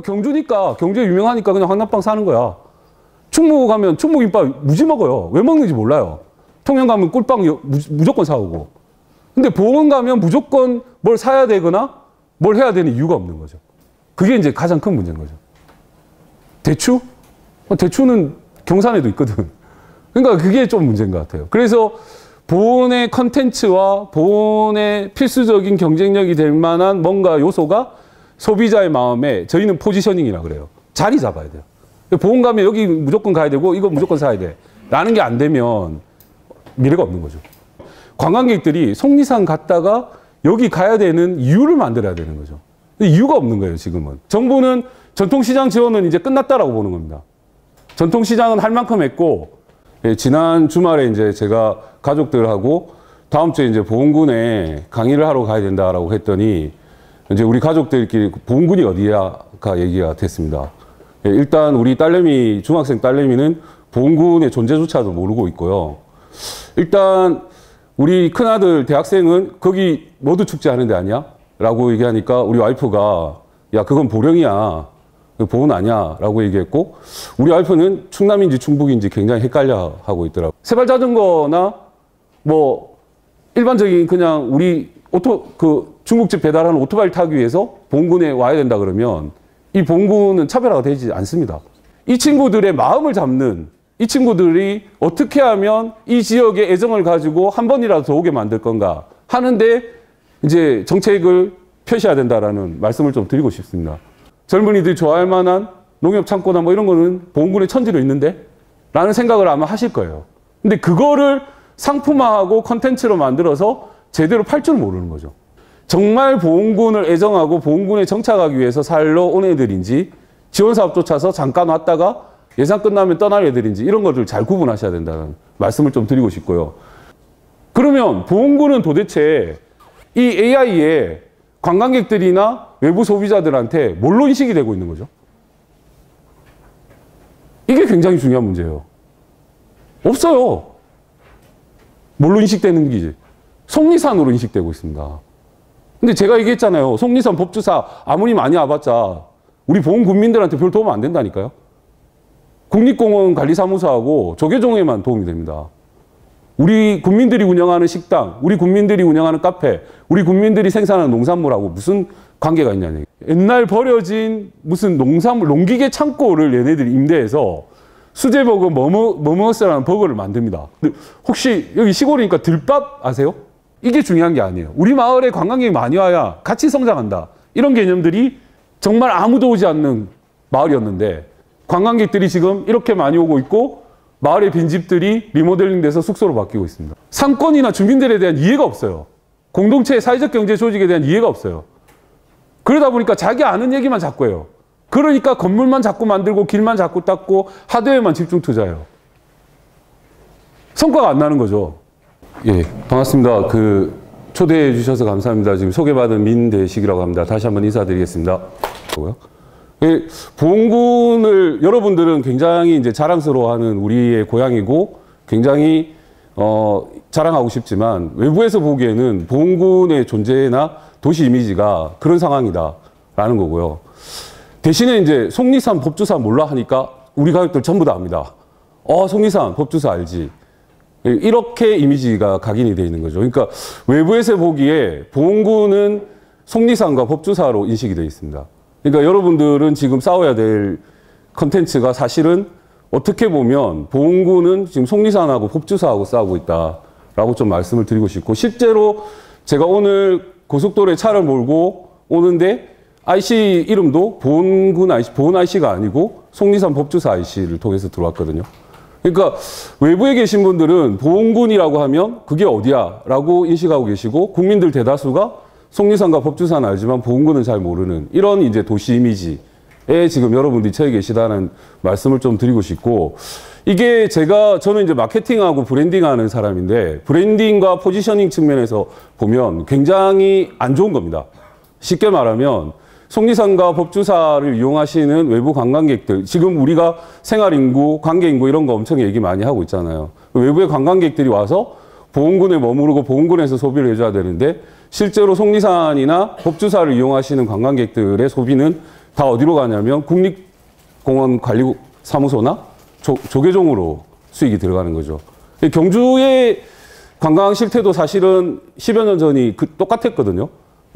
경주니까, 경주에 유명하니까 그냥 한남빵 사는 거야. 충무 가면 충무김밥 무지 먹어요. 왜 먹는지 몰라요. 통영 가면 꿀빵 무조건 사오고. 근데 보은 가면 무조건 뭘 사야 되거나 뭘 해야 되는 이유가 없는 거죠. 그게 이제 가장 큰 문제인 거죠. 대추? 대추는 경산에도 있거든. 그러니까 그게 좀 문제인 것 같아요. 그래서 보온의 컨텐츠와 보온의 필수적인 경쟁력이 될 만한 뭔가 요소가 소비자의 마음에 저희는 포지셔닝이라 그래요. 자리 잡아야 돼요. 보온 가면 여기 무조건 가야 되고 이거 무조건 사야 돼. 라는 게 안 되면 미래가 없는 거죠. 관광객들이 속리산 갔다가 여기 가야 되는 이유를 만들어야 되는 거죠. 이유가 없는 거예요, 지금은. 정부는 전통시장 지원은 이제 끝났다라고 보는 겁니다. 전통시장은 할 만큼 했고, 지난 주말에 이제 제가 가족들하고 다음 주에 이제 보은군에 강의를 하러 가야 된다라고 했더니 이제 우리 가족들끼리 보은군이 어디야가 얘기가 됐습니다. 일단 우리 딸내미, 중학생 딸내미는 보은군의 존재조차도 모르고 있고요. 일단 우리 큰아들 대학생은 거기 모두 축제 하는 데 아니야? 라고 얘기하니까 우리 와이프가 야 그건 보령이야. 보은 아니야. 라고 얘기했고 우리 와이프는 충남인지 충북인지 굉장히 헷갈려 하고 있더라고요. 세발자전거나 뭐 일반적인 그냥 우리 중국집 배달하는 오토바이를 타기 위해서 보은군에 와야 된다 그러면 이 보은군은 차별화가 되지 않습니다. 이 친구들의 마음을 잡는 이 친구들이 어떻게 하면 이 지역에 애정을 가지고 한 번이라도 더 오게 만들 건가 하는데 이제 정책을 펴셔야 된다라는 말씀을 좀 드리고 싶습니다. 젊은이들이 좋아할 만한 농협 창고나 뭐 이런 거는 보은군에 천지로 있는데 라는 생각을 아마 하실 거예요. 근데 그거를 상품화하고 컨텐츠로 만들어서 제대로 팔 줄 모르는 거죠. 정말 보은군을 애정하고 보은군에 정착하기 위해서 살러 온 애들인지 지원사업 쫓아서 잠깐 왔다가 예산 끝나면 떠날 애들인지 이런 것들 잘 구분하셔야 된다는 말씀을 좀 드리고 싶고요. 그러면 보은군은 도대체 이 AI에 관광객들이나 외부 소비자들한테 뭘로 인식이 되고 있는 거죠? 이게 굉장히 중요한 문제예요. 없어요. 뭘로 인식되는 게 속리산으로 인식되고 있습니다. 근데 제가 얘기했잖아요. 속리산 법주사 아무리 많이 와봤자 우리 보은 국민들한테 별 도움 안 된다니까요. 국립공원 관리사무소하고 조계종에만 도움이 됩니다. 우리 국민들이 운영하는 식당, 우리 국민들이 운영하는 카페, 우리 국민들이 생산하는 농산물하고 무슨 관계가 있냐는 얘기예요. 옛날 버려진 무슨 농산물, 농기계 창고를 얘네들이 임대해서 수제버거 머머스라는 버거를 만듭니다. 근데 혹시 여기 시골이니까 들밥 아세요? 이게 중요한 게 아니에요. 우리 마을에 관광객이 많이 와야 같이 성장한다. 이런 개념들이 정말 아무도 오지 않는 마을이었는데 관광객들이 지금 이렇게 많이 오고 있고 마을의 빈집들이 리모델링 돼서 숙소로 바뀌고 있습니다. 상권이나 주민들에 대한 이해가 없어요. 공동체의 사회적 경제 조직에 대한 이해가 없어요. 그러다 보니까 자기 아는 얘기만 자꾸 해요. 그러니까 건물만 자꾸 만들고 길만 자꾸 닦고 하드웨어만 집중 투자해요. 성과가 안 나는 거죠. 예, 반갑습니다. 초대해 주셔서 감사합니다. 지금 소개받은 민대식이라고 합니다. 다시 한번 인사드리겠습니다. 보은군을 여러분들은 굉장히 이제 자랑스러워하는 우리의 고향이고 굉장히 자랑하고 싶지만 외부에서 보기에는 보은군의 존재나 도시 이미지가 그런 상황이다라는 거고요. 대신에 이제 속리산 법주사 몰라 하니까 우리 가족들 전부 다 압니다. 속리산 법주사 알지. 이렇게 이미지가 각인이 되어 있는 거죠. 그러니까 외부에서 보기에 보은군은 속리산과 법주사로 인식이 되어 있습니다. 그러니까 여러분들은 지금 싸워야 될 컨텐츠가 사실은 어떻게 보면 보은군은 지금 속리산하고 법주사하고 싸우고 있다라고 좀 말씀을 드리고 싶고 실제로 제가 오늘 고속도로에 차를 몰고 오는데 IC 이름도 보은군 IC, 보은 IC가 아니고 속리산 법주사 IC를 통해서 들어왔거든요. 그러니까 외부에 계신 분들은 보은군이라고 하면 그게 어디야? 라고 인식하고 계시고 국민들 대다수가 속리산과 법주사는 알지만 보은군은 잘 모르는 이런 이제 도시 이미지에 지금 여러분들이 처해 계시다는 말씀을 좀 드리고 싶고 이게 저는 이제 마케팅하고 브랜딩하는 사람인데 브랜딩과 포지셔닝 측면에서 보면 굉장히 안 좋은 겁니다. 쉽게 말하면 속리산과 법주사를 이용하시는 외부 관광객들 지금 우리가 생활인구, 관계인구 이런 거 엄청 얘기 많이 하고 있잖아요. 외부의 관광객들이 와서 보은군에 머무르고 보은군에서 소비를 해줘야 되는데 실제로 속리산이나 법주사를 이용하시는 관광객들의 소비는 다 어디로 가냐면 국립공원관리사무소나 조계종으로 수익이 들어가는 거죠. 경주의 관광 실태도 사실은 10여 년 전이 똑같았거든요.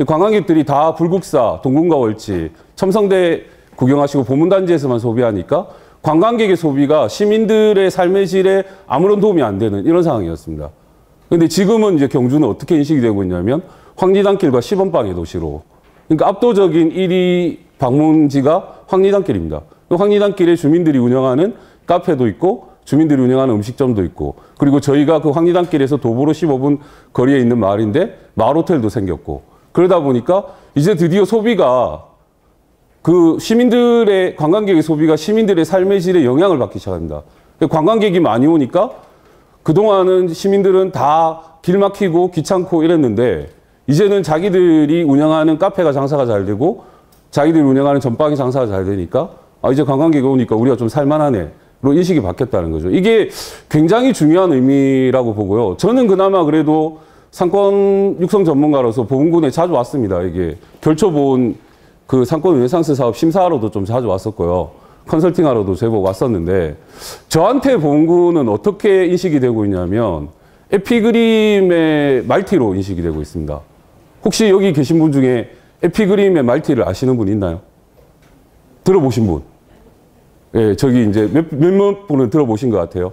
관광객들이 다 불국사, 동궁과 월치, 첨성대 구경하시고 보문단지에서만 소비하니까 관광객의 소비가 시민들의 삶의 질에 아무런 도움이 안 되는 이런 상황이었습니다. 그런데 지금은 이제 경주는 어떻게 인식이 되고 있냐면 황리단길과 시범빵의 도시로. 그러니까 압도적인 1위 방문지가 황리단길입니다. 황리단길에 주민들이 운영하는 카페도 있고 주민들이 운영하는 음식점도 있고 그리고 저희가 그 황리단길에서 도보로 15분 거리에 있는 마을인데 마을호텔도 생겼고 그러다 보니까 이제 드디어 소비가 그 시민들의 관광객의 소비가 시민들의 삶의 질에 영향을 받기 시작합니다. 관광객이 많이 오니까 그동안은 시민들은 다 길 막히고 귀찮고 이랬는데 이제는 자기들이 운영하는 카페가 장사가 잘 되고 자기들이 운영하는 전빵이 장사가 잘 되니까 이제 관광객이 오니까 우리가 좀 살만하네 로 인식이 바뀌었다는 거죠. 이게 굉장히 중요한 의미라고 보고요. 저는 그나마 그래도 상권 육성 전문가로서 보훈군에 자주 왔습니다. 이게 결초보훈 그 상권 르네상스 사업 심사하러도 좀 자주 왔었고요. 컨설팅하러도 제법 왔었는데 저한테 보훈군은 어떻게 인식이 되고 있냐면 에피그림의 말티로 인식이 되고 있습니다. 혹시 여기 계신 분 중에 에피그림의 말티를 아시는 분 있나요? 들어보신 분? 예, 저기 이제 몇몇 분은 들어보신 것 같아요.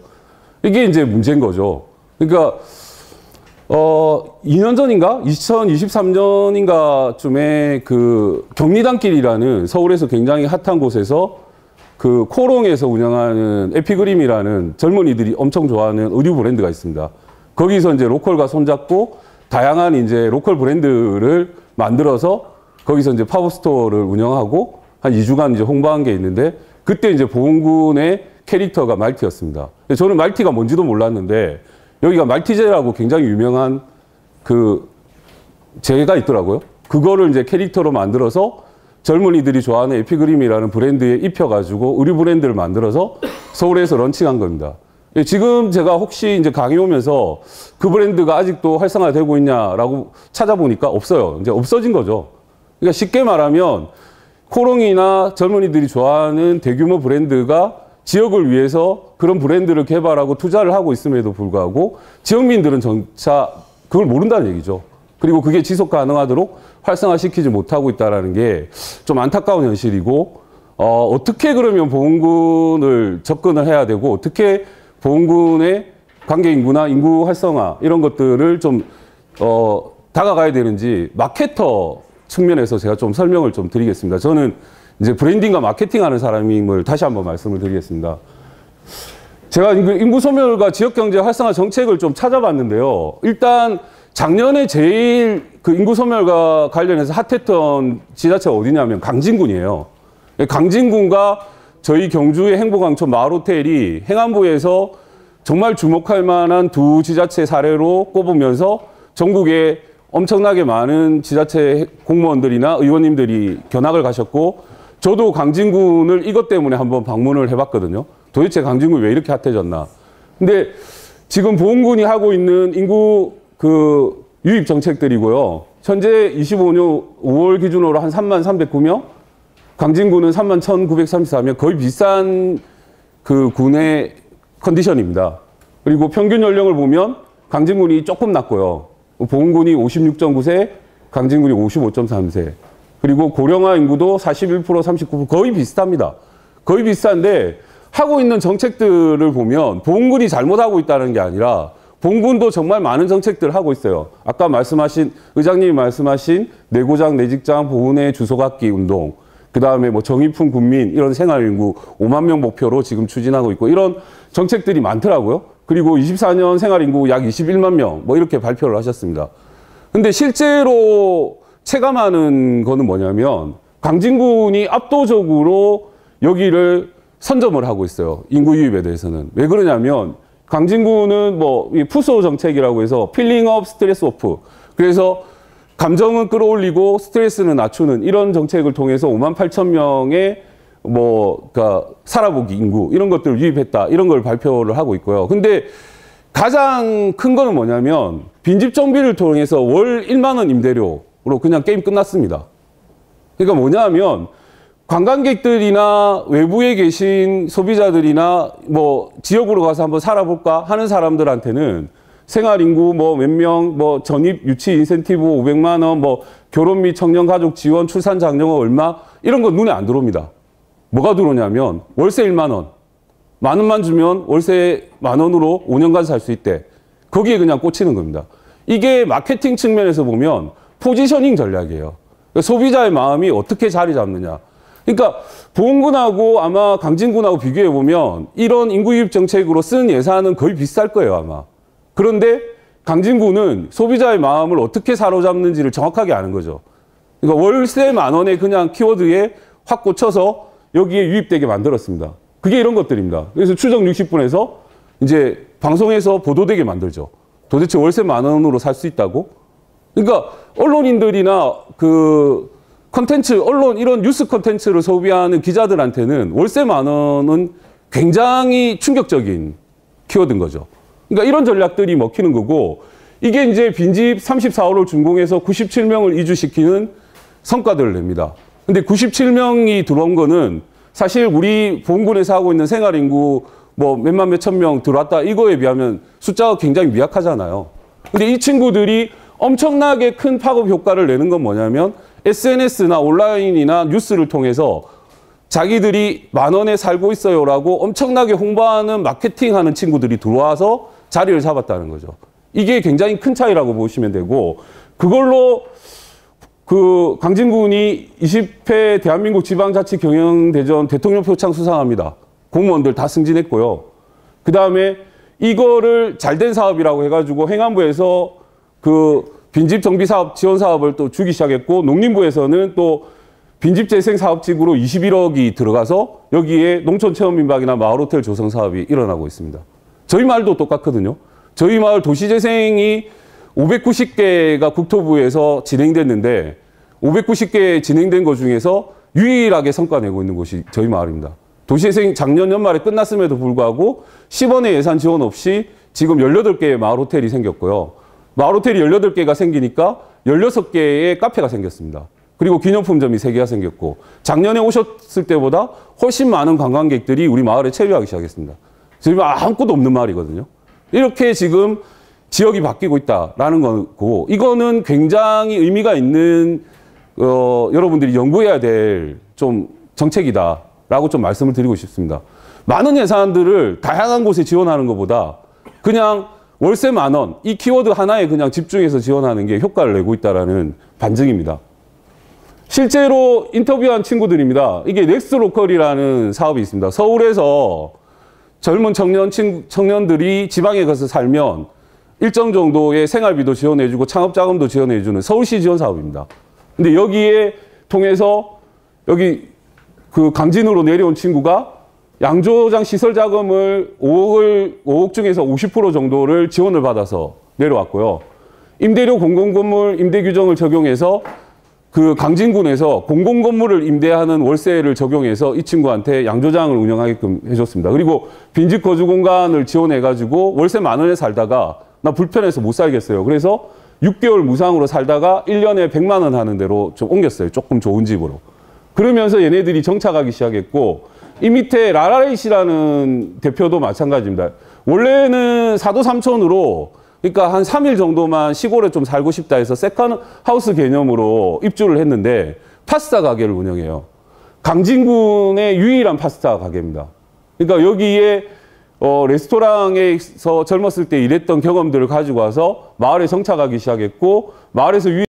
이게 이제 문제인 거죠. 그러니까 2년 전인가? 2023년인가 쯤에 그 경리단길이라는 서울에서 굉장히 핫한 곳에서 그 코롱에서 운영하는 에피그림이라는 젊은이들이 엄청 좋아하는 의류 브랜드가 있습니다. 거기서 이제 로컬과 손잡고 다양한 이제 로컬 브랜드를 만들어서 거기서 이제 팝업스토어를 운영하고 한 2주간 이제 홍보한 게 있는데 그때 이제 보훈군의 캐릭터가 말티였습니다. 저는 말티가 뭔지도 몰랐는데 여기가 말티제라고 굉장히 유명한 그 제가 있더라고요. 그거를 이제 캐릭터로 만들어서 젊은이들이 좋아하는 에피그림이라는 브랜드에 입혀가지고 의류 브랜드를 만들어서 서울에서 런칭한 겁니다. 지금 제가 혹시 이제 강의 오면서 그 브랜드가 아직도 활성화되고 있냐라고 찾아보니까 없어요. 이제 없어진 거죠. 그러니까 쉽게 말하면 코롱이나 젊은이들이 좋아하는 대규모 브랜드가 지역을 위해서 그런 브랜드를 개발하고 투자를 하고 있음에도 불구하고 지역민들은 점차 그걸 모른다는 얘기죠. 그리고 그게 지속 가능하도록 활성화시키지 못하고 있다는 게 좀 안타까운 현실이고 어떻게 그러면 보훈군을 접근을 해야 되고 어떻게 보훈군의 관계 인구나 인구 활성화 이런 것들을 좀 다가가야 되는지 마케터 측면에서 제가 좀 설명을 좀 드리겠습니다. 저는 이제 브랜딩과 마케팅하는 사람임을 다시 한번 말씀을 드리겠습니다. 제가 인구 소멸과 지역 경제 활성화 정책을 좀 찾아봤는데요. 일단 작년에 제일 그 인구 소멸과 관련해서 핫했던 지자체가 어디냐면 강진군이에요. 강진군과 저희 경주의 행복강촌 마을호텔이 행안부에서 정말 주목할 만한 두 지자체 사례로 꼽으면서 전국에 엄청나게 많은 지자체 공무원들이나 의원님들이 견학을 가셨고 저도 강진군을 이것 때문에 한번 방문을 해봤거든요. 도대체 강진군이 왜 이렇게 핫해졌나. 근데 지금 보훈군이 하고 있는 인구 그 유입 정책들이고요. 현재 25년 5월 기준으로 한 3309명, 강진군은 31,934명, 거의 비싼 그 군의 컨디션입니다. 그리고 평균 연령을 보면 강진군이 조금 낮고요. 보훈군이 56.9세, 강진군이 55.3세. 그리고 고령화 인구도 41%, 39% 거의 비슷합니다. 거의 비슷한데 하고 있는 정책들을 보면 보훈군이 잘못하고 있다는 게 아니라 보훈군도 정말 많은 정책들을 하고 있어요. 아까 말씀하신 의장님이 말씀하신 내고장, 내직장, 보훈의 주소갖기 운동, 그 다음에 뭐 정의품 군민 이런 생활인구 5만 명 목표로 지금 추진하고 있고 이런 정책들이 많더라고요. 그리고 24년 생활인구 약 21만 명 뭐 이렇게 발표를 하셨습니다. 근데 실제로 체감하는 거는 뭐냐면 강진군이 압도적으로 여기를 선점을 하고 있어요. 인구 유입에 대해서는. 왜 그러냐면 강진군은 뭐 푸소 정책이라고 해서 필링업 스트레스 오프. 그래서 감정은 끌어올리고 스트레스는 낮추는 이런 정책을 통해서 5만 8천 명의 그러니까 살아보기 인구 이런 것들을 유입했다. 이런 걸 발표를 하고 있고요. 근데 가장 큰 거는 뭐냐면 빈집 정비를 통해서 월 1만 원 임대료로 그냥 게임 끝났습니다. 그러니까 뭐냐면 관광객들이나 외부에 계신 소비자들이나 뭐 지역으로 가서 한번 살아볼까 하는 사람들한테는 생활인구 뭐 몇 명, 뭐 전입 유치 인센티브 500만 원, 뭐 결혼 및 청년 가족 지원, 출산 장려금 얼마 이런 거 눈에 안 들어옵니다. 뭐가 들어오냐면 월세 1만 원, 10,000원만 주면 월세 10,000원으로 5년간 살 수 있대. 거기에 그냥 꽂히는 겁니다. 이게 마케팅 측면에서 보면 포지셔닝 전략이에요. 소비자의 마음이 어떻게 자리 잡느냐. 그러니까 보험군하고 아마 강진군하고 비교해 보면 이런 인구 유입 정책으로 쓴 예산은 거의 비쌀 거예요, 아마. 그런데 강진군은 소비자의 마음을 어떻게 사로잡는지를 정확하게 아는 거죠. 그러니까 월세 10,000원의 그냥 키워드에 확 꽂혀서 여기에 유입되게 만들었습니다. 그게 이런 것들입니다. 그래서 추정 60분에서 이제 방송에서 보도되게 만들죠. 도대체 월세 10,000원으로 살 수 있다고? 그러니까 언론인들이나 그 컨텐츠, 언론 이런 뉴스 컨텐츠를 소비하는 기자들한테는 월세 10,000원은 굉장히 충격적인 키워드인 거죠. 그러니까 이런 전략들이 먹히는 거고, 이게 이제 빈집 34호를 준공해서 97명을 이주시키는 성과들을 냅니다. 근데 97명이 들어온 거는 사실 우리 보험군에서 하고 있는 생활인구 뭐 몇만 몇천 명 들어왔다 이거에 비하면 숫자가 굉장히 미약하잖아요. 근데 이 친구들이 엄청나게 큰 파급 효과를 내는 건 뭐냐면 SNS나 온라인이나 뉴스를 통해서 자기들이 10,000원에 살고 있어요라고 엄청나게 홍보하는 마케팅하는 친구들이 들어와서 자리를 잡았다는 거죠. 이게 굉장히 큰 차이라고 보시면 되고, 그걸로 그 강진군이 20회 대한민국 지방자치경영대전 대통령 표창 수상합니다. 공무원들 다 승진했고요. 그 다음에 이거를 잘된 사업이라고 해가지고 행안부에서 그 빈집 정비 사업 지원 사업을 또 주기 시작했고, 농림부에서는 또 빈집 재생 사업직으로 21억이 들어가서 여기에 농촌 체험 민박이나 마을 호텔 조성 사업이 일어나고 있습니다. 저희 마을도 똑같거든요. 저희 마을 도시 재생이 590개가 국토부에서 진행됐는데 590개 진행된 것 중에서 유일하게 성과 내고 있는 곳이 저희 마을입니다. 도시재생 작년 연말에 끝났음에도 불구하고 10원의 예산 지원 없이 지금 18개의 마을 호텔이 생겼고요. 마을 호텔이 18개가 생기니까 16개의 카페가 생겼습니다. 그리고 기념품점이 3개가 생겼고, 작년에 오셨을 때보다 훨씬 많은 관광객들이 우리 마을에 체류하기 시작했습니다. 지금 아무것도 없는 마을이거든요. 이렇게 지금 지역이 바뀌고 있다라는 거고, 이거는 굉장히 의미가 있는 여러분들이 연구해야 될 좀 정책이다라고 좀 말씀을 드리고 싶습니다. 많은 예산들을 다양한 곳에 지원하는 것보다 그냥 월세 10,000원 이 키워드 하나에 그냥 집중해서 지원하는 게 효과를 내고 있다라는 반증입니다. 실제로 인터뷰한 친구들입니다. 이게 넥스트로컬이라는 사업이 있습니다. 서울에서 젊은 청년들이 지방에 가서 살면 일정 정도의 생활비도 지원해주고 창업자금도 지원해주는 서울시 지원 사업입니다. 근데 여기에 통해서 여기 그 강진으로 내려온 친구가 양조장 시설 자금을 5억 중에서 50% 정도를 지원을 받아서 내려왔고요. 임대료 공공건물 임대 규정을 적용해서 그 강진군에서 공공건물을 임대하는 월세를 적용해서 이 친구한테 양조장을 운영하게끔 해줬습니다. 그리고 빈집 거주 공간을 지원해가지고 월세 10,000원에 살다가 나 불편해서 못 살겠어요. 그래서 6개월 무상으로 살다가 1년에 100만 원 하는 대로 좀 옮겼어요. 조금 좋은 집으로. 그러면서 얘네들이 정착하기 시작했고, 이 밑에 라라레이시라는 대표도 마찬가지입니다. 원래는 사도 삼촌으로, 그러니까 한 3일 정도만 시골에 좀 살고 싶다 해서 세컨 하우스 개념으로 입주를 했는데 파스타 가게를 운영해요. 강진군의 유일한 파스타 가게입니다. 그러니까 여기에 레스토랑에서 젊었을 때 일했던 경험들을 가지고 와서 마을에 정착하기 시작했고, 마을에서 유일한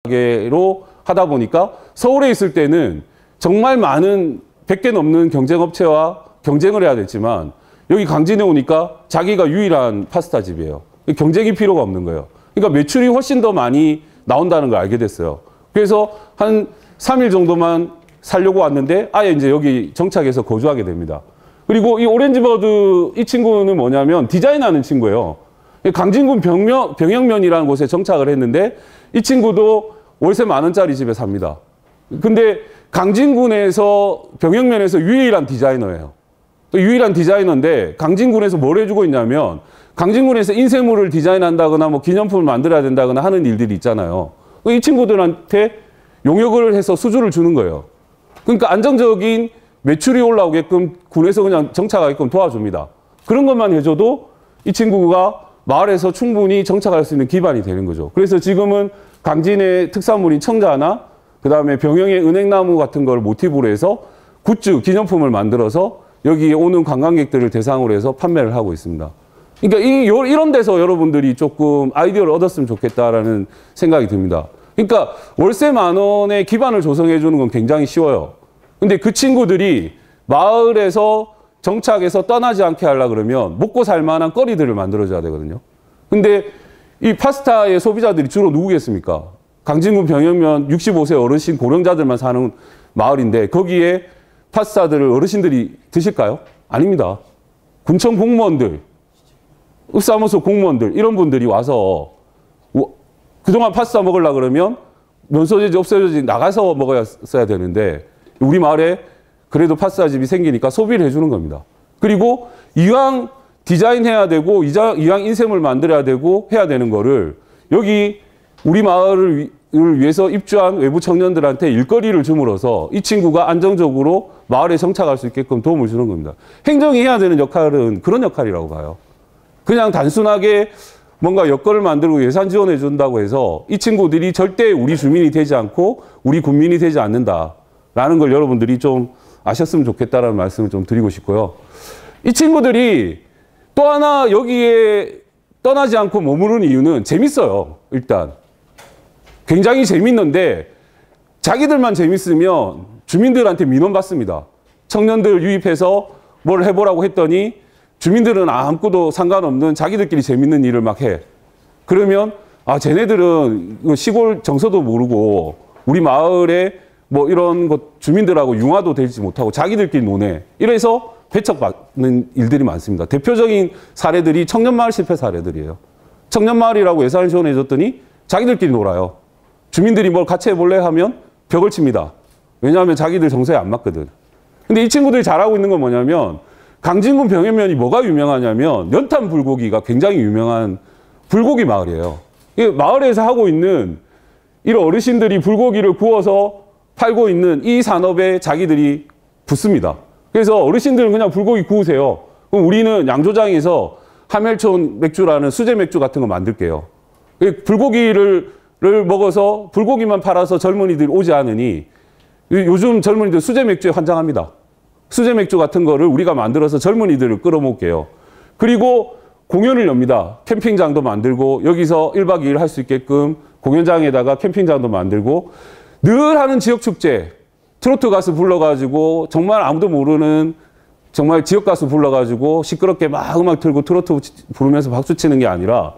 가게로 하다 보니까 서울에 있을 때는 정말 많은 100개 넘는 경쟁업체와 경쟁을 해야 됐지만 여기 강진에 오니까 자기가 유일한 파스타 집이에요. 경쟁이 필요가 없는 거예요. 그러니까 매출이 훨씬 더 많이 나온다는 걸 알게 됐어요. 그래서 한 3일 정도만 살려고 왔는데 아예 이제 여기 정착해서 거주하게 됩니다. 그리고 이 오렌지버드 이 친구는 뭐냐면 디자인하는 친구예요. 강진군 병영면이라는 곳에 정착을 했는데 이 친구도 월세 10,000원짜리 집에 삽니다. 근데 강진군에서 병영면에서 유일한 디자이너예요. 유일한 디자이너인데 강진군에서 뭘 해주고 있냐면 강진군에서 인쇄물을 디자인한다거나 뭐 기념품을 만들어야 된다거나 하는 일들이 있잖아요. 이 친구들한테 용역을 해서 수주를 주는 거예요. 그러니까 안정적인 매출이 올라오게끔 군에서 그냥 정착하게끔 도와줍니다. 그런 것만 해줘도 이 친구가 마을에서 충분히 정착할 수 있는 기반이 되는 거죠. 그래서 지금은 강진의 특산물인 청자나 그다음에 병영의 은행나무 같은 걸 모티브로 해서 굿즈, 기념품을 만들어서 여기에 오는 관광객들을 대상으로 해서 판매를 하고 있습니다. 그러니까 이런 데서 여러분들이 조금 아이디어를 얻었으면 좋겠다라는 생각이 듭니다. 그러니까 월세 10,000원의 기반을 조성해 주는 건 굉장히 쉬워요. 근데 그 친구들이 마을에서 정착해서 떠나지 않게 하려 그러면 먹고 살 만한 거리들을 만들어줘야 되거든요. 근데 이 파스타의 소비자들이 주로 누구겠습니까? 강진군 병영면 65세 어르신 고령자들만 사는 마을인데 거기에 파스타들을 어르신들이 드실까요? 아닙니다. 군청 공무원들, 읍사무소 공무원들 이런 분들이 와서 그동안 파스타 먹으려고 그러면 면소재지 없어져지 나가서 먹어야 되는데 우리 마을에 그래도 파스타 집이 생기니까 소비를 해주는 겁니다. 그리고 이왕 디자인해야 되고 이왕 인쇄물 만들어야 되고 해야 되는 거를 여기 우리 마을을 위해서 입주한 외부 청년들한테 일거리를 줌으로써 이 친구가 안정적으로 마을에 정착할 수 있게끔 도움을 주는 겁니다. 행정이 해야 되는 역할은 그런 역할이라고 봐요. 그냥 단순하게 뭔가 여건을 만들고 예산 지원해 준다고 해서 이 친구들이 절대 우리 주민이 되지 않고 우리 국민이 되지 않는다라는 걸 여러분들이 좀 아셨으면 좋겠다라는 말씀을 좀 드리고 싶고요. 이 친구들이 또 하나 여기에 떠나지 않고 머무르는 이유는 재밌어요. 일단 굉장히 재밌는데 자기들만 재밌으면 주민들한테 민원받습니다. 청년들 유입해서 뭘 해보라고 했더니 주민들은 아무것도 상관없는 자기들끼리 재밌는 일을 막 해. 그러면 쟤네들은 시골 정서도 모르고 우리 마을에 뭐 이런 것 주민들하고 융화도 되지 못하고 자기들끼리 노네. 이래서 배척받는 일들이 많습니다. 대표적인 사례들이 청년마을 실패 사례들이에요. 청년마을이라고 예산을 지원해 줬더니 자기들끼리 놀아요. 주민들이 뭘 같이 해볼래 하면 벽을 칩니다. 왜냐하면 자기들 정서에 안 맞거든. 근데 이 친구들이 잘하고 있는 건 뭐냐면 강진군 병영면이 뭐가 유명하냐면 연탄 불고기가 굉장히 유명한 불고기 마을이에요. 마을에서 하고 있는 이런 어르신들이 불고기를 구워서 팔고 있는 이 산업에 자기들이 붙습니다. 그래서 어르신들은 그냥 불고기 구우세요. 그럼 우리는 양조장에서 하멜촌 맥주라는 수제 맥주 같은 거 만들게요. 불고기를 먹어서 불고기만 팔아서 젊은이들이 오지 않으니 요즘 젊은이들 수제 맥주에 환장합니다. 수제 맥주 같은 거를 우리가 만들어서 젊은이들을 끌어모을게요. 그리고 공연을 엽니다. 캠핑장도 만들고 여기서 1박 2일 할 수 있게끔 공연장에다가 캠핑장도 만들고 늘 하는 지역 축제, 트로트 가수 불러가지고 정말 아무도 모르는 정말 지역 가수 불러가지고 시끄럽게 막 음악 틀고 트로트 부르면서 박수 치는 게 아니라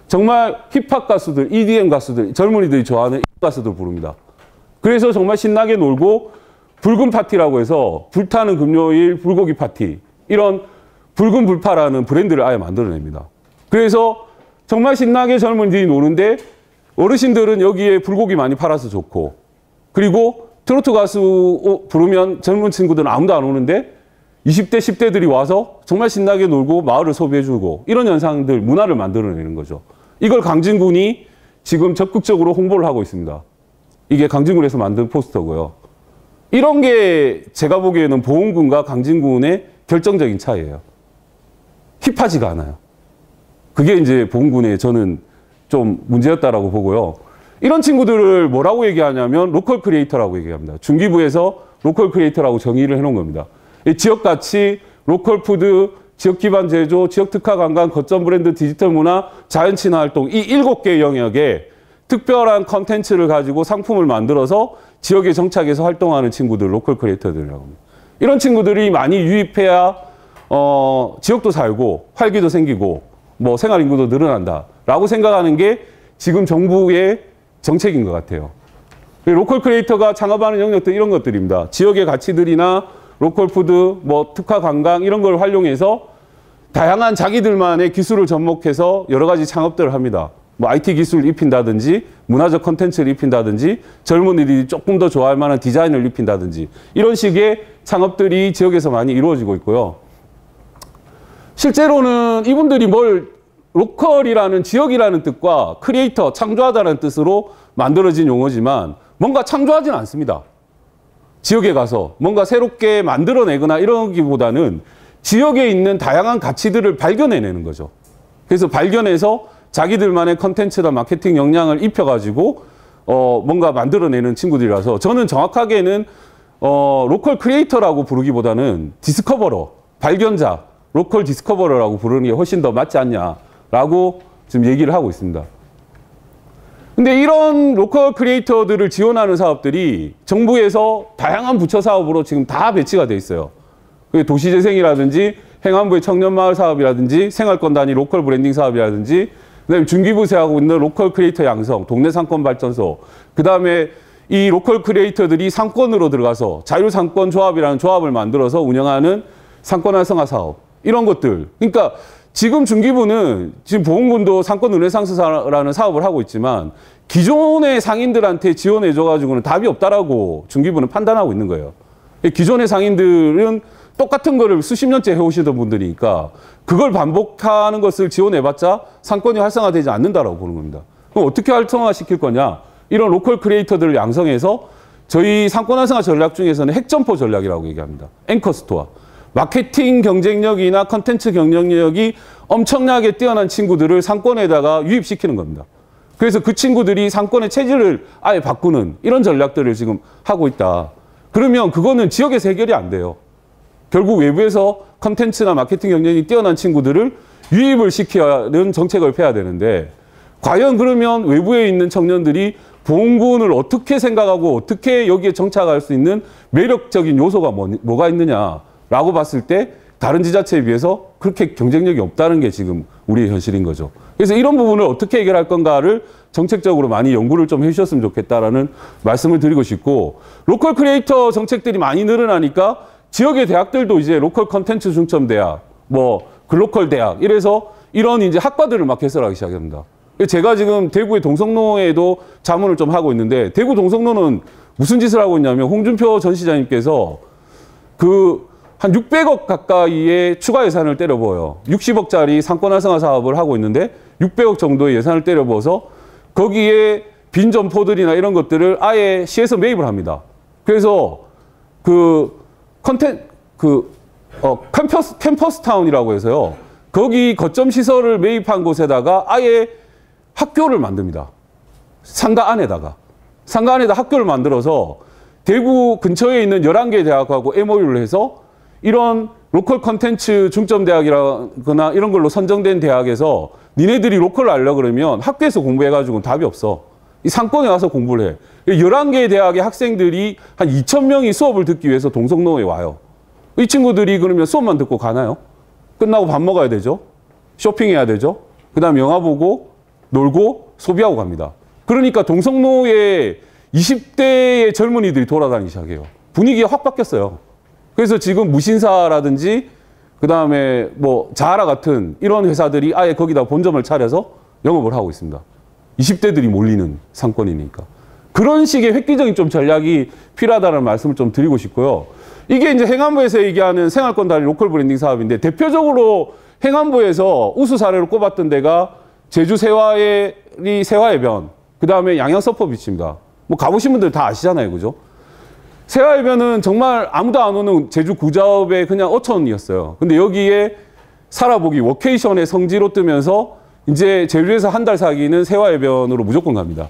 정말 힙합 가수들, EDM 가수들, 젊은이들이 좋아하는 가수들 부릅니다. 그래서 정말 신나게 놀고 붉은 파티라고 해서 불타는 금요일 불고기 파티 이런 붉은 불파라는 브랜드를 아예 만들어냅니다. 그래서 정말 신나게 젊은이들이 노는데 어르신들은 여기에 불고기 많이 팔아서 좋고 그리고 트로트 가수 부르면 젊은 친구들은 아무도 안 오는데 20대, 10대들이 와서 정말 신나게 놀고 마을을 소비해주고 이런 현상들, 문화를 만들어내는 거죠. 이걸 강진군이 지금 적극적으로 홍보를 하고 있습니다. 이게 강진군에서 만든 포스터고요. 이런 게 제가 보기에는 보은군과 강진군의 결정적인 차이예요. 힙하지가 않아요. 그게 이제 보은군의 저는 좀 문제였다라고 보고요. 이런 친구들을 뭐라고 얘기하냐면 로컬 크리에이터라고 얘기합니다. 중기부에서 로컬 크리에이터라고 정의를 해놓은 겁니다. 지역 가치, 로컬 푸드, 지역 기반 제조, 지역 특화 관광, 거점 브랜드, 디지털 문화, 자연 친화 활동 이 7개 영역에 특별한 컨텐츠를 가지고 상품을 만들어서 지역에 정착해서 활동하는 친구들, 로컬 크리에이터들이라고 합니다. 이런 친구들이 많이 유입해야 지역도 살고 활기도 생기고 뭐 생활 인구도 늘어난다라고 생각하는 게 지금 정부의 정책인 것 같아요. 로컬 크리에이터가 창업하는 영역들 이런 것들입니다. 지역의 가치들이나 로컬 푸드, 뭐 특화 관광 이런 걸 활용해서 다양한 자기들만의 기술을 접목해서 여러 가지 창업들을 합니다. 뭐 IT 기술을 입힌다든지 문화적 콘텐츠를 입힌다든지 젊은이들이 조금 더 좋아할 만한 디자인을 입힌다든지 이런 식의 창업들이 지역에서 많이 이루어지고 있고요. 실제로는 이분들이 로컬이라는 지역이라는 뜻과 크리에이터, 창조하다는 뜻으로 만들어진 용어지만 뭔가 창조하지는 않습니다. 지역에 가서 뭔가 새롭게 만들어내거나 이러기보다는 지역에 있는 다양한 가치들을 발견해내는 거죠. 그래서 발견해서 자기들만의 컨텐츠나 마케팅 역량을 입혀가지고 뭔가 만들어내는 친구들이라서 저는 정확하게는 로컬 크리에이터라고 부르기보다는 디스커버러, 발견자, 로컬 디스커버러라고 부르는 게 훨씬 더 맞지 않냐라고 지금 얘기를 하고 있습니다. 근데 이런 로컬 크리에이터들을 지원하는 사업들이 정부에서 다양한 부처 사업으로 지금 다 배치가 돼 있어요. 도시재생이라든지 행안부의 청년마을 사업이라든지 생활권 단위 로컬 브랜딩 사업이라든지 그다음에 중기부세 하고 있는 로컬 크리에이터 양성, 동네 상권 발전소, 그다음에 이 로컬 크리에이터들이 상권으로 들어가서 자유상권 조합이라는 조합을 만들어서 운영하는 상권 활성화 사업, 이런 것들. 그러니까 지금 중기부는 지금 보훈군도 상권 르네상스라는 사업을 하고 있지만 기존의 상인들한테 지원해줘가지고는 답이 없다라고 중기부는 판단하고 있는 거예요. 기존의 상인들은 똑같은 거를 수십 년째 해오시던 분들이니까 그걸 반복하는 것을 지원해봤자 상권이 활성화되지 않는다라고 보는 겁니다. 그럼 어떻게 활성화시킬 거냐? 이런 로컬 크리에이터들을 양성해서 저희 상권 활성화 전략 중에서는 핵점포 전략이라고 얘기합니다. 앵커 스토어. 마케팅 경쟁력이나 컨텐츠 경쟁력이 엄청나게 뛰어난 친구들을 상권에다가 유입시키는 겁니다. 그래서 그 친구들이 상권의 체질을 아예 바꾸는 이런 전략들을 지금 하고 있다. 그러면 그거는 지역에서 해결이 안 돼요. 결국 외부에서 컨텐츠나 마케팅 경쟁이 뛰어난 친구들을 유입을 시키는 정책을 펴야 되는데 과연 그러면 외부에 있는 청년들이 보훈군을 어떻게 생각하고 어떻게 여기에 정착할 수 있는 매력적인 요소가 뭐가 있느냐라고 봤을 때 다른 지자체에 비해서 그렇게 경쟁력이 없다는 게 지금 우리의 현실인 거죠. 그래서 이런 부분을 어떻게 해결할 건가를 정책적으로 많이 연구를 좀 해주셨으면 좋겠다라는 말씀을 드리고 싶고, 로컬 크리에이터 정책들이 많이 늘어나니까 지역의 대학들도 이제 로컬 컨텐츠 중점 대학, 뭐 글로컬 대학 이래서 이런 이제 학과들을 막 개설하기 시작합니다. 제가 지금 대구의 동성로에도 자문을 좀 하고 있는데 대구 동성로는 무슨 짓을 하고 있냐면 홍준표 전 시장님께서 한 600억 가까이의 추가 예산을 때려부어요. 60억짜리 상권 활성화 사업을 하고 있는데 600억 정도의 예산을 때려부어서 거기에 빈 점포들이나 이런 것들을 아예 시에서 매입을 합니다. 그래서 캠퍼스 타운이라고 해서요. 거기 거점 시설을 매입한 곳에다가 아예 학교를 만듭니다. 상가 안에다 학교를 만들어서 대구 근처에 있는 11개 대학하고 MOU를 해서 이런 로컬 컨텐츠 중점 대학이라거나 이런 걸로 선정된 대학에서 니네들이 로컬을 알려 그러면 학교에서 공부해가지고는 답이 없어. 이 상권에 와서 공부를 해. 11개 대학의 학생들이 한 2,000명이 수업을 듣기 위해서 동성로에 와요. 이 친구들이 그러면 수업만 듣고 가나요? 끝나고 밥 먹어야 되죠. 쇼핑해야 되죠. 그 다음 영화 보고 놀고 소비하고 갑니다. 그러니까 동성로에 20대의 젊은이들이 돌아다니기 시작해요. 분위기가 확 바뀌었어요. 그래서 지금 무신사라든지 그 다음에 뭐 자하라 같은 이런 회사들이 아예 거기다 본점을 차려서 영업을 하고 있습니다. 20대들이 몰리는 상권이니까. 그런 식의 획기적인 좀 전략이 필요하다는 말씀을 좀 드리고 싶고요. 이게 이제 행안부에서 얘기하는 생활권 단위 로컬 브랜딩 사업인데 대표적으로 행안부에서 우수 사례로 꼽았던 데가 제주 세화해변, 그 다음에 양양 서퍼비치입니다. 뭐 가보신 분들 다 아시잖아요, 그죠? 세화해변은 정말 아무도 안 오는 제주 구자읍의 그냥 어촌이었어요. 근데 여기에 살아보기 워케이션의 성지로 뜨면서 이제 제주에서 한 달 살기는 세화해변으로 무조건 갑니다.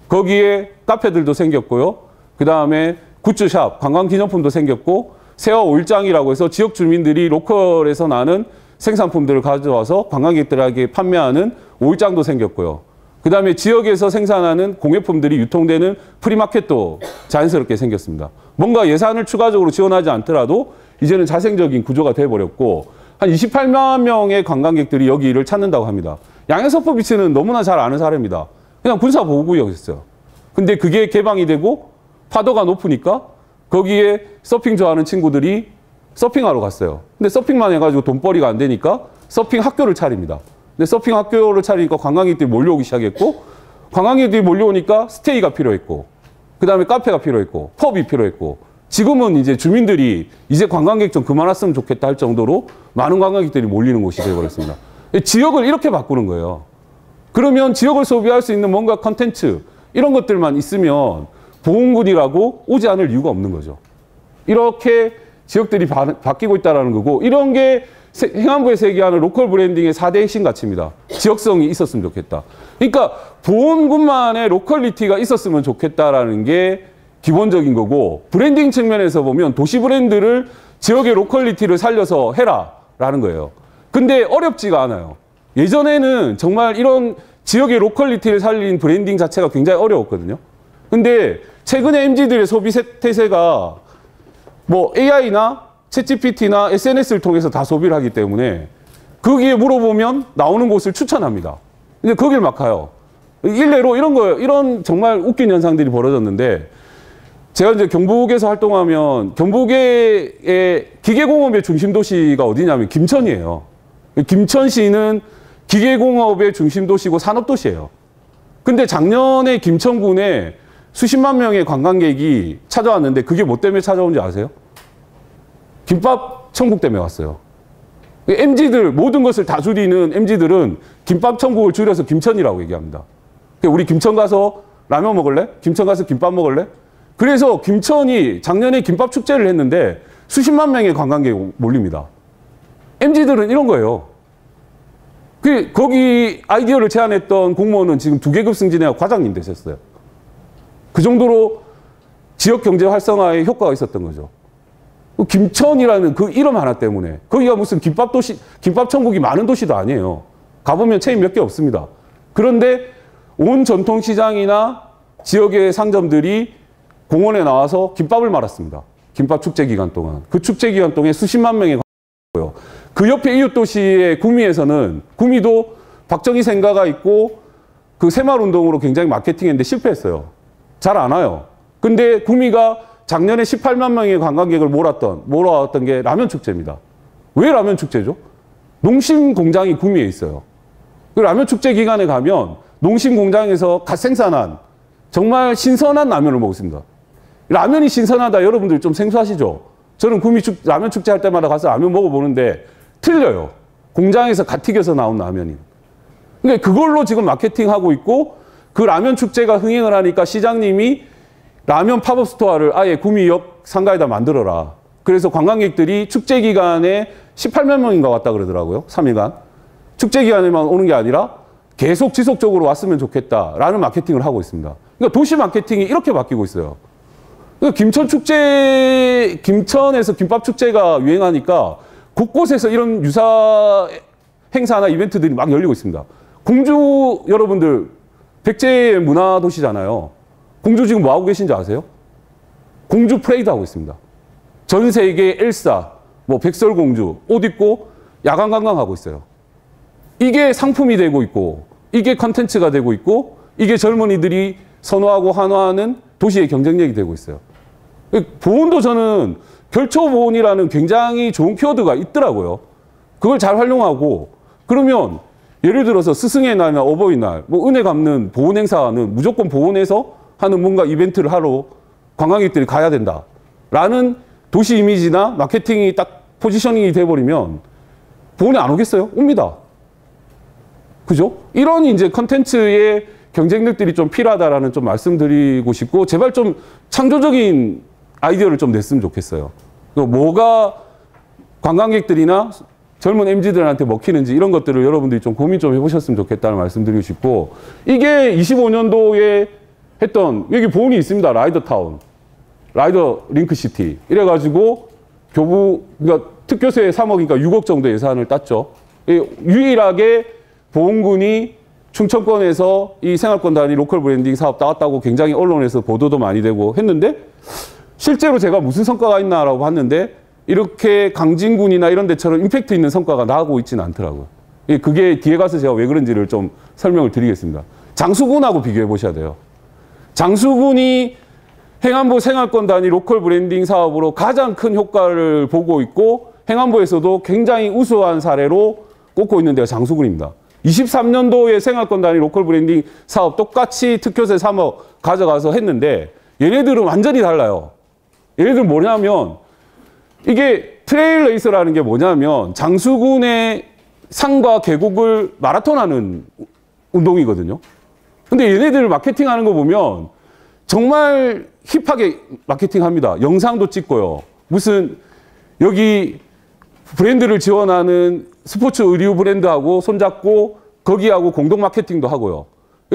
거기에 카페들도 생겼고요. 그 다음에 굿즈샵, 관광기념품도 생겼고 세화 오일장이라고 해서 지역 주민들이 로컬에서 나는 생산품들을 가져와서 관광객들에게 판매하는 오일장도 생겼고요. 그 다음에 지역에서 생산하는 공예품들이 유통되는 프리마켓도 자연스럽게 생겼습니다. 뭔가 예산을 추가적으로 지원하지 않더라도 이제는 자생적인 구조가 돼버렸고 한 28만 명의 관광객들이 여기를 찾는다고 합니다. 양양서퍼비치는 너무나 잘 아는 사례입니다. 그냥 군사보호구역이었어요. 근데 그게 개방이 되고 파도가 높으니까 거기에 서핑 좋아하는 친구들이 서핑하러 갔어요. 근데 서핑만 해가지고 돈벌이가 안 되니까 서핑 학교를 차립니다. 근데 서핑 학교를 차리니까 관광객들이 몰려오기 시작했고 관광객들이 몰려오니까 스테이가 필요했고 그 다음에 카페가 필요했고 펍이 필요했고 지금은 이제 주민들이 이제 관광객 좀 그만 왔으면 좋겠다 할 정도로 많은 관광객들이 몰리는 곳이 되어버렸습니다. 지역을 이렇게 바꾸는 거예요. 그러면 지역을 소비할 수 있는 뭔가 컨텐츠 이런 것들만 있으면 보훈군이라고 오지 않을 이유가 없는 거죠. 이렇게 지역들이 바뀌고 있다는 거고, 이런 게 행안부에서 제기하는 로컬 브랜딩의 4대 핵심 가치입니다. 지역성이 있었으면 좋겠다. 그러니까 보훈군만의 로컬리티가 있었으면 좋겠다라는 게 기본적인 거고, 브랜딩 측면에서 보면 도시 브랜드를 지역의 로컬리티를 살려서 해라라는 거예요. 근데 어렵지가 않아요. 예전에는 정말 이런 지역의 로컬리티를 살린 브랜딩 자체가 굉장히 어려웠거든요. 근데 최근에 MZ들의 소비 태세가 뭐 AI나 챗GPT나 SNS를 통해서 다 소비를 하기 때문에 거기에 물어보면 나오는 곳을 추천합니다. 근데 거길 막 가요. 일례로 이런 정말 웃긴 현상들이 벌어졌는데, 제가 이제 경북에서 활동하면 경북의 기계공업의 중심 도시가 어디냐면 김천이에요. 김천시는 기계공업의 중심 도시고 산업 도시예요. 근데 작년에 김천군에 수십만 명의 관광객이 찾아왔는데 그게 뭐 때문에 찾아온지 아세요? 김밥 천국 때문에 왔어요. MZ들 모든 것을 다 줄이는 MZ들은 김밥 천국을 줄여서 김천이라고 얘기합니다. 우리 김천 가서 라면 먹을래? 김천 가서 김밥 먹을래? 그래서 김천이 작년에 김밥 축제를 했는데 수십만 명의 관광객이 몰립니다. MZ들은 이런 거예요. 거기 아이디어를 제안했던 공무원은 지금 2계급 승진해서 과장님 되셨어요. 그 정도로 지역 경제 활성화에 효과가 있었던 거죠. 김천이라는 그 이름 하나 때문에. 거기가 무슨 김밥 도시, 김밥 천국이 많은 도시도 아니에요. 가보면 체인 몇 개 없습니다. 그런데 온 전통시장이나 지역의 상점들이 공원에 나와서 김밥을 말았습니다. 김밥 축제 기간 동안. 그 축제 기간 동안에 수십만 명의 관광객이 그 옆에 이웃 도시의 구미에서는, 구미도 박정희 생가가 있고 그 새마을 운동으로 굉장히 마케팅했는데 실패했어요. 잘 안 와요. 근데 구미가 작년에 18만 명의 관광객을 몰아왔던 게 라면 축제입니다. 왜 라면 축제죠? 농심 공장이 구미에 있어요. 그 라면 축제 기간에 가면 농심 공장에서 갓 생산한 정말 신선한 라면을 먹습니다. 라면이 신선하다, 여러분들 좀 생소하시죠? 저는 구미 라면 축제 할 때마다 가서 라면 먹어보는데 틀려요. 공장에서 갓 튀겨서 나온 라면이. 그러니까 그걸로 지금 마케팅하고 있고, 그 라면 축제가 흥행을 하니까 시장님이 라면 팝업 스토어를 아예 구미역 상가에다 만들어라. 그래서 관광객들이 축제 기간에 18만 명인가 왔다 그러더라고요. 3일간. 축제 기간에만 오는 게 아니라 계속 지속적으로 왔으면 좋겠다라는 마케팅을 하고 있습니다. 그러니까 도시 마케팅이 이렇게 바뀌고 있어요. 그러니까 김천에서 김밥 축제가 유행하니까 곳곳에서 이런 유사 행사나 이벤트들이 막 열리고 있습니다. 공주 여러분들 백제의 문화 도시잖아요. 공주 지금 뭐 하고 계신지 아세요? 공주 프레이드 하고 있습니다. 전 세계 엘사, 뭐 백설공주 옷 입고 야간 관광하고 있어요. 이게 상품이 되고 있고, 이게 컨텐츠가 되고 있고, 이게 젊은이들이 선호하고 환호하는 도시의 경쟁력이 되고 있어요. 보온도 저는 결초보온이라는 굉장히 좋은 키워드가 있더라고요. 그걸 잘 활용하고, 그러면 예를 들어서 스승의 날이나 어버이날, 뭐 은혜 갚는 보온 행사는 무조건 보온에서 하는 뭔가 이벤트를 하러 관광객들이 가야 된다라는 도시 이미지나 마케팅이 딱 포지셔닝이 돼버리면 보온에 안 오겠어요? 옵니다. 그죠? 이런 이제 컨텐츠의 경쟁력들이 좀 필요하다라는 좀 말씀드리고 싶고, 제발 좀 창조적인 아이디어를 좀 냈으면 좋겠어요. 뭐가 관광객들이나 젊은 MZ들한테 먹히는지 이런 것들을 여러분들이 좀 고민 좀 해보셨으면 좋겠다는 말씀드리고 싶고, 이게 25년도에 했던, 여기 보온이 있습니다. 라이더타운, 라이더 링크시티. 이래가지고 그러니까 특교세 3억이니까 6억 정도 예산을 땄죠. 유일하게 보훈군이 충청권에서 이 생활권 단위 로컬 브랜딩 사업 따왔다고 굉장히 언론에서 보도도 많이 되고 했는데, 실제로 제가 무슨 성과가 있나라고 봤는데 이렇게 강진군이나 이런 데처럼 임팩트 있는 성과가 나오고 있지는 않더라고요. 그게 뒤에 가서 제가 왜 그런지를 좀 설명을 드리겠습니다. 장수군하고 비교해 보셔야 돼요. 장수군이 행안부 생활권 단위 로컬 브랜딩 사업으로 가장 큰 효과를 보고 있고, 행안부에서도 굉장히 우수한 사례로 꼽고 있는 데가 장수군입니다. 23년도에 생활권 단위 로컬 브랜딩 사업 똑같이 특효세 3억 가져가서 했는데, 얘네들은 완전히 달라요. 얘네들은 뭐냐면, 이게 트레일 레이스라는 게 뭐냐면 장수군의 산과 계곡을 마라톤하는 운동이거든요. 근데 얘네들 마케팅하는 거 보면 정말 힙하게 마케팅합니다. 영상도 찍고요. 무슨 여기 브랜드를 지원하는 스포츠 의류 브랜드하고 손잡고 거기하고 공동 마케팅도 하고요.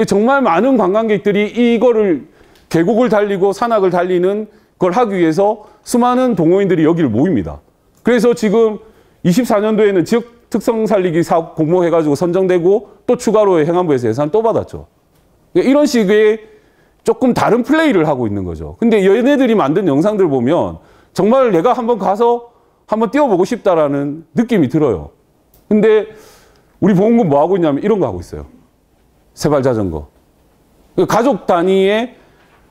정말 많은 관광객들이 이거를 계곡을 달리고 산악을 달리는 걸 하기 위해서 수많은 동호인들이 여기를 모입니다. 그래서 지금 24년도에는 지역 특성 살리기 사업 공모해가지고 선정되고 또 추가로 행안부에서 예산 또 받았죠. 이런 식의 조금 다른 플레이를 하고 있는 거죠. 근데 얘네들이 만든 영상들 보면 정말 내가 한번 가서 한번 뛰어보고 싶다라는 느낌이 들어요. 근데 우리 보험금 뭐 하고 있냐면 이런 거 하고 있어요. 세발 자전거. 가족 단위의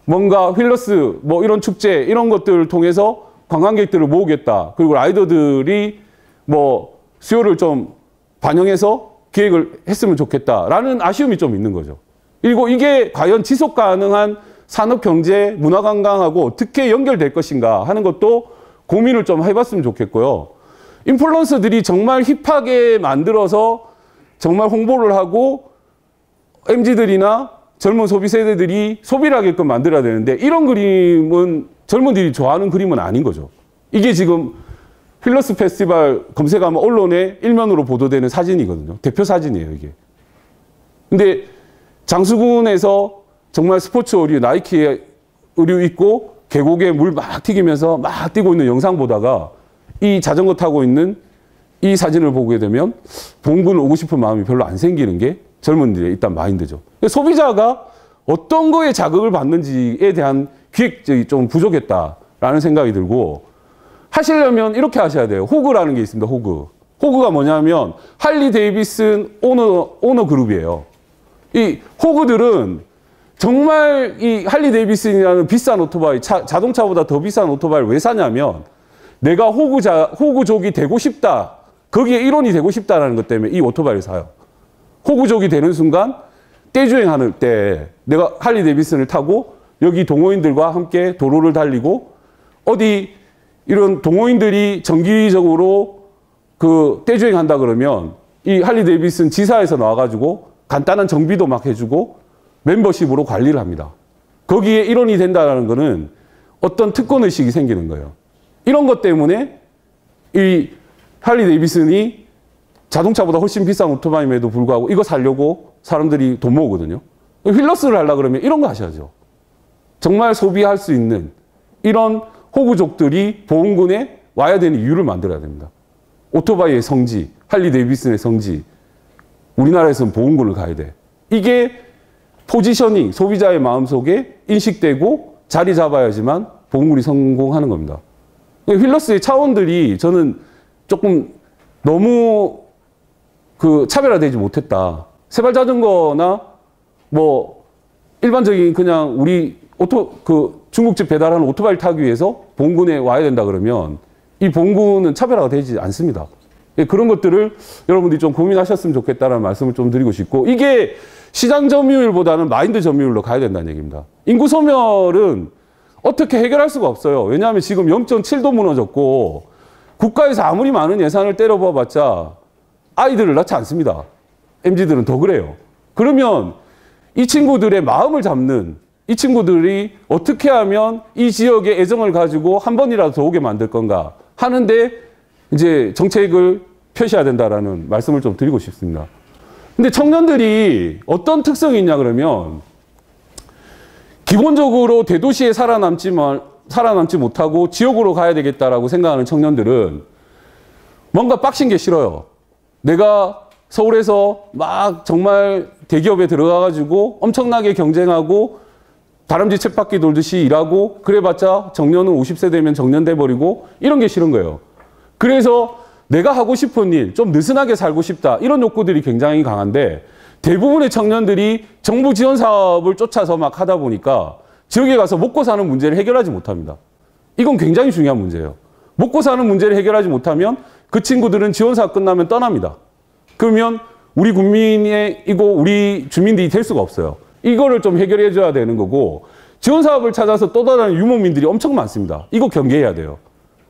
뭔가 휠러스 뭐 이런 축제 이런 것들을 통해서 관광객들을 모으겠다. 그리고 라이더들이 뭐 수요를 좀 반영해서 기획을 했으면 좋겠다라는 아쉬움이 좀 있는 거죠. 그리고 이게 과연 지속 가능한 산업 경제, 문화 관광하고 어떻게 연결될 것인가 하는 것도 고민을 좀 해봤으면 좋겠고요. 인플루언서들이 정말 힙하게 만들어서 정말 홍보를 하고 MZ들이나 젊은 소비 세대들이 소비를 하게끔 만들어야 되는데 이런 그림은 젊은이들이 좋아하는 그림은 아닌 거죠. 이게 지금 휠러스 페스티벌 검색하면 언론에 일면으로 보도되는 사진이거든요. 대표 사진이에요, 이게. 근데 장수군에서 정말 스포츠 의류, 나이키의 의류 입고 계곡에 물 막 튀기면서 막 뛰고 있는 영상 보다가 이 자전거 타고 있는 이 사진을 보게 되면 보험군을 오고 싶은 마음이 별로 안 생기는 게 젊은이들의 일단 마인드죠. 소비자가 어떤 거에 자극을 받는지에 대한 기획적이 좀 부족했다라는 생각이 들고 하시려면 이렇게 하셔야 돼요. 호그라는 게 있습니다. 호그. 호그가 뭐냐면 할리 데이비슨 오너 그룹이에요. 이 호그들은 정말 이 할리 데이비슨이라는 비싼 오토바이, 자동차보다 더 비싼 오토바이를 왜 사냐면 내가 호그족이 되고 싶다. 거기에 일원이 되고 싶다라는 것 때문에 이 오토바이를 사요. 호그족이 되는 순간 떼주행할 때 내가 할리 데이비슨을 타고 여기 동호인들과 함께 도로를 달리고 어디 이런 동호인들이 정기적으로 그 떼주행한다 그러면 이 할리 데이비슨 지사에서 나와가지고 간단한 정비도 막 해주고 멤버십으로 관리를 합니다. 거기에 일원이 된다는 거는 어떤 특권의식이 생기는 거예요. 이런 것 때문에 이 할리 데이비슨이 자동차보다 훨씬 비싼 오토바이임에도 불구하고 이거 사려고 사람들이 돈 모으거든요. 휠러스를 하려고 그러면 이런 거 하셔야죠. 정말 소비할 수 있는 이런 호구족들이 보험군에 와야 되는 이유를 만들어야 됩니다. 오토바이의 성지, 할리 데이비슨의 성지, 우리나라에서는 보험군을 가야 돼. 이게 포지셔닝, 소비자의 마음속에 인식되고 자리 잡아야지만 보험군이 성공하는 겁니다. 휠러스의 차원들이 저는 조금 너무 그 차별화되지 못했다. 세발 자전거나 뭐 일반적인 그냥 우리 중국집 배달하는 오토바이를 타기 위해서 보험군에 와야 된다 그러면 이 보험군은 차별화가 되지 않습니다. 그런 것들을 여러분들이 좀 고민하셨으면 좋겠다는 말씀을 좀 드리고 싶고 이게 시장 점유율보다는 마인드 점유율로 가야 된다는 얘기입니다. 인구 소멸은 어떻게 해결할 수가 없어요. 왜냐하면 지금 0.7도 무너졌고 국가에서 아무리 많은 예산을 때려부어봤자 아이들을 낳지 않습니다. MZ들은 더 그래요. 그러면 이 친구들의 마음을 잡는 이 친구들이 어떻게 하면 이 지역에 애정을 가지고 한 번이라도 더 오게 만들 건가 하는데 이제 정책을 펴셔야 된다라는 말씀을 좀 드리고 싶습니다. 근데 청년들이 어떤 특성이 있냐 그러면 기본적으로 대도시에 살아남지 못하고 지역으로 가야 되겠다라고 생각하는 청년들은 뭔가 빡신 게 싫어요. 내가 서울에서 막 정말 대기업에 들어가가지고 엄청나게 경쟁하고 다람쥐 쳇바퀴 돌듯이 일하고 그래봤자 정년은 50세 되면 정년돼 버리고 이런 게 싫은 거예요. 그래서 내가 하고 싶은 일, 좀 느슨하게 살고 싶다 이런 욕구들이 굉장히 강한데 대부분의 청년들이 정부 지원 사업을 쫓아서 막 하다 보니까 지역에 가서 먹고 사는 문제를 해결하지 못합니다. 이건 굉장히 중요한 문제예요. 먹고 사는 문제를 해결하지 못하면 그 친구들은 지원 사업 끝나면 떠납니다. 그러면 우리 국민이고 우리 주민들이 될 수가 없어요. 이거를 좀 해결해 줘야 되는 거고 지원 사업을 찾아서 또 다른 유목민들이 엄청 많습니다. 이거 경계해야 돼요.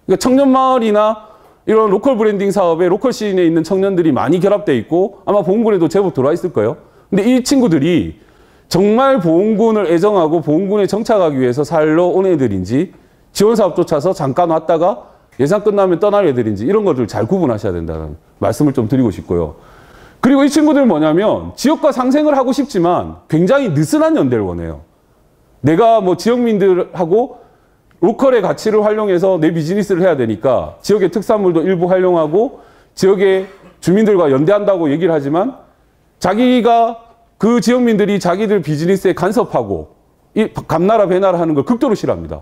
그러니까 청년마을이나 이런 로컬 브랜딩 사업에 로컬 시인에 있는 청년들이 많이 결합되어 있고 아마 보험군에도 제법 들어와 있을 거예요. 근데 이 친구들이 정말 보험군을 애정하고 보험군에 정착하기 위해서 살러 온 애들인지 지원 사업 쫓아서 잠깐 왔다가 예산 끝나면 떠날 애들인지 이런 것들 잘 구분하셔야 된다는 말씀을 좀 드리고 싶고요. 그리고 이 친구들은 뭐냐면 지역과 상생을 하고 싶지만 굉장히 느슨한 연대를 원해요. 내가 뭐 지역민들하고 로컬의 가치를 활용해서 내 비즈니스를 해야 되니까 지역의 특산물도 일부 활용하고 지역의 주민들과 연대한다고 얘기를 하지만 자기가 그 지역민들이 자기들 비즈니스에 간섭하고 이 감나라 배나라 하는 걸 극도로 싫어합니다.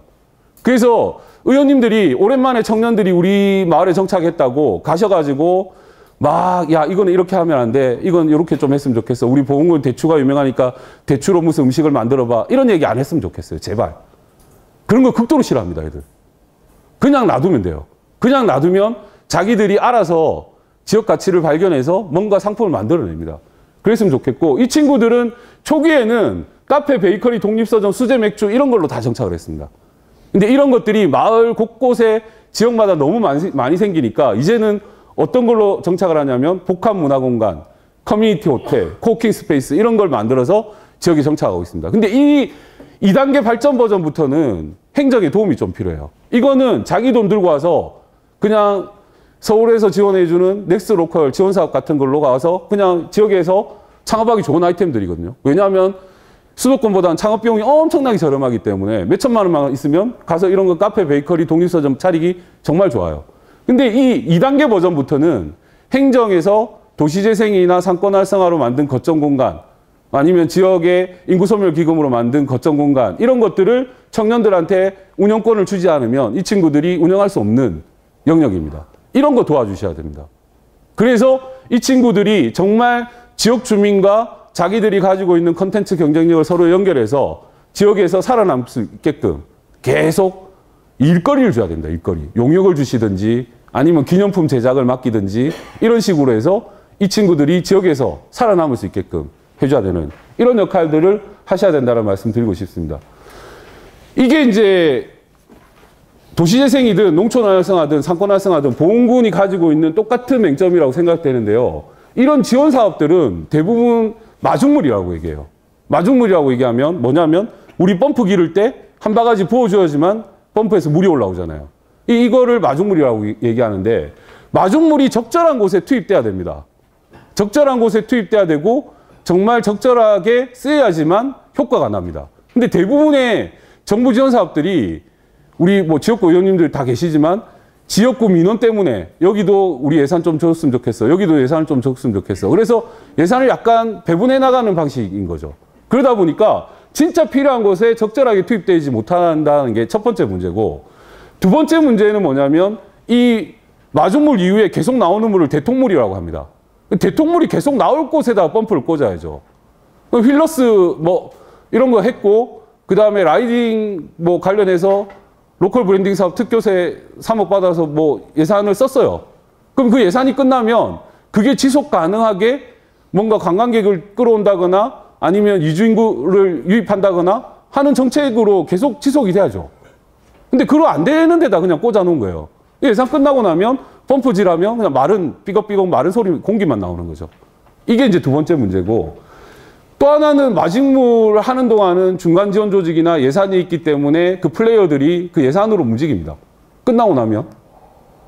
그래서 의원님들이 오랜만에 청년들이 우리 마을에 정착했다고 가셔가지고 막 야 이거는 이렇게 하면 안 돼. 이건 이렇게 좀 했으면 좋겠어. 우리 보은군 대추가 유명하니까 대추로 무슨 음식을 만들어봐. 이런 얘기 안 했으면 좋겠어요. 제발. 그런 거 극도로 싫어합니다. 애들. 그냥 놔두면 돼요. 그냥 놔두면 자기들이 알아서 지역 가치를 발견해서 뭔가 상품을 만들어냅니다. 그랬으면 좋겠고 이 친구들은 초기에는 카페, 베이커리, 독립서점, 수제 맥주 이런 걸로 다 정착을 했습니다. 근데 이런 것들이 마을 곳곳에 지역마다 너무 많이 생기니까 이제는 어떤 걸로 정착을 하냐면 복합문화공간, 커뮤니티 호텔, 코워킹 스페이스 이런 걸 만들어서 지역에 정착하고 있습니다. 근데 이 2단계 발전 버전부터는 행정에 도움이 좀 필요해요. 이거는 자기 돈 들고 와서 그냥 서울에서 지원해주는 넥스 로컬 지원사업 같은 걸로 가서 그냥 지역에서 창업하기 좋은 아이템들이거든요. 왜냐하면 수도권보다는 창업 비용이 엄청나게 저렴하기 때문에 몇 천만 원만 있으면 가서 이런 거 카페, 베이커리, 독립서점 차리기 정말 좋아요. 근데 이 2단계 버전부터는 행정에서 도시재생이나 상권 활성화로 만든 거점 공간 아니면 지역의 인구소멸 기금으로 만든 거점 공간 이런 것들을 청년들한테 운영권을 주지 않으면 이 친구들이 운영할 수 없는 영역입니다. 이런 거 도와주셔야 됩니다. 그래서 이 친구들이 정말 지역 주민과 자기들이 가지고 있는 컨텐츠 경쟁력을 서로 연결해서 지역에서 살아남을 수 있게끔 계속 일거리를 줘야 됩니다. 일거리. 용역을 주시든지 아니면 기념품 제작을 맡기든지 이런 식으로 해서 이 친구들이 지역에서 살아남을 수 있게끔 해줘야 되는 이런 역할들을 하셔야 된다는 말씀 드리고 싶습니다. 이게 이제 도시재생이든 농촌 활성화든 상권 활성화든 보훈군이 가지고 있는 똑같은 맹점이라고 생각되는데요. 이런 지원 사업들은 대부분 마중물이라고 얘기해요. 마중물이라고 얘기하면 뭐냐면 우리 펌프 기를 때 한 바가지 부어줘야지만 펌프에서 물이 올라오잖아요. 이거를 마중물이라고 얘기하는데 마중물이 적절한 곳에 투입돼야 됩니다. 적절한 곳에 투입돼야 되고 정말 적절하게 쓰여야지만 효과가 납니다. 근데 대부분의 정부 지원 사업들이 우리 뭐 지역구 의원님들 다 계시지만 지역구 민원 때문에 여기도 우리 예산 좀 줬으면 좋겠어. 여기도 예산을 좀 줬으면 좋겠어. 그래서 예산을 약간 배분해 나가는 방식인 거죠. 그러다 보니까 진짜 필요한 곳에 적절하게 투입되지 못한다는 게 첫 번째 문제고 두 번째 문제는 뭐냐면 이 마중물 이후에 계속 나오는 물을 대통물이라고 합니다. 대통물이 계속 나올 곳에다 펌프를 꽂아야죠. 휠러스 뭐 이런 거 했고 그 다음에 라이딩 뭐 관련해서 로컬 브랜딩 사업 특교세 3억 받아서 뭐 예산을 썼어요. 그럼 그 예산이 끝나면 그게 지속 가능하게 뭔가 관광객을 끌어온다거나 아니면 이주인구를 유입한다거나 하는 정책으로 계속 지속이 돼야죠. 근데 그거 안 되는 데다 그냥 꽂아 놓은 거예요. 예산 끝나고 나면 펌프질하면 그냥 마른 삐걱삐걱 마른 소리 공기만 나오는 거죠. 이게 이제 두 번째 문제고 또 하나는 마중물 하는 동안은 중간 지원 조직이나 예산이 있기 때문에 그 플레이어들이 그 예산으로 움직입니다. 끝나고 나면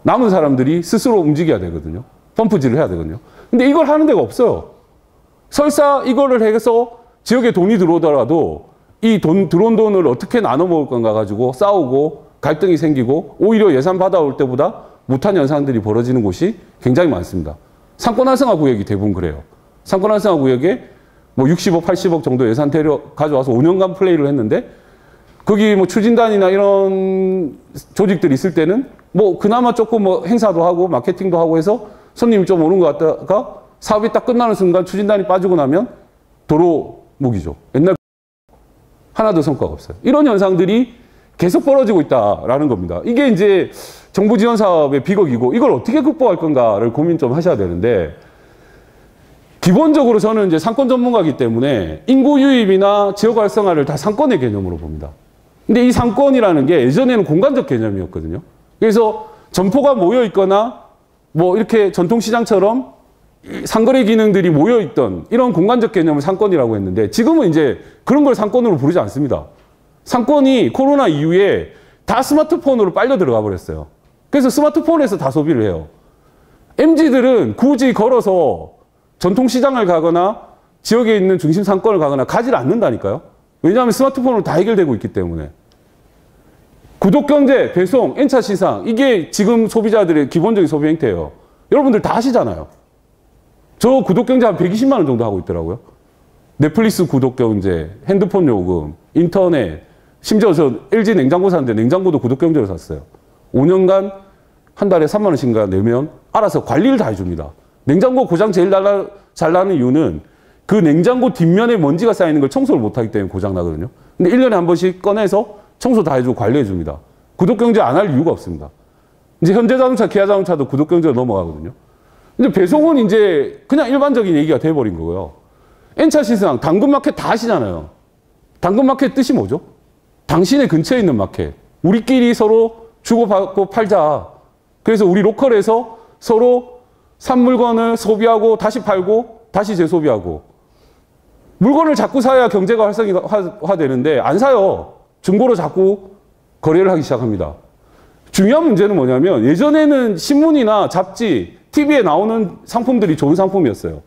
남은 사람들이 스스로 움직여야 되거든요. 펌프질을 해야 되거든요. 근데 이걸 하는 데가 없어요. 설사 이거를 해서 지역에 돈이 들어오더라도 이 들어온 돈을 어떻게 나눠 먹을 건가 가지고 싸우고 갈등이 생기고 오히려 예산 받아올 때보다 못한 현상들이 벌어지는 곳이 굉장히 많습니다. 상권 활성화 구역이 대부분 그래요. 상권 활성화 구역에 뭐 60억, 80억 정도 예산 가져와서 5년간 플레이를 했는데 거기 뭐 추진단이나 이런 조직들이 있을 때는 뭐 그나마 조금 뭐 행사도 하고 마케팅도 하고 해서 손님이 좀 오는 것 같다가 사업이 딱 끝나는 순간 추진단이 빠지고 나면 도로 무기죠. 옛날 하나도 성과가 없어요. 이런 현상들이 계속 벌어지고 있다라는 겁니다. 이게 이제 정부 지원 사업의 비극이고 이걸 어떻게 극복할 건가를 고민 좀 하셔야 되는데 기본적으로 저는 이제 상권 전문가이기 때문에 인구 유입이나 지역 활성화를 다 상권의 개념으로 봅니다. 근데 이 상권이라는 게 예전에는 공간적 개념이었거든요. 그래서 점포가 모여 있거나 뭐 이렇게 전통시장처럼 상거래 기능들이 모여있던 이런 공간적 개념을 상권이라고 했는데 지금은 이제 그런 걸 상권으로 부르지 않습니다. 상권이 코로나 이후에 다 스마트폰으로 빨려 들어가 버렸어요. 그래서 스마트폰에서 다 소비를 해요. MZ들은 굳이 걸어서 전통시장을 가거나 지역에 있는 중심 상권을 가거나 가지를 않는다니까요. 왜냐하면 스마트폰으로 다 해결되고 있기 때문에. 구독경제, 배송, N차 시상, 이게 지금 소비자들의 기본적인 소비 행태예요. 여러분들 다 하시잖아요. 저 구독경제 한 120만 원 정도 하고 있더라고요. 넷플릭스 구독경제, 핸드폰 요금, 인터넷, 심지어 저 LG 냉장고 샀는데 냉장고도 구독경제로 샀어요. 5년간 한 달에 3만 원씩인가 내면 알아서 관리를 다 해줍니다. 냉장고 고장 제일 잘 나는 이유는 그 냉장고 뒷면에 먼지가 쌓이는 걸 청소를 못하기 때문에 고장 나거든요. 근데 1년에 한 번씩 꺼내서 청소 다 해주고 관리해 줍니다. 구독경제 안 할 이유가 없습니다. 이제 현대자동차, 기아자동차도 구독경제로 넘어가거든요. 근데 배송은 이제 그냥 일반적인 얘기가 돼버린 거고요. N차 시장, 당근마켓 다 하시잖아요. 당근마켓 뜻이 뭐죠? 당신의 근처에 있는 마켓. 우리끼리 서로 주고받고 팔자. 그래서 우리 로컬에서 서로 산 물건을 소비하고 다시 팔고 다시 재소비하고. 물건을 자꾸 사야 경제가 활성화되는데 안 사요. 중고로 자꾸 거래를 하기 시작합니다. 중요한 문제는 뭐냐면 예전에는 신문이나 잡지, TV에 나오는 상품들이 좋은 상품이었어요.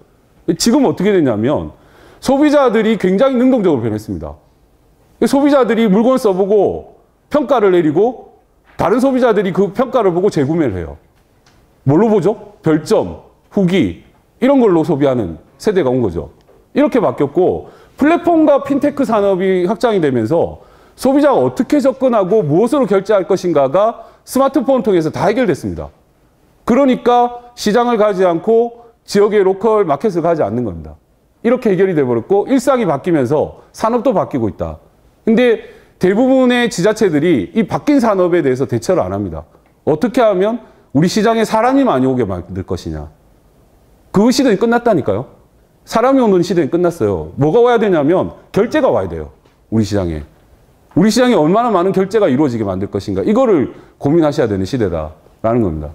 지금 어떻게 됐냐면 소비자들이 굉장히 능동적으로 변했습니다. 소비자들이 물건을 써보고 평가를 내리고 다른 소비자들이 그 평가를 보고 재구매를 해요. 뭘로 보죠? 별점, 후기 이런 걸로 소비하는 세대가 온 거죠. 이렇게 바뀌었고 플랫폼과 핀테크 산업이 확장이 되면서 소비자가 어떻게 접근하고 무엇으로 결제할 것인가가 스마트폰을 통해서 다 해결됐습니다. 그러니까 시장을 가지 않고 지역의 로컬 마켓을 가지 않는 겁니다. 이렇게 해결이 돼버렸고 일상이 바뀌면서 산업도 바뀌고 있다. 근데 대부분의 지자체들이 이 바뀐 산업에 대해서 대처를 안 합니다. 어떻게 하면 우리 시장에 사람이 많이 오게 만들 것이냐. 그 시대는 끝났다니까요. 사람이 오는 시대는 끝났어요. 뭐가 와야 되냐면 결제가 와야 돼요. 우리 시장에. 우리 시장에 얼마나 많은 결제가 이루어지게 만들 것인가. 이거를 고민하셔야 되는 시대다라는 겁니다.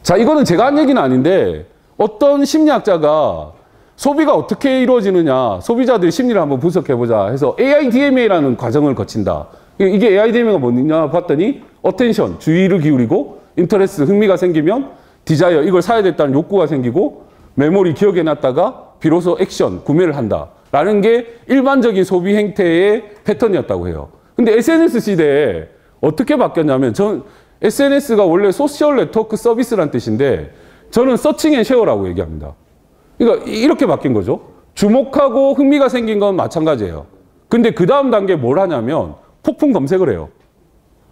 자, 이거는 제가 한 얘기는 아닌데 어떤 심리학자가 소비가 어떻게 이루어지느냐, 소비자들의 심리를 한번 분석해보자 해서 AIDMA라는 과정을 거친다. 이게 AIDMA가 뭐냐 봤더니 어텐션, 주의를 기울이고 인터레스트, 흥미가 생기면 디자이어, 이걸 사야겠다는 욕구가 생기고 메모리, 기억해놨다가 비로소 액션, 구매를 한다라는 게 일반적인 소비 행태의 패턴이었다고 해요. 근데 SNS 시대에 어떻게 바뀌었냐면 SNS가 원래 소셜 네트워크 서비스란 뜻인데 저는 서칭 앤 쉐어라고 얘기합니다. 그러니까 이렇게 바뀐 거죠. 주목하고 흥미가 생긴 건 마찬가지예요. 근데 그 다음 단계에 뭘 하냐면 폭풍 검색을 해요.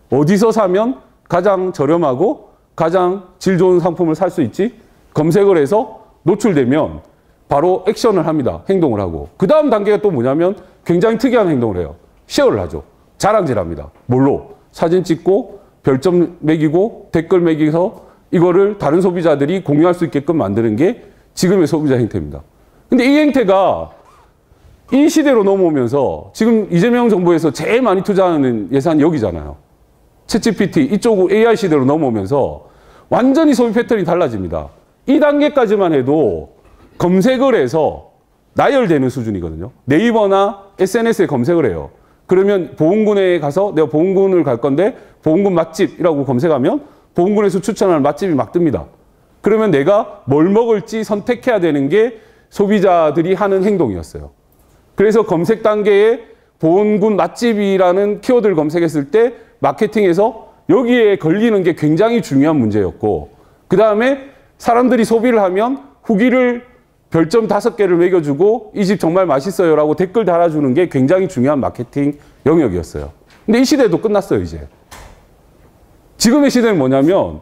어디서 사면 가장 저렴하고 가장 질 좋은 상품을 살 수 있지? 검색을 해서 노출되면 바로 액션을 합니다. 행동을 하고. 그 다음 단계가 또 뭐냐면 굉장히 특이한 행동을 해요. 쉐어를 하죠. 자랑질합니다. 뭘로? 사진 찍고 별점 매기고 댓글 매기서 이거를 다른 소비자들이 공유할 수 있게끔 만드는 게 지금의 소비자 행태입니다. 근데 이 행태가 이 시대로 넘어오면서 지금 이재명 정부에서 제일 많이 투자하는 예산이 여기잖아요. 챗GPT 이쪽 AI 시대로 넘어오면서 완전히 소비 패턴이 달라집니다. 이 단계까지만 해도 검색을 해서 나열되는 수준이거든요. 네이버나 SNS에 검색을 해요. 그러면 보험군에 가서 내가 보험군을 갈 건데 보험군 맛집이라고 검색하면 보험군에서 추천하는 맛집이 막 뜹니다. 그러면 내가 뭘 먹을지 선택해야 되는 게 소비자들이 하는 행동이었어요. 그래서 검색 단계에 보험군 맛집이라는 키워드를 검색했을 때 마케팅에서 여기에 걸리는 게 굉장히 중요한 문제였고 그 다음에 사람들이 소비를 하면 후기를 별점 5개를 매겨주고 이 집 정말 맛있어요 라고 댓글 달아주는 게 굉장히 중요한 마케팅 영역이었어요. 근데 이 시대도 끝났어요 이제. 지금의 시대는 뭐냐면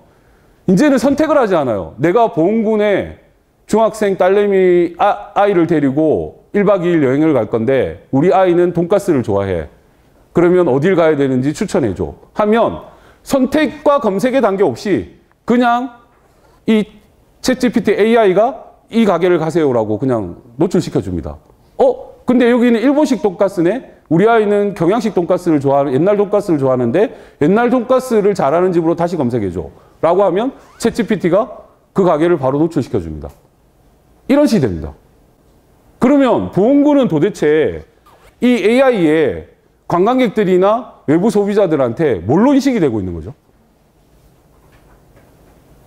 이제는 선택을 하지 않아요. 내가 보험군에 중학생 딸내미 아이를 데리고 1박 2일 여행을 갈 건데 우리 아이는 돈가스를 좋아해. 그러면 어딜 가야 되는지 추천해줘. 하면 선택과 검색의 단계 없이 그냥 이 챗GPT AI가 이 가게를 가세요라고 그냥 노출시켜줍니다. 근데 여기는 일본식 돈가스네? 우리 아이는 경양식 돈가스를 좋아하는, 옛날 돈가스를 좋아하는데 옛날 돈가스를 잘하는 집으로 다시 검색해줘. 라고 하면 챗GPT가 그 가게를 바로 노출시켜줍니다. 이런 시대입니다. 그러면 보험군은 도대체 이 AI에 관광객들이나 외부 소비자들한테 뭘로 인식이 되고 있는 거죠?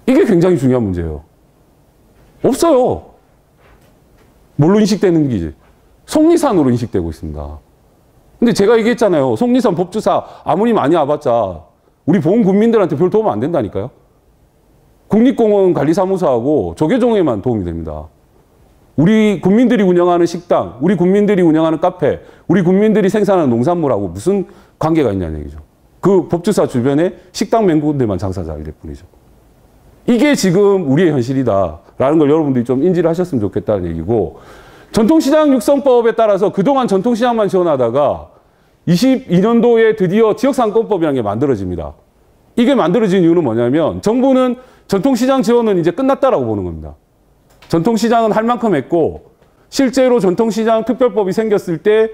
이게 굉장히 중요한 문제예요. 없어요. 뭘로 인식되는 게 속리산으로 인식되고 있습니다. 근데 제가 얘기했잖아요. 속리산 법주사 아무리 많이 와봤자 우리 보험 국민들한테 별 도움 안 된다니까요. 국립공원 관리사무소하고 조계종에만 도움이 됩니다. 우리 국민들이 운영하는 식당, 우리 국민들이 운영하는 카페, 우리 국민들이 생산하는 농산물하고 무슨 관계가 있냐는 얘기죠. 그 법주사 주변에 식당 몇 군데만 장사 잘 될 뿐이죠. 이게 지금 우리의 현실이다라는 걸 여러분들이 좀 인지를 하셨으면 좋겠다는 얘기고, 전통시장 육성법에 따라서 그동안 전통시장만 지원하다가 22년도에 드디어 지역상권법이라는 게 만들어집니다. 이게 만들어진 이유는 뭐냐면 정부는 전통시장 지원은 이제 끝났다라고 보는 겁니다. 전통시장은 할 만큼 했고, 실제로 전통시장 특별법이 생겼을 때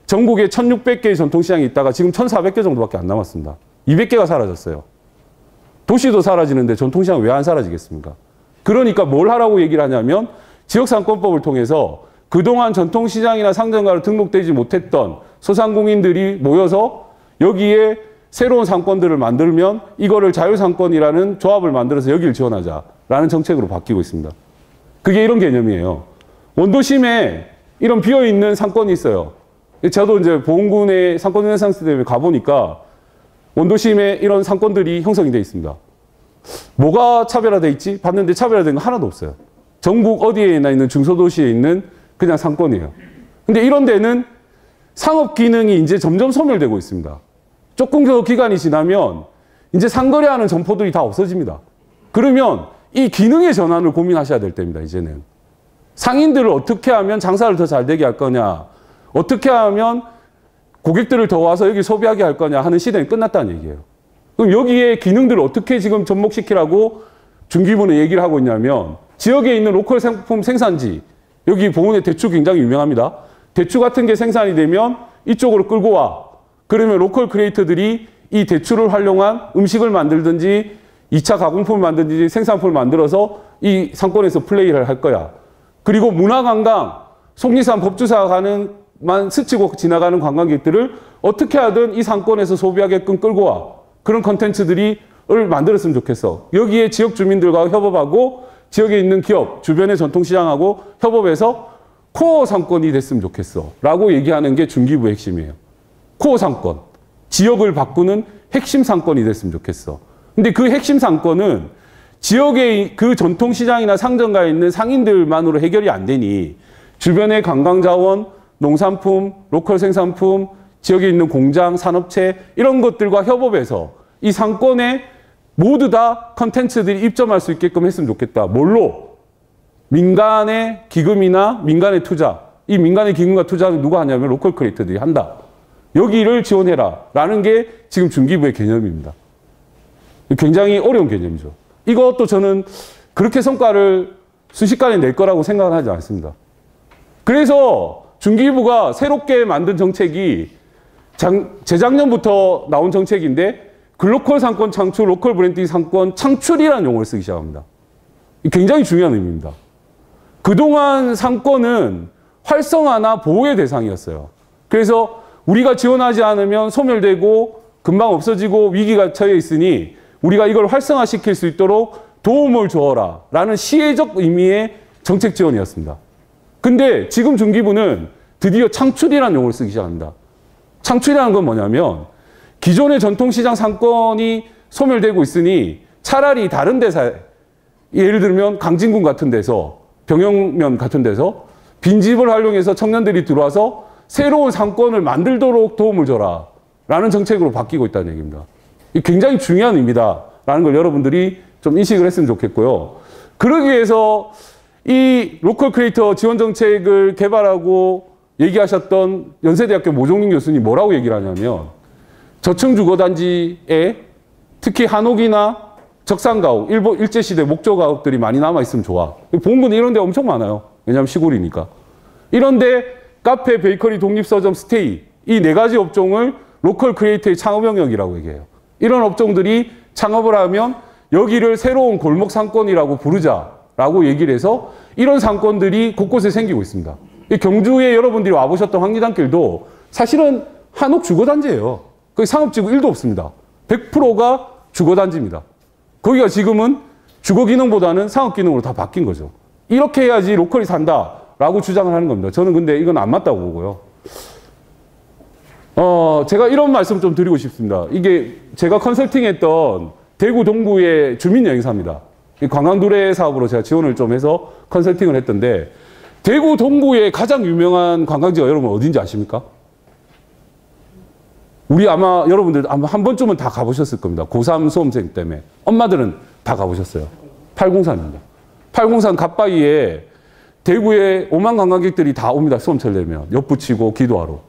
전국에 1600개의 전통시장이 있다가 지금 1400개 정도밖에 안 남았습니다. 200개가 사라졌어요. 도시도 사라지는데 전통시장은 왜 안 사라지겠습니까? 그러니까 뭘 하라고 얘기를 하냐면 지역상권법을 통해서 그동안 전통시장이나 상점가로 등록되지 못했던 소상공인들이 모여서 여기에 새로운 상권들을 만들면 이거를 자유상권이라는 조합을 만들어서 여기를 지원하자라는 정책으로 바뀌고 있습니다. 그게 이런 개념이에요. 원도심에 이런 비어있는 상권이 있어요. 저도 이제 보험군의 상권 르네상스 때문에 가보니까 원도심에 이런 상권들이 형성이 되어 있습니다. 뭐가 차별화되어 있지? 봤는데 차별화된 거 하나도 없어요. 전국 어디에나 있는 중소도시에 있는 그냥 상권이에요. 근데 이런 데는 상업 기능이 이제 점점 소멸되고 있습니다. 조금 더 기간이 지나면 이제 상거래하는 점포들이 다 없어집니다. 그러면 이 기능의 전환을 고민하셔야 될 때입니다, 이제는. 상인들을 어떻게 하면 장사를 더 잘 되게 할 거냐, 어떻게 하면 고객들을 더 와서 여기 소비하게 할 거냐 하는 시대는 끝났다는 얘기예요. 그럼 여기에 기능들을 어떻게 지금 접목시키라고 중기부는 얘기를 하고 있냐면, 지역에 있는 로컬 상품 생산지, 여기 보훈의 대추 굉장히 유명합니다. 대추 같은 게 생산이 되면 이쪽으로 끌고 와. 그러면 로컬 크리에이터들이 이 대추를 활용한 음식을 만들든지 2차 가공품을 만들든지 생산품을 만들어서 이 상권에서 플레이를 할 거야. 그리고 문화관광, 속리산 법주사 가는만 스치고 지나가는 관광객들을 어떻게 하든 이 상권에서 소비하게끔 끌고 와. 그런 컨텐츠들을 만들었으면 좋겠어. 여기에 지역 주민들과 협업하고 지역에 있는 기업, 주변의 전통시장하고 협업해서 코어 상권이 됐으면 좋겠어. 라고 얘기하는 게 중기부의 핵심이에요. 코어 상권. 지역을 바꾸는 핵심 상권이 됐으면 좋겠어. 근데 그 핵심 상권은 지역의 그 전통시장이나 상점가에 있는 상인들만으로 해결이 안 되니 주변의 관광자원, 농산품, 로컬 생산품, 지역에 있는 공장, 산업체 이런 것들과 협업해서 이 상권에 모두 다 컨텐츠들이 입점할 수 있게끔 했으면 좋겠다. 뭘로? 민간의 기금이나 민간의 투자. 이 민간의 기금과 투자는 누가 하냐면 로컬 크리에이터들이 한다. 여기를 지원해라. 라는 게 지금 중기부의 개념입니다. 굉장히 어려운 개념이죠. 이것도 저는 그렇게 성과를 순식간에 낼 거라고 생각은 하지 않습니다. 그래서 중기부가 새롭게 만든 정책이 재작년부터 나온 정책인데 글로컬 상권 창출, 로컬 브랜딩 상권 창출이라는 용어를 쓰기 시작합니다. 굉장히 중요한 의미입니다. 그동안 상권은 활성화나 보호의 대상이었어요. 그래서 우리가 지원하지 않으면 소멸되고 금방 없어지고 위기가 처해 있으니 우리가 이걸 활성화시킬 수 있도록 도움을 주어라 라는 시혜적 의미의 정책 지원이었습니다. 근데 지금 중기부는 드디어 창출이라는 용어를 쓰기 시작합니다. 창출이라는 건 뭐냐면 기존의 전통시장 상권이 소멸되고 있으니 차라리 다른 데서, 예를 들면 강진군 같은 데서, 병영면 같은 데서 빈집을 활용해서 청년들이 들어와서 새로운 상권을 만들도록 도움을 줘라 라는 정책으로 바뀌고 있다는 얘기입니다. 이 굉장히 중요한 의미다라는 걸 여러분들이 좀 인식을 했으면 좋겠고요. 그러기 위해서 이 로컬 크리에이터 지원 정책을 개발하고 얘기하셨던 연세대학교 모종민 교수님 뭐라고 얘기를 하냐면, 저층 주거단지에 특히 한옥이나 적산가옥, 일제시대 목조가옥들이 많이 남아있으면 좋아. 보험군은 이런 데 엄청 많아요. 왜냐하면 시골이니까. 이런데 카페, 베이커리, 독립서점, 스테이 이 네 가지 업종을 로컬 크리에이터의 창업 영역이라고 얘기해요. 이런 업종들이 창업을 하면 여기를 새로운 골목 상권이라고 부르자라고 얘기를 해서 이런 상권들이 곳곳에 생기고 있습니다. 경주에 여러분들이 와보셨던 황리단길도 사실은 한옥 주거단지예요. 거기 상업지구 1도 없습니다. 100%가 주거단지입니다. 거기가 지금은 주거기능보다는 상업기능으로 다 바뀐 거죠. 이렇게 해야지 로컬이 산다라고 주장을 하는 겁니다. 저는 근데 이건 안 맞다고 보고요. 제가 이런 말씀 좀 드리고 싶습니다. 이게 제가 컨설팅했던 대구 동구의 주민여행사입니다. 관광도래 사업으로 제가 지원을 좀 해서 컨설팅을 했던데, 대구 동구의 가장 유명한 관광지가 여러분 어딘지 아십니까? 우리 아마 여러분들 아마 한 번쯤은 다 가보셨을 겁니다. 고3 수험생 때문에. 엄마들은 다 가보셨어요. 팔공산입니다. 팔공산 갓바위에 대구에 5만 관광객들이 다 옵니다. 수험철 되면. 엿붙이고 기도하러.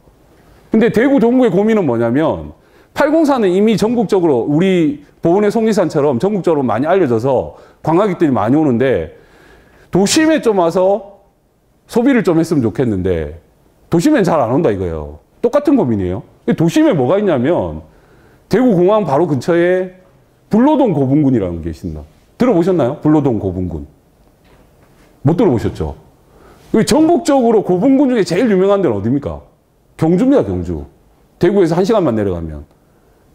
근데 대구 동구의 고민은 뭐냐면, 팔공산은 이미 전국적으로 우리 보은의 속리산처럼 전국적으로 많이 알려져서 관광객들이 많이 오는데, 도심에 좀 와서 소비를 좀 했으면 좋겠는데 도심엔 잘 안 온다 이거예요. 똑같은 고민이에요. 도심에 뭐가 있냐면 대구공항 바로 근처에 불로동 고분군이라는 게 있습니다. 들어보셨나요? 불로동 고분군. 못 들어보셨죠? 전국적으로 고분군 중에 제일 유명한 데는 어디입니까? 경주입니다. 경주. 대구에서 1시간만 내려가면.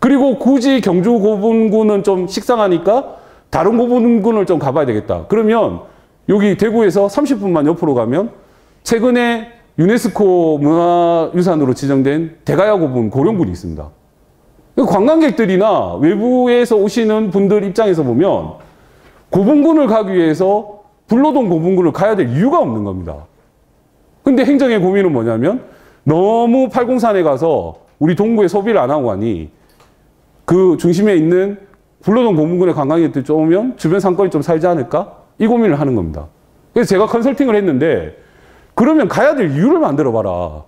그리고 굳이 경주 고분군은 좀 식상하니까 다른 고분군을 좀 가봐야 되겠다. 그러면 여기 대구에서 30분만 옆으로 가면 최근에 유네스코 문화유산으로 지정된 대가야 고분 고령군이 있습니다. 관광객들이나 외부에서 오시는 분들 입장에서 보면 고분군을 가기 위해서 불로동 고분군을 가야 될 이유가 없는 겁니다. 근데 행정의 고민은 뭐냐면 너무 팔공산에 가서 우리 동구에 소비를 안 하고 가니 그 중심에 있는 불로동 고분군의 관광객들이 좀 오면 주변 상권이 좀 살지 않을까? 이 고민을 하는 겁니다. 그래서 제가 컨설팅을 했는데, 그러면 가야 될 이유를 만들어봐라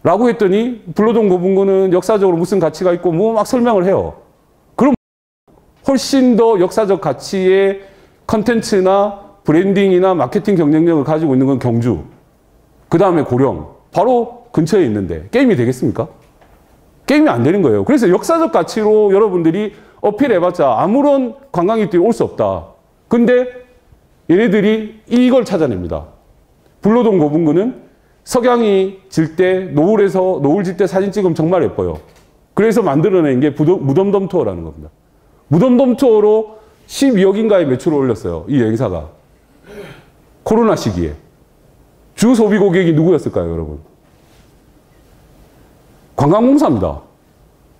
라고 했더니 불로동 고분군은 역사적으로 무슨 가치가 있고 뭐 막 설명을 해요. 그럼 훨씬 더 역사적 가치의 컨텐츠나 브랜딩이나 마케팅 경쟁력을 가지고 있는 건 경주, 그 다음에 고령, 바로 근처에 있는데 게임이 되겠습니까? 게임이 안 되는 거예요. 그래서 역사적 가치로 여러분들이 어필해봤자 아무런 관광객들이 올 수 없다. 근데 얘네들이 이걸 찾아냅니다. 불로동 고분군은 석양이 질 때 노을에서 노을 질 때 사진 찍으면 정말 예뻐요. 그래서 만들어낸 게 무덤덤 투어라는 겁니다. 무덤덤 투어로 12억인가의 매출을 올렸어요. 이 여행사가. 코로나 시기에. 주 소비 고객이 누구였을까요, 여러분? 관광공사입니다.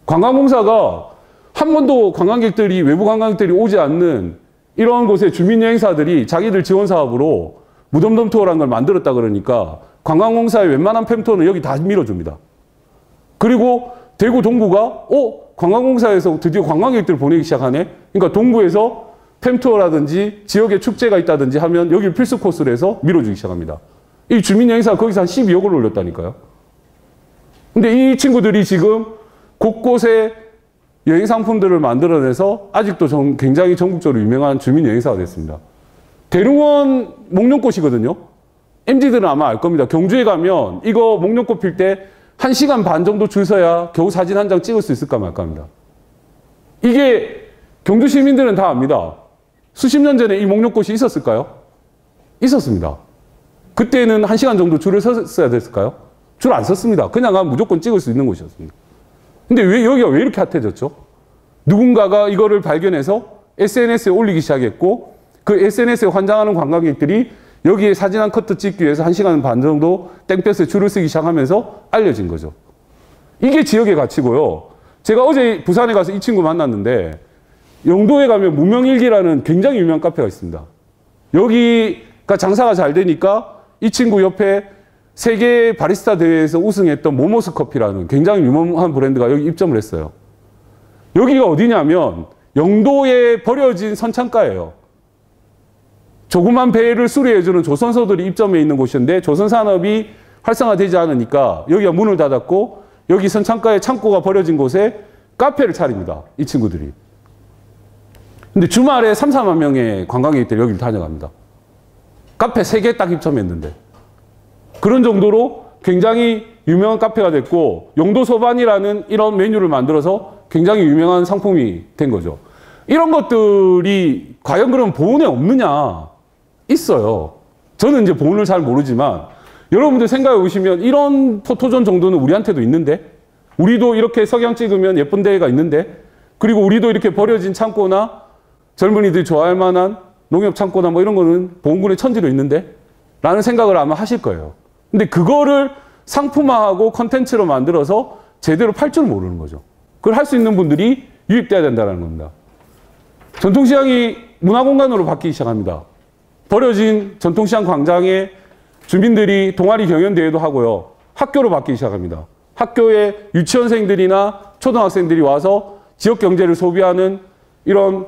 관광공사가 한 번도 관광객들이, 외부 관광객들이 오지 않는 이런 곳에 주민여행사들이 자기들 지원 사업으로 무덤덤 투어라는 걸 만들었다 그러니까 관광공사의 웬만한 팸투어는 여기 다 밀어줍니다. 그리고 대구 동구가 관광공사에서 드디어 관광객들을 보내기 시작하네. 그러니까 동구에서 팸투어라든지 지역에 축제가 있다든지 하면 여기 필수 코스로 해서 밀어주기 시작합니다. 이 주민여행사가 거기서 한 12억을 올렸다니까요. 근데 이 친구들이 지금 곳곳에 여행 상품들을 만들어내서 아직도 굉장히 전국적으로 유명한 주민여행사가 됐습니다. 대릉원 목련꽃이거든요. MZ들은 아마 알 겁니다. 경주에 가면 이거 목련꽃 필 때 1시간 반 정도 줄 서야 겨우 사진 한 장 찍을 수 있을까 말까 합니다. 이게 경주 시민들은 다 압니다. 수십 년 전에 이 목련꽃이 있었을까요? 있었습니다. 그때는 1시간 정도 줄을 섰어야 됐을까요? 줄 안 섰습니다. 그냥 가면 무조건 찍을 수 있는 곳이었습니다. 근데 여기가 왜 이렇게 핫해졌죠? 누군가가 이거를 발견해서 SNS에 올리기 시작했고, 그 SNS에 환장하는 관광객들이 여기에 사진 한 컷도 찍기 위해서 1시간 반 정도 땡볕에 줄을 쓰기 시작하면서 알려진 거죠. 이게 지역의 가치고요. 제가 어제 부산에 가서 이 친구 만났는데, 영도에 가면 무명일기라는 굉장히 유명한 카페가 있습니다. 여기가 장사가 잘 되니까 이 친구 옆에 세계 바리스타 대회에서 우승했던 모모스 커피라는 굉장히 유명한 브랜드가 여기 입점을 했어요. 여기가 어디냐면 영도에 버려진 선창가예요. 조그만 배를 수리해주는 조선소들이 입점해 있는 곳인데 조선산업이 활성화되지 않으니까 여기가 문을 닫았고 여기 선창가에 창고가 버려진 곳에 카페를 차립니다. 이 친구들이. 근데 주말에 3, 4만 명의 관광객들이 여기를 다녀갑니다. 카페 3개 딱 입점했는데. 그런 정도로 굉장히 유명한 카페가 됐고 영도 소반이라는 이런 메뉴를 만들어서 굉장히 유명한 상품이 된 거죠. 이런 것들이 과연 그럼 보온에 없느냐? 있어요. 저는 이제 보온을 잘 모르지만 여러분들 생각해 보시면 이런 포토존 정도는 우리한테도 있는데 우리도 이렇게 석양 찍으면 예쁜 데가 있는데, 그리고 우리도 이렇게 버려진 창고나 젊은이들이 좋아할 만한 농협 창고나 뭐 이런 거는 보험군의 천지로 있는데? 라는 생각을 아마 하실 거예요. 근데 그거를 상품화하고 컨텐츠로 만들어서 제대로 팔 줄 모르는 거죠. 그걸 할 수 있는 분들이 유입돼야 된다는 겁니다. 전통시장이 문화공간으로 바뀌기 시작합니다. 버려진 전통시장 광장에 주민들이 동아리 경연대회도 하고요. 학교로 바뀌기 시작합니다. 학교에 유치원생들이나 초등학생들이 와서 지역 경제를 소비하는 이런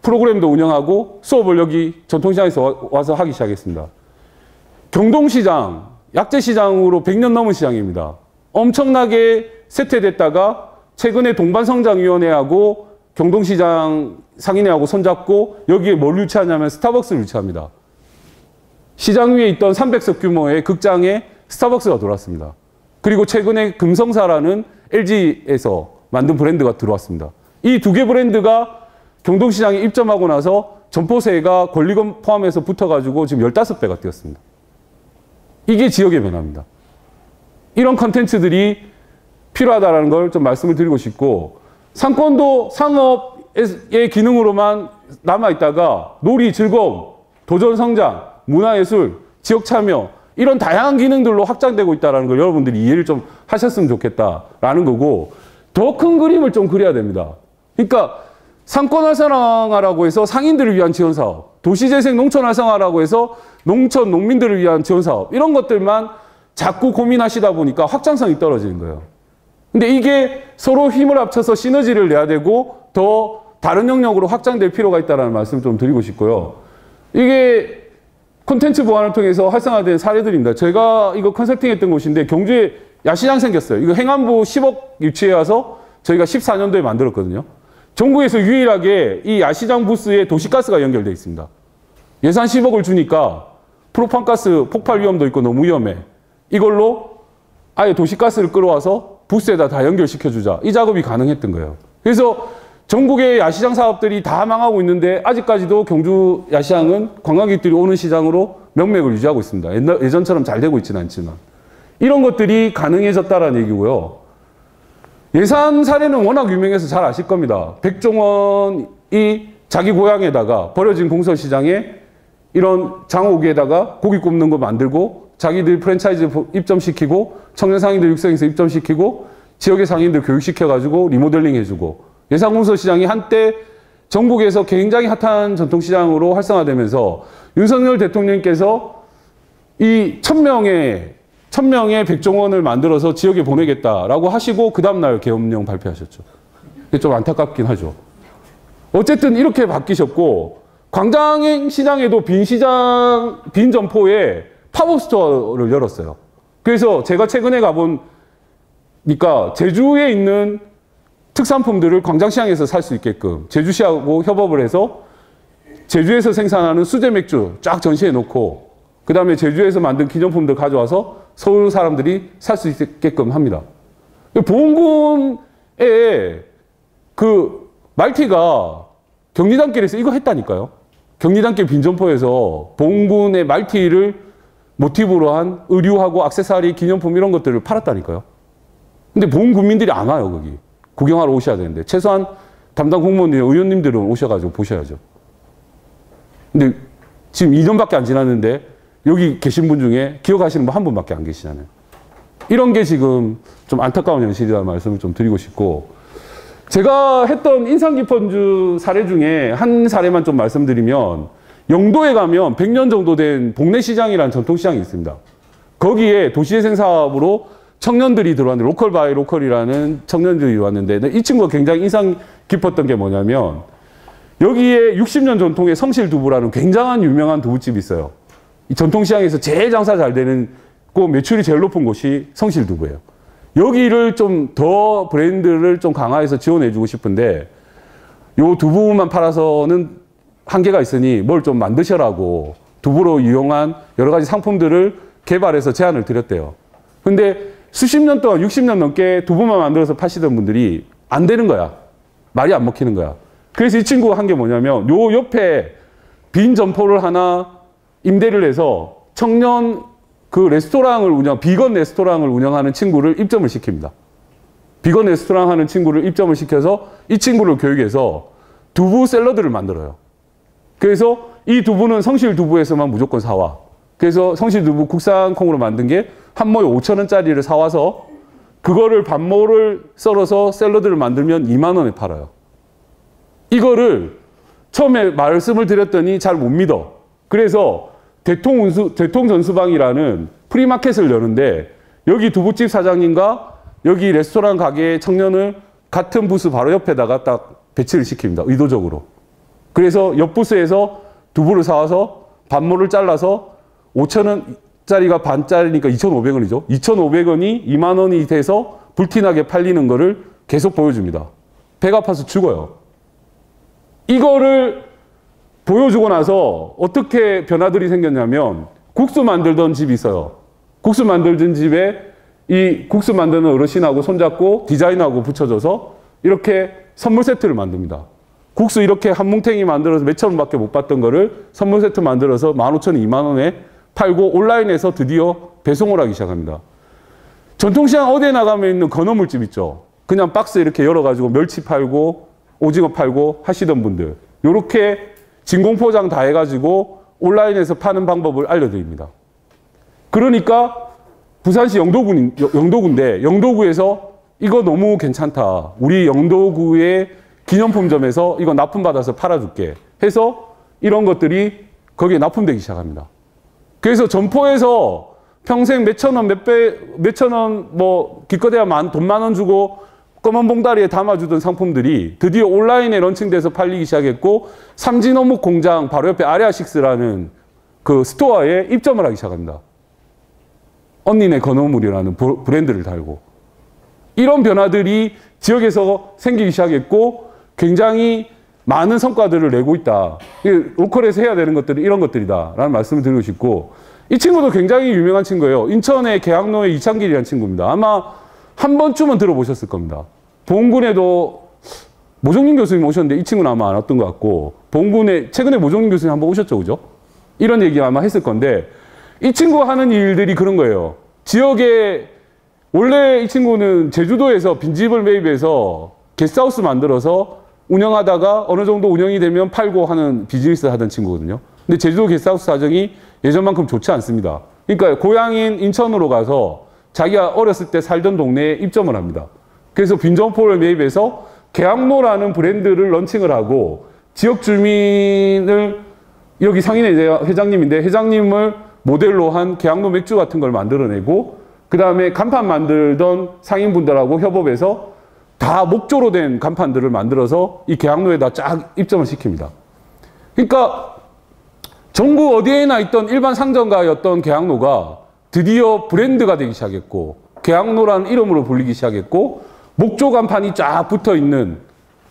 프로그램도 운영하고 수업을 여기 전통시장에서 와서 하기 시작했습니다. 경동시장, 약재시장으로 100년 넘은 시장입니다. 엄청나게 쇠퇴됐다가 최근에 동반성장위원회하고 경동시장 상인회하고 손잡고 여기에 뭘 유치하냐면 스타벅스를 유치합니다. 시장 위에 있던 300석 규모의 극장에 스타벅스가 들어왔습니다. 그리고 최근에 금성사라는 LG에서 만든 브랜드가 들어왔습니다. 이 두 개 브랜드가 경동시장에 입점하고 나서 점포세가 권리금 포함해서 붙어가지고 지금 15배가 뛰었습니다. 이게 지역의 변화입니다. 이런 컨텐츠들이 필요하다는 걸 좀 말씀을 드리고 싶고, 상권도 상업의 기능으로만 남아있다가 놀이, 즐거움, 도전 성장, 문화예술, 지역 참여 이런 다양한 기능들로 확장되고 있다는 걸 여러분들이 이해를 좀 하셨으면 좋겠다라는 거고, 더 큰 그림을 좀 그려야 됩니다. 그러니까 상권 활성화라고 해서 상인들을 위한 지원 사업, 도시재생 농촌 활성화라고 해서 농촌 농민들을 위한 지원 사업 이런 것들만 자꾸 고민하시다 보니까 확장성이 떨어지는 거예요. 근데 이게 서로 힘을 합쳐서 시너지를 내야 되고 더 다른 영역으로 확장될 필요가 있다는 말씀 좀 드리고 싶고요. 이게 콘텐츠 보완을 통해서 활성화된 사례들입니다. 제가 이거 컨설팅했던 곳인데 경주에 야시장 생겼어요. 이거 행안부 10억 유치해 와서 저희가 14년도에 만들었거든요. 전국에서 유일하게 이 야시장 부스에 도시가스가 연결되어 있습니다. 예산 10억을 주니까 프로판가스 폭발 위험도 있고 너무 위험해. 이걸로 아예 도시가스를 끌어와서 부스에다 다 연결시켜주자. 이 작업이 가능했던 거예요. 그래서 전국의 야시장 사업들이 다 망하고 있는데 아직까지도 경주 야시장은 관광객들이 오는 시장으로 명맥을 유지하고 있습니다. 예전처럼 잘 되고 있지는 않지만. 이런 것들이 가능해졌다는 얘기고요. 예산 사례는 워낙 유명해서 잘 아실 겁니다. 백종원이 자기 고향에다가 버려진 공설시장에 이런 장호기에다가 고기 굽는 거 만들고 자기들 프랜차이즈 입점시키고 청년 상인들 육성해서 입점시키고 지역의 상인들 교육시켜가지고 리모델링 해주고 예산공설시장이 한때 전국에서 굉장히 핫한 전통시장으로 활성화되면서 윤석열 대통령께서 이 1000명의 백종원을 만들어서 지역에 보내겠다라고 하시고 그 다음날 계엄령 발표하셨죠. 이게 좀 안타깝긴 하죠. 어쨌든 이렇게 바뀌셨고 광장 시장에도 빈 점포에 팝업 스토어를 열었어요. 그래서 제가 최근에 가보니까 제주에 있는 특산품들을 광장시장에서 살 수 있게끔 제주시하고 협업을 해서 제주에서 생산하는 수제 맥주 쫙 전시해 놓고 그 다음에 제주에서 만든 기념품들 가져와서 서울 사람들이 살 수 있게끔 합니다. 보험군의 그 말티가 경리단길에서 이거 했다니까요. 경리단길 빈점포에서 보험군의 말티를 모티브로 한 의류하고 액세서리, 기념품 이런 것들을 팔았다니까요. 근데 보험군민들이 안 와요, 거기. 구경하러 오셔야 되는데. 최소한 담당 공무원들, 의원님들은 오셔가지고 보셔야죠. 근데 지금 2년밖에 안 지났는데 여기 계신 분 중에 기억하시는 분 한 분밖에 안 계시잖아요. 이런 게 지금 좀 안타까운 현실이라는 말씀을 좀 드리고 싶고, 제가 했던 인상 깊은 사례 중에 한 사례만 좀 말씀드리면, 영도에 가면 100년 정도 된 복내시장이라는 전통시장이 있습니다. 거기에 도시재생 사업으로 청년들이 들어왔는데, 로컬 바이 로컬이라는 청년들이 왔는데, 이 친구가 굉장히 인상 깊었던 게 뭐냐면, 여기에 60년 전통의 성실두부라는 굉장한 유명한 두부집이 있어요. 이 전통시장에서 제일 장사 잘 되는 곳, 매출이 제일 높은 곳이 성실두부예요. 여기를 좀 더 브랜드를 좀 강화해서 지원해주고 싶은데, 요 두부만 팔아서는 한계가 있으니 뭘 좀 만드셔라고 두부로 유용한 여러 가지 상품들을 개발해서 제안을 드렸대요. 근데 수십 년 동안 60년 넘게 두부만 만들어서 파시던 분들이 안 되는 거야. 말이 안 먹히는 거야. 그래서 이 친구가 한 게 뭐냐면 요 옆에 빈 점포를 하나 임대를 해서 청년 그 비건 레스토랑을 운영하는 친구를 입점을 시킵니다. 비건 레스토랑 하는 친구를 입점을 시켜서 이 친구를 교육해서 두부 샐러드를 만들어요. 그래서 이 두부는 성실 두부에서만 무조건 사와. 그래서 성실 두부 국산 콩으로 만든 게 한 모에 5,000원짜리를 사와서 그거를 반모를 썰어서 샐러드를 만들면 2만 원에 팔아요. 이거를 처음에 말씀을 드렸더니 잘 못 믿어. 그래서 대통전수방이라는 프리마켓을 여는데 여기 두부집 사장님과 여기 레스토랑 가게의 청년을 같은 부스 바로 옆에다가 딱 배치를 시킵니다. 의도적으로. 그래서 옆 부스에서 두부를 사와서 반모를 잘라서 5,000원짜리가 반짜리니까 2,500원이죠. 2,500원이 2만 원이 돼서 불티나게 팔리는 거를 계속 보여줍니다. 배가 아파서 죽어요. 이거를 보여주고 나서 어떻게 변화들이 생겼냐면 국수 만들던 집이 있어요. 국수 만들던 집에 이 국수 만드는 어르신하고 손잡고 디자인하고 붙여줘서 이렇게 선물 세트를 만듭니다. 국수 이렇게 한 뭉탱이 만들어서 몇천 원밖에 못 받던 거를 선물 세트 만들어서 15,000원, 2만 원에 팔고 온라인에서 드디어 배송을 하기 시작합니다. 전통시장 어디에 나가면 있는 건어물집 있죠. 그냥 박스 이렇게 열어가지고 멸치 팔고 오징어 팔고 하시던 분들. 이렇게 진공포장 다 해가지고 온라인에서 파는 방법을 알려드립니다. 그러니까 부산시 영도구인데 영도구에서 이거 너무 괜찮다. 우리 영도구의 기념품점에서 이거 납품받아서 팔아줄게 해서 이런 것들이 거기에 납품되기 시작합니다. 그래서 점포에서 평생 몇천 원, 몇천 원, 뭐, 기껏해야 돈 10,000원 주고 검은 봉다리에 담아주던 상품들이 드디어 온라인에 런칭돼서 팔리기 시작했고, 삼진어묵 공장 바로 옆에 아리아식스라는 그 스토어에 입점을 하기 시작합니다. 언니네 건어물이라는 브랜드를 달고. 이런 변화들이 지역에서 생기기 시작했고, 굉장히 많은 성과들을 내고 있다. 로컬에서 해야 되는 것들은 이런 것들이다. 라는 말씀을 드리고 싶고, 이 친구도 굉장히 유명한 친구예요. 인천의 계양로의 이창길이라는 친구입니다. 아마 한 번쯤은 들어보셨을 겁니다. 보은군에도 모종민 교수님 오셨는데 이 친구는 아마 안 왔던 것 같고, 보은군에 최근에 모종민 교수님 한번 오셨죠, 그죠? 이런 얘기 아마 했을 건데, 이 친구가 하는 일들이 그런 거예요. 지역에, 원래 이 친구는 제주도에서 빈집을 매입해서 게스트하우스 만들어서 운영하다가 어느 정도 운영이 되면 팔고 하는 비즈니스를 하던 친구거든요. 근데 제주도 게스트하우스 사정이 예전만큼 좋지 않습니다. 그러니까 고향인 인천으로 가서 자기가 어렸을 때 살던 동네에 입점을 합니다. 그래서 빈점포를 매입해서 계양로라는 브랜드를 런칭을 하고 지역 주민을, 여기 상인회 회장님인데 회장님을 모델로 한 계양로 맥주 같은 걸 만들어내고, 그 다음에 간판 만들던 상인분들하고 협업해서 다 목조로 된 간판들을 만들어서 이 계양로에다 쫙 입점을 시킵니다. 그러니까 전국 어디에나 있던 일반 상점가였던 계양로가 드디어 브랜드가 되기 시작했고, 계양로라는 이름으로 불리기 시작했고, 목조 간판이 쫙 붙어 있는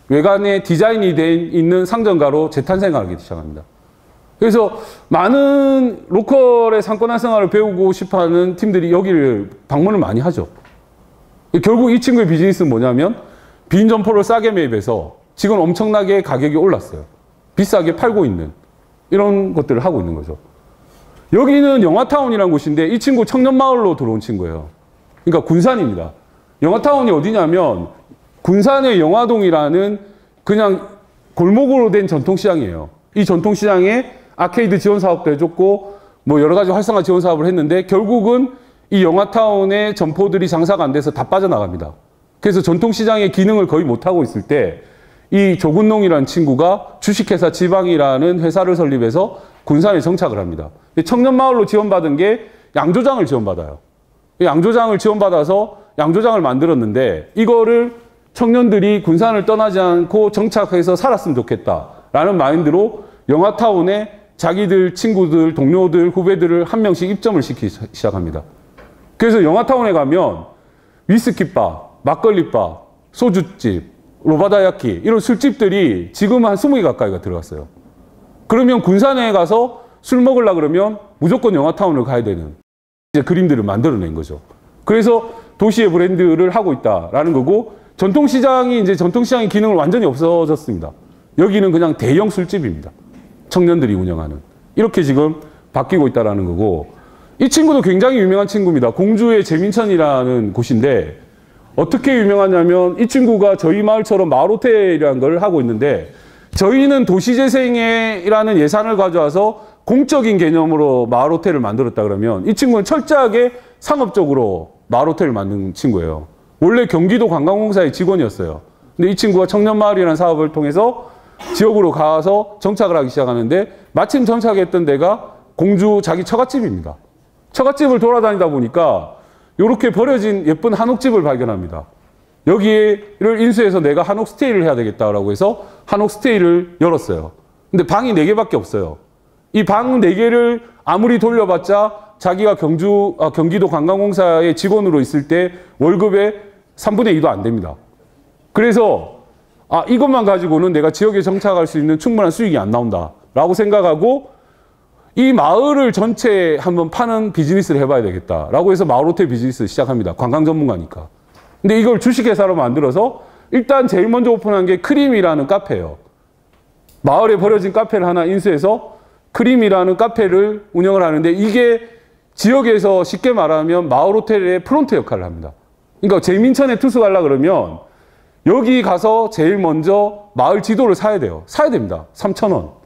외관에 디자인이 돼 있는 상점가로 재탄생하기 시작합니다. 그래서 많은 로컬의 상권 활성화를 배우고 싶어하는 팀들이 여기를 방문을 많이 하죠. 결국 이 친구의 비즈니스는 뭐냐면 빈 점포를 싸게 매입해서 지금 엄청나게 가격이 올랐어요. 비싸게 팔고 있는 이런 것들을 하고 있는 거죠. 여기는 영화타운이라는 곳인데 이 친구 청년마을로 들어온 친구예요. 그러니까 군산입니다. 영화타운이 어디냐면 군산의 영화동이라는 그냥 골목으로 된 전통시장이에요. 이 전통시장에 아케이드 지원 사업도 해줬고 뭐 여러 가지 활성화 지원 사업을 했는데 결국은 이 영화타운의 점포들이 장사가 안 돼서 다 빠져나갑니다. 그래서 전통시장의 기능을 거의 못하고 있을 때 이 조근농이라는 친구가 주식회사 지방이라는 회사를 설립해서 군산에 정착을 합니다. 청년마을로 지원받은 게 양조장을 지원받아요. 양조장을 지원받아서 양조장을 만들었는데 이거를 청년들이 군산을 떠나지 않고 정착해서 살았으면 좋겠다라는 마인드로 영화타운에 자기들 친구들, 동료들, 후배들을 한 명씩 입점을 시키기 시작합니다. 그래서 영화타운에 가면 위스키바, 막걸리바, 소주집, 로바다야키 이런 술집들이 지금 한 20개 가까이가 들어갔어요. 그러면 군산에 가서 술 먹으려고 그러면 무조건 영화타운을 가야 되는 이제 그림들을 만들어낸 거죠. 그래서 도시의 브랜드를 하고 있다라는 거고, 전통시장이 이제 전통시장의 기능을 완전히 없어졌습니다. 여기는 그냥 대형 술집입니다. 청년들이 운영하는. 이렇게 지금 바뀌고 있다라는 거고, 이 친구도 굉장히 유명한 친구입니다. 공주의 재민천이라는 곳인데 어떻게 유명하냐면 이 친구가 저희 마을처럼 마을 호텔이라는 걸 하고 있는데 저희는 도시재생이라는 예산을 가져와서 공적인 개념으로 마을 호텔을 만들었다 그러면 이 친구는 철저하게 상업적으로 마을 호텔을 만든 친구예요. 원래 경기도 관광공사의 직원이었어요. 근데 이 친구가 청년마을이라는 사업을 통해서 지역으로 가서 정착을 하기 시작하는데 마침 정착했던 데가 공주 자기 처갓집입니다. 처갓집을 돌아다니다 보니까 이렇게 버려진 예쁜 한옥집을 발견합니다. 여기를 인수해서 내가 한옥 스테이를 해야 되겠다라고 해서 한옥 스테이를 열었어요. 근데 방이 4개밖에 없어요. 이 방 4개를 아무리 돌려봤자 자기가 경기도 관광공사의 직원으로 있을 때 월급의 3분의 2도 안 됩니다. 그래서 이것만 가지고는 내가 지역에 정착할 수 있는 충분한 수익이 안 나온다라고 생각하고 이 마을을 전체 한번 파는 비즈니스를 해봐야 되겠다라고 해서 마을 호텔 비즈니스를 시작합니다. 관광 전문가니까. 근데 이걸 주식회사로 만들어서 일단 제일 먼저 오픈한 게 크림이라는 카페예요. 마을에 버려진 카페를 하나 인수해서 크림이라는 카페를 운영을 하는데 이게 지역에서 쉽게 말하면 마을 호텔의 프론트 역할을 합니다. 그러니까 제민천에 투숙 하려고 그러면 여기 가서 제일 먼저 마을 지도를 사야 돼요. 사야 됩니다. 3,000원.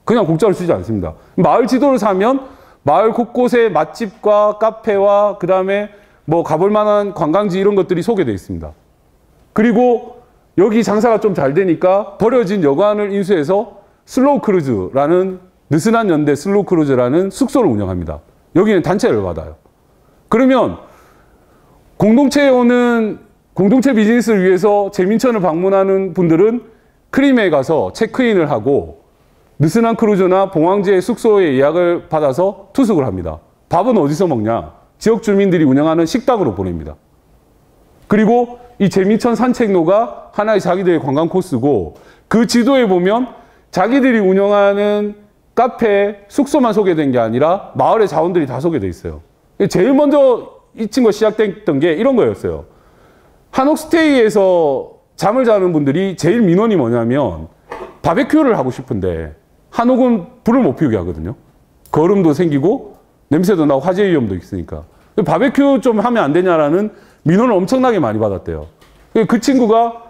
그냥 공짜로 주지 않습니다. 마을 지도를 사면 마을 곳곳에 맛집과 카페와 그 다음에 뭐 가볼 만한 관광지 이런 것들이 소개되어 있습니다. 그리고 여기 장사가 좀 잘 되니까 버려진 여관을 인수해서 슬로우 크루즈라는 느슨한 연대 슬로우 크루즈라는 숙소를 운영합니다. 여기는 단체를 받아요. 그러면 공동체에 오는 공동체 비즈니스를 위해서 제민천을 방문하는 분들은 크림에 가서 체크인을 하고 느슨한 크루즈나 봉황제 숙소에 예약을 받아서 투숙을 합니다. 밥은 어디서 먹냐? 지역 주민들이 운영하는 식당으로 보냅니다. 그리고 이 제민천 산책로가 하나의 자기들의 관광 코스고 그 지도에 보면 자기들이 운영하는 카페, 숙소만 소개된 게 아니라 마을의 자원들이 다 소개돼 있어요. 제일 먼저 이 친구가 시작됐던 게 이런 거였어요. 한옥 스테이에서 잠을 자는 분들이 제일 민원이 뭐냐면 바베큐를 하고 싶은데 한옥은 불을 못 피우게 하거든요. 거름도 생기고 냄새도 나고 화재 위험도 있으니까. 바베큐 좀 하면 안 되냐라는 민원을 엄청나게 많이 받았대요. 그 친구가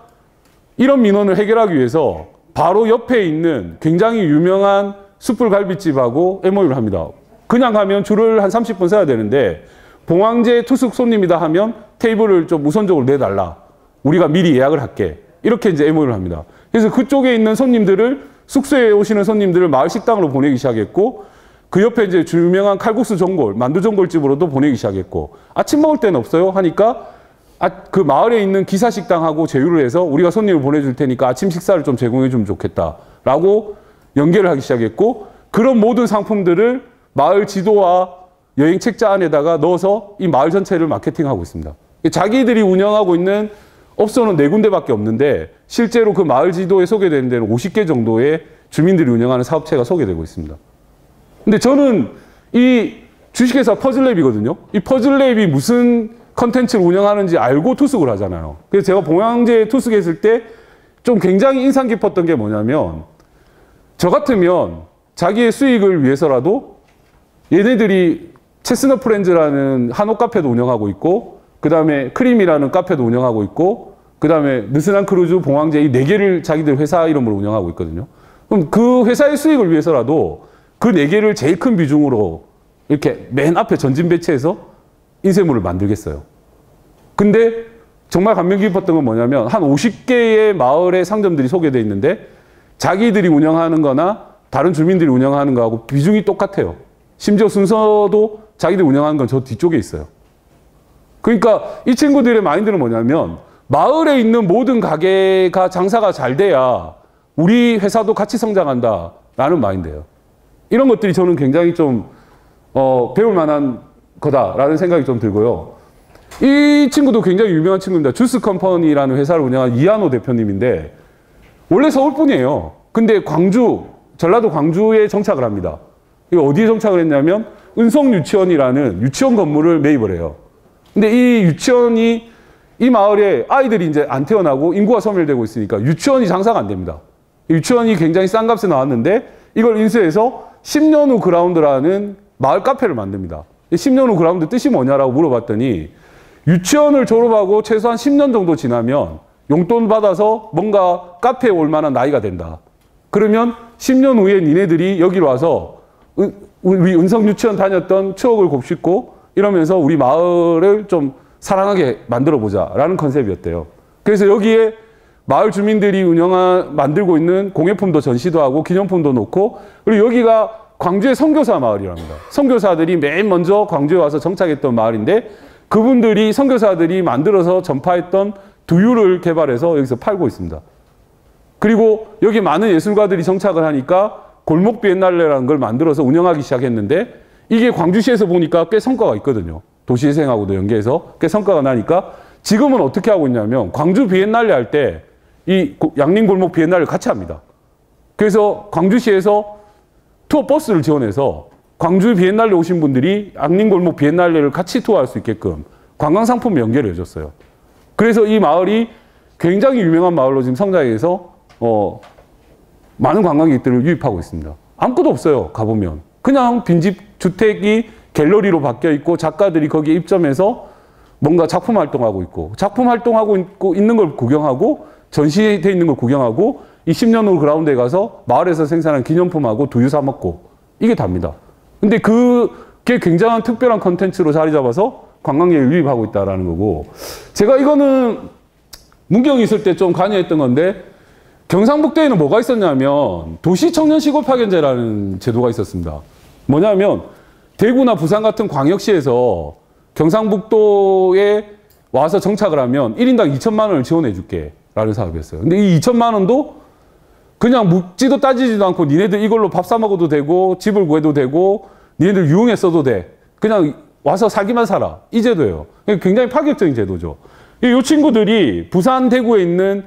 이런 민원을 해결하기 위해서 바로 옆에 있는 굉장히 유명한 숯불 갈비집하고 MOU를 합니다. 그냥 가면 줄을 한 30분 서야 되는데 봉황제 투숙 손님이다 하면 테이블을 좀 우선적으로 내달라. 우리가 미리 예약을 할게. 이렇게 이제 MOU를 합니다. 그래서 그쪽에 있는 손님들을 숙소에 오시는 손님들을 마을 식당으로 보내기 시작했고 그 옆에 이제 유명한 칼국수 전골, 만두 전골집으로도 보내기 시작했고 아침 먹을 때는 없어요 하니까 그 마을에 있는 기사 식당하고 제휴를 해서 우리가 손님을 보내줄 테니까 아침 식사를 좀 제공해 주면 좋겠다라고 연계를 하기 시작했고 그런 모든 상품들을 마을 지도와 여행 책자 안에다가 넣어서 이 마을 전체를 마케팅하고 있습니다. 자기들이 운영하고 있는 업소는 4군데밖에 없는데 실제로 그 마을 지도에 소개되는 데는 50개 정도의 주민들이 운영하는 사업체가 소개되고 있습니다. 근데 저는 이 주식회사 퍼즐랩이거든요. 이 퍼즐랩이 무슨 컨텐츠를 운영하는지 알고 투숙을 하잖아요. 그래서 제가 봉황제에 투숙했을 때 좀 굉장히 인상 깊었던 게 뭐냐면 저 같으면 자기의 수익을 위해서라도 얘네들이 체스넛 프렌즈라는 한옥 카페도 운영하고 있고 그 다음에 크림이라는 카페도 운영하고 있고 그 다음에 느슨한 크루즈, 봉황제 이 4개를 자기들 회사 이름으로 운영하고 있거든요. 그럼 그 회사의 수익을 위해서라도 그 4개를 제일 큰 비중으로 이렇게 맨 앞에 전진 배치해서 인쇄물을 만들겠어요. 근데 정말 감명 깊었던 건 뭐냐면 한 50개의 마을의 상점들이 소개되어 있는데 자기들이 운영하는 거나 다른 주민들이 운영하는 거하고 비중이 똑같아요. 심지어 순서도 자기들이 운영하는 건 저 뒤쪽에 있어요. 그러니까 이 친구들의 마인드는 뭐냐면 마을에 있는 모든 가게가 장사가 잘 돼야 우리 회사도 같이 성장한다라는 마인드예요. 이런 것들이 저는 굉장히 좀 배울 만한 거다라는 생각이 좀 들고요. 이 친구도 굉장히 유명한 친구입니다. 주스 컴퍼니라는 회사를 운영한 이한호 대표님인데 원래 서울 분이에요. 근데 전라도 광주에 정착을 합니다. 이거 어디에 정착을 했냐면 은성유치원이라는 유치원 건물을 매입을 해요. 근데 이 유치원이 이 마을에 아이들이 이제 안 태어나고 인구가 소멸되고 있으니까 유치원이 장사가 안 됩니다. 유치원이 굉장히 싼 값에 나왔는데 이걸 인수해서 10년 후 그라운드라는 마을 카페를 만듭니다. 10년 후 그라운드 뜻이 뭐냐라고 물어봤더니 유치원을 졸업하고 최소한 10년 정도 지나면 용돈 받아서 뭔가 카페에 올 만한 나이가 된다. 그러면 10년 후에 니네들이 여기로 와서 우리 은성 유치원 다녔던 추억을 곱씹고 이러면서 우리 마을을 좀 사랑하게 만들어 보자라는 컨셉이었대요. 그래서 여기에 마을 주민들이 만들고 있는 공예품도 전시도 하고 기념품도 놓고, 그리고 여기가 광주의 선교사 마을이랍니다. 선교사들이 맨 먼저 광주에 와서 정착했던 마을인데, 그분들이 선교사들이 만들어서 전파했던 두유를 개발해서 여기서 팔고 있습니다. 그리고 여기 많은 예술가들이 정착을 하니까 골목 비엔날레라는 걸 만들어서 운영하기 시작했는데, 이게 광주시에서 보니까 꽤 성과가 있거든요. 도시재생하고도 연계해서 꽤 성과가 나니까 지금은 어떻게 하고 있냐면 광주 비엔날레 할 때 이 양림골목 비엔날레를 같이 합니다. 그래서 광주시에서 투어 버스를 지원해서 광주 비엔날레 오신 분들이 양림골목 비엔날레를 같이 투어할 수 있게끔 관광상품 연계를 해줬어요. 그래서 이 마을이 굉장히 유명한 마을로 지금 성장해서 많은 관광객들을 유입하고 있습니다. 아무것도 없어요. 가보면 그냥 빈집 주택이 갤러리로 바뀌어 있고 작가들이 거기에 입점해서 뭔가 작품 활동하고 있고, 작품 활동하고 있는 걸 구경하고 전시돼 있는 걸 구경하고 이 10년 후 그라운드에 가서 마을에서 생산한 기념품하고 두유 사 먹고, 이게 답니다. 근데 그게 굉장한 특별한 컨텐츠로 자리 잡아서 관광객을 유입하고 있다는 거고, 제가 이거는 문경이 있을 때 좀 관여했던 건데, 경상북도에는 뭐가 있었냐면 도시청년시골파견제라는 제도가 있었습니다. 뭐냐면 대구나 부산 같은 광역시에서 경상북도에 와서 정착을 하면 1인당 2천만 원을 지원해 줄게 라는 사업이었어요. 근데 이 2천만 원도 그냥 묻지도 따지지도 않고 니네들 이걸로 밥 사 먹어도 되고 집을 구해도 되고 니네들 유흥에 써도 돼. 그냥 와서 살기만 살아. 이 제도예요. 굉장히 파격적인 제도죠. 이 친구들이 부산, 대구에 있는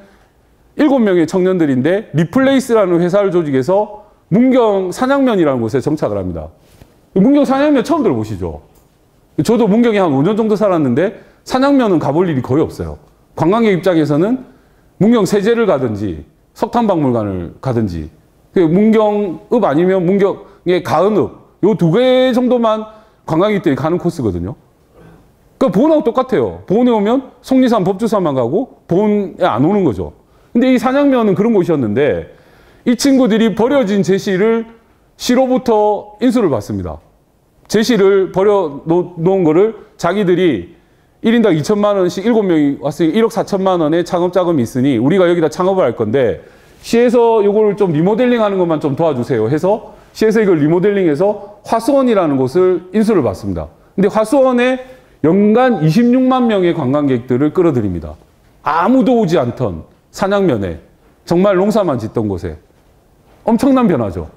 7명의 청년들인데 리플레이스라는 회사를 조직해서 문경 산양면이라는 곳에 정착을 합니다. 문경 산양면 처음 들어보시죠? 저도 문경에 한 5년 정도 살았는데 산양면은 가볼 일이 거의 없어요. 관광객 입장에서는 문경 세제를 가든지 석탄박물관을 가든지, 문경읍 아니면 문경의 가은읍, 요 2개 정도만 관광객들이 가는 코스거든요. 그러니까 보온하고 똑같아요. 보온에 오면 속리산 법주사만 가고 보온에 안 오는 거죠. 근데 이 산양면은 그런 곳이었는데 이 친구들이 버려진 제시를 시로부터 인수를 받습니다. 제시를 버려 놓은 거를 자기들이 1인당 2천만 원씩 7명이 왔으니 1억 4천만 원의 창업 자금이 있으니 우리가 여기다 창업을 할 건데 시에서 이걸 좀 리모델링 하는 것만 좀 도와주세요 해서 시에서 이걸 리모델링해서 화수원이라는 곳을 인수를 받습니다. 근데 화수원에 연간 26만 명의 관광객들을 끌어들입니다. 아무도 오지 않던 산양면에 정말 농사만 짓던 곳에 엄청난 변화죠.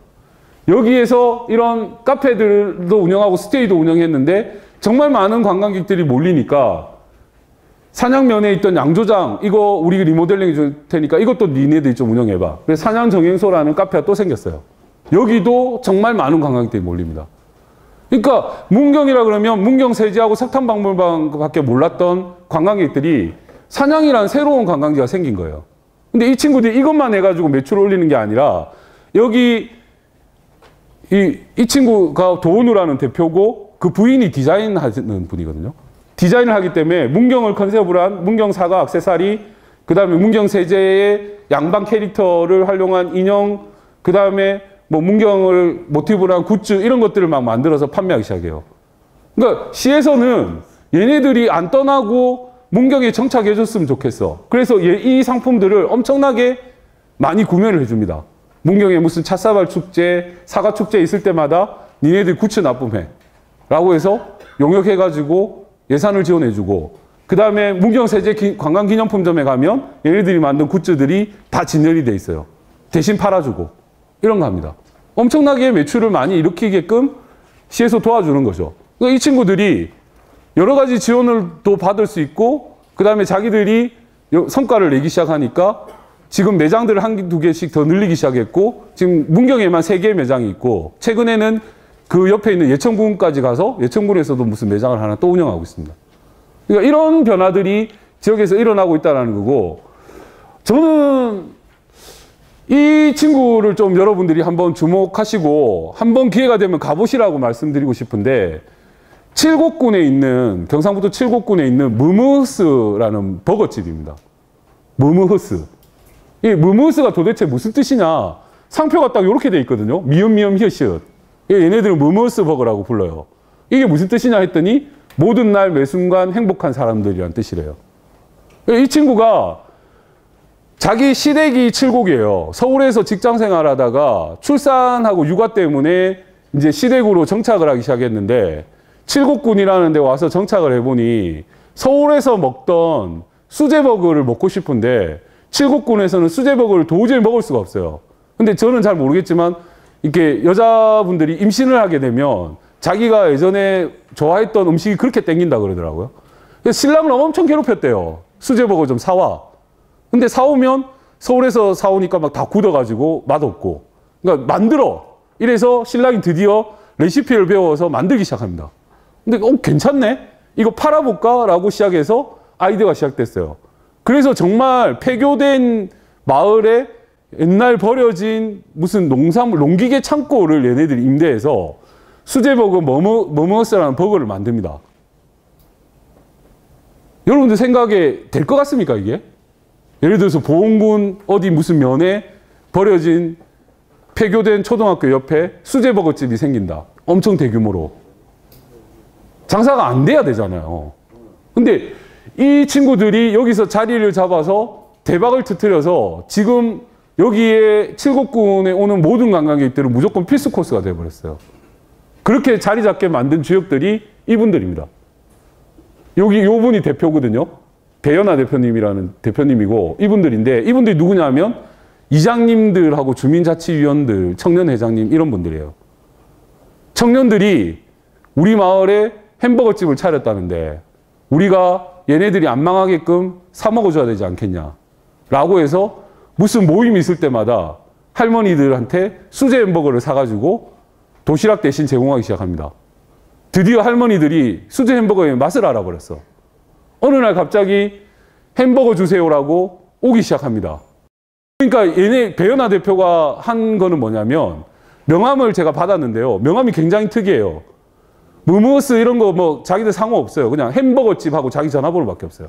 여기에서 이런 카페들도 운영하고 스테이도 운영했는데 정말 많은 관광객들이 몰리니까 산양면에 있던 양조장 이거 우리 리모델링 해줄 테니까 이것도 니네들이 좀 운영해봐. 그래서 산양정행소라는 카페가 또 생겼어요. 여기도 정말 많은 관광객들이 몰립니다. 그러니까 문경이라 그러면 문경세제하고 석탄박물관밖에 몰랐던 관광객들이 산양이라는 새로운 관광지가 생긴 거예요. 근데 이 친구들이 이것만 해가지고 매출을 올리는 게 아니라 여기 이 친구가 도은우라는 대표고 그 부인이 디자인하는 분이거든요. 디자인을 하기 때문에 문경을 컨셉으로 한 문경 사과 액세서리, 그 다음에 문경 세제의 양방 캐릭터를 활용한 인형, 그 다음에 뭐 문경을 모티브로 한 굿즈 이런 것들을 막 만들어서 판매하기 시작해요. 그러니까 시에서는 얘네들이 안 떠나고 문경에 정착해 줬으면 좋겠어. 그래서 이 상품들을 엄청나게 많이 구매를 해줍니다. 문경에 무슨 찻사발 축제, 사과 축제 있을 때마다 니네들 굿즈 납품해 라고 해서 용역해가지고 예산을 지원해주고, 그 다음에 문경세제 관광기념품점에 가면 얘네들이 만든 굿즈들이 다 진열이 돼 있어요. 대신 팔아주고 이런 거 합니다. 엄청나게 매출을 많이 일으키게끔 시에서 도와주는 거죠. 그러니까 이 친구들이 여러 가지 지원을 또 받을 수 있고, 그 다음에 자기들이 성과를 내기 시작하니까 지금 매장들을 한 두 개씩 더 늘리기 시작했고, 지금 문경에만 3개의 매장이 있고, 최근에는 그 옆에 있는 예천군까지 가서 예천군에서도 무슨 매장을 하나 또 운영하고 있습니다. 그러니까 이런 변화들이 지역에서 일어나고 있다는 거고, 저는 이 친구를 좀 여러분들이 한번 주목하시고 한번 기회가 되면 가보시라고 말씀드리고 싶은데, 칠곡군에 있는, 경상북도 칠곡군에 있는 무무스라는 버거집입니다. 무무스. 이 무무스가 도대체 무슨 뜻이냐? 상표가 딱 이렇게 돼 있거든요. 미음미음 히읗. 얘네들은 무무스 버거라고 불러요. 이게 무슨 뜻이냐 했더니 모든 날 매순간 행복한 사람들이란 뜻이래요. 이 친구가 자기 시댁이 칠곡이에요. 서울에서 직장 생활하다가 출산하고 육아 때문에 이제 시댁으로 정착을 하기 시작했는데 칠곡군이라는 데 와서 정착을 해보니 서울에서 먹던 수제버거를 먹고 싶은데 칠곡군에서는 수제버거를 도저히 먹을 수가 없어요. 근데 저는 잘 모르겠지만 이렇게 여자분들이 임신을 하게 되면 자기가 예전에 좋아했던 음식이 그렇게 땡긴다 그러더라고요. 그래서 신랑을 엄청 괴롭혔대요. 수제버거 좀 사와. 근데 사오면 서울에서 사오니까 막 다 굳어가지고 맛없고. 그러니까 만들어. 이래서 신랑이 드디어 레시피를 배워서 만들기 시작합니다. 근데 괜찮네? 이거 팔아볼까? 라고 시작해서 아이디어가 시작됐어요. 그래서 정말 폐교된 마을에 옛날 버려진 무슨 농산물, 농기계 창고를 얘네들이 임대해서 수제버거 머머스라는 버거를 만듭니다. 여러분들 생각에 될 것 같습니까, 이게? 예를 들어서 보은군 어디 무슨 면에 버려진 폐교된 초등학교 옆에 수제버거집이 생긴다. 엄청 대규모로. 장사가 안 돼야 되잖아요. 근데 이 친구들이 여기서 자리를 잡아서 대박을 터뜨려서 지금 여기에 칠곡군에 오는 모든 관광객들은 무조건 필수 코스가 되어버렸어요. 그렇게 자리 잡게 만든 주역들이 이분들입니다. 여기 요 분이 대표거든요. 배연아 대표님이라는 대표님이고 이분들인데 이분들이 누구냐 하면 이장님들하고 주민자치위원들, 청년회장님 이런 분들이에요. 청년들이 우리 마을에 햄버거집을 차렸다는데 우리가 얘네들이 안 망하게끔 사 먹어줘야 되지 않겠냐 라고 해서 무슨 모임이 있을 때마다 할머니들한테 수제 햄버거를 사가지고 도시락 대신 제공하기 시작합니다. 드디어 할머니들이 수제 햄버거의 맛을 알아버렸어. 어느 날 갑자기 햄버거 주세요라고 오기 시작합니다. 그러니까 얘네 배연아 대표가 한 거는 뭐냐면 명함을 제가 받았는데요. 명함이 굉장히 특이해요. 무무스 이런 거 뭐 자기들 상호 없어요. 그냥 햄버거집하고 자기 전화번호밖에 없어요.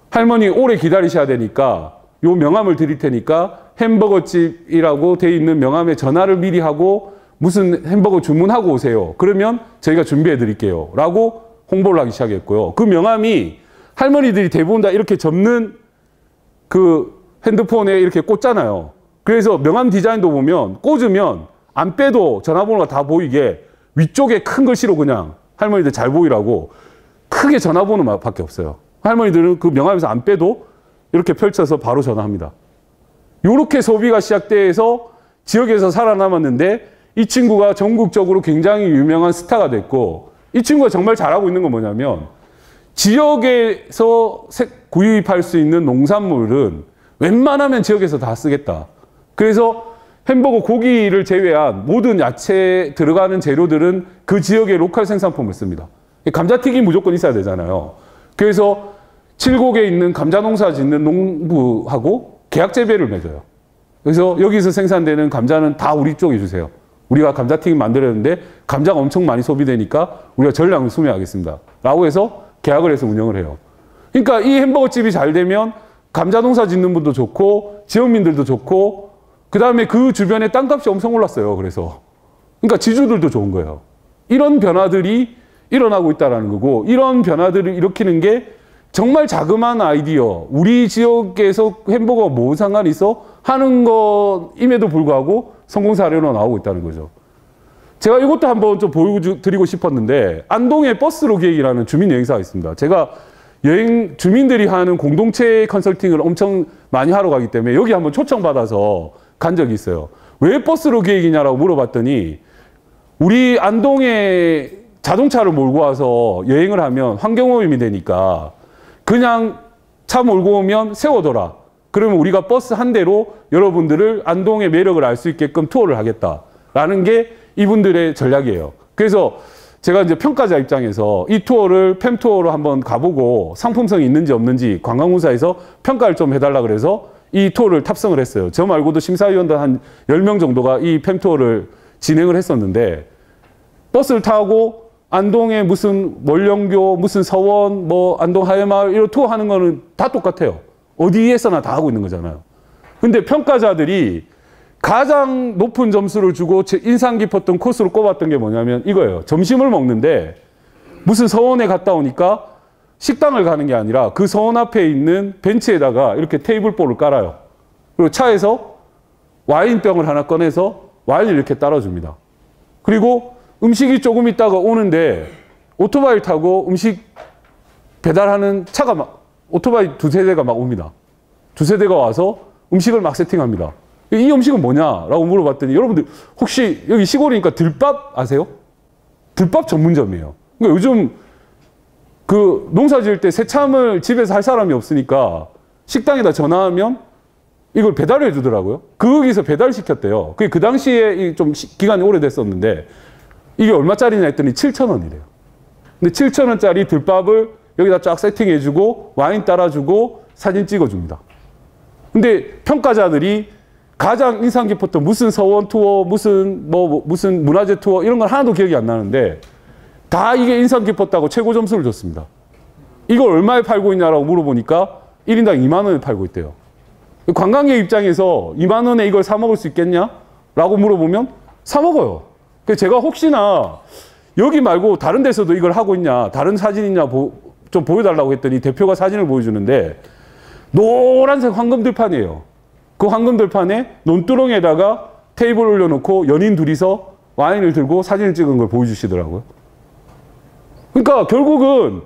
할머니 오래 기다리셔야 되니까 요 명함을 드릴 테니까 햄버거집이라고 돼 있는 명함에 전화를 미리 하고 무슨 햄버거 주문하고 오세요. 그러면 저희가 준비해 드릴게요. 라고 홍보를 하기 시작했고요. 그 명함이 할머니들이 대부분 다 이렇게 접는 그 핸드폰에 이렇게 꽂잖아요. 그래서 명함 디자인도 보면 꽂으면 안 빼도 전화번호가 다 보이게 위쪽에 큰 글씨로 그냥 할머니들 잘 보이라고 크게 전화번호밖에 없어요. 할머니들은 그 명함에서 안 빼도 이렇게 펼쳐서 바로 전화합니다. 이렇게 소비가 시작돼서 지역에서 살아남았는데 이 친구가 전국적으로 굉장히 유명한 스타가 됐고 이 친구가 정말 잘하고 있는 건 뭐냐면 지역에서 구입할 수 있는 농산물은 웬만하면 지역에서 다 쓰겠다. 그래서 햄버거 고기를 제외한 모든 야채 들어가는 재료들은 그 지역의 로컬 생산품을 씁니다. 감자튀김 무조건 있어야 되잖아요. 그래서 칠곡에 있는 감자 농사 짓는 농부하고 계약 재배를 맺어요. 그래서 여기서 생산되는 감자는 다 우리 쪽에 주세요. 우리가 감자튀김 만들었는데 감자가 엄청 많이 소비되니까 우리가 전량을 수매하겠습니다. 라고 해서 계약을 해서 운영을 해요. 그러니까 이 햄버거집이 잘 되면 감자 농사 짓는 분도 좋고 지역민들도 좋고 그 다음에 그 주변에 땅값이 엄청 올랐어요. 그래서 그러니까 지주들도 좋은 거예요. 이런 변화들이 일어나고 있다는 거고 이런 변화들을 일으키는 게 정말 자그마한 아이디어 우리 지역에서 햄버거가 뭔 상관이 있어? 하는 것임에도 불구하고 성공 사례로 나오고 있다는 거죠. 제가 이것도 한번 좀 보여드리고 싶었는데 안동에 버스로 기획이라는 주민 여행사가 있습니다. 제가 주민들이 하는 공동체 컨설팅을 엄청 많이 하러 가기 때문에 여기 한번 초청받아서 간 적이 있어요. 왜 버스로 기획이냐라고 물어봤더니 우리 안동에 자동차를 몰고 와서 여행을 하면 환경오염이 되니까 그냥 차 몰고 오면 세워둬라. 그러면 우리가 버스 한 대로 여러분들을 안동의 매력을 알 수 있게끔 투어를 하겠다라는 게 이분들의 전략이에요. 그래서 제가 이제 평가자 입장에서 이 투어를 팸 투어로 한번 가보고 상품성이 있는지 없는지 관광공사에서 평가를 좀 해달라 그래서 이 투어를 탑승을 했어요. 저 말고도 심사위원들 한 10명 정도가 이 팸 투어를 진행을 했었는데 버스를 타고 안동에 무슨 월령교, 무슨 서원, 뭐 안동 하회마을 이런 투어 하는 거는 다 똑같아요. 어디에서나 다 하고 있는 거잖아요. 근데 평가자들이 가장 높은 점수를 주고 인상 깊었던 코스로 꼽았던 게 뭐냐면 이거예요. 점심을 먹는데 무슨 서원에 갔다 오니까 식당을 가는 게 아니라 그 서원 앞에 있는 벤치에다가 이렇게 테이블볼을 깔아요. 그리고 차에서 와인병을 하나 꺼내서 와인을 이렇게 따라줍니다. 그리고 음식이 조금 있다가 오는데 오토바이를 타고 음식 배달하는 차가 막 오토바이 두세 대가 막 옵니다. 두세 대가 와서 음식을 막 세팅합니다. 이 음식은 뭐냐라고 물어봤더니 여러분들 혹시 여기 시골이니까 들밥 아세요? 들밥 전문점이에요. 그러니까 요즘 그 농사 지을 때 새참을 집에서 할 사람이 없으니까 식당에다 전화하면 이걸 배달해 주더라고요. 거기서 배달시켰대요. 그게 그 당시에 좀 기간이 오래됐었는데 이게 얼마짜리냐 했더니 7,000원이래요. 근데 7,000원짜리 들밥을 여기다 쫙 세팅해 주고 와인 따라주고 사진 찍어줍니다. 근데 평가자들이 가장 인상 깊었던 무슨 서원 투어, 무슨 문화재 투어 이런 건 하나도 기억이 안 나는데 다 이게 인상 깊었다고 최고 점수를 줬습니다. 이걸 얼마에 팔고 있냐라고 물어보니까 1인당 2만 원에 팔고 있대요. 관광객 입장에서 2만 원에 이걸 사 먹을 수 있겠냐? 라고 물어보면 사 먹어요. 그래서 제가 혹시나 여기 말고 다른 데서도 이걸 하고 있냐, 다른 사진 있냐 좀 보여달라고 했더니 대표가 사진을 보여주는데 노란색 황금 들판이에요. 그 황금 들판에 논두렁에다가 테이블 올려놓고 연인 둘이서 와인을 들고 사진을 찍은 걸 보여주시더라고요. 그러니까 결국은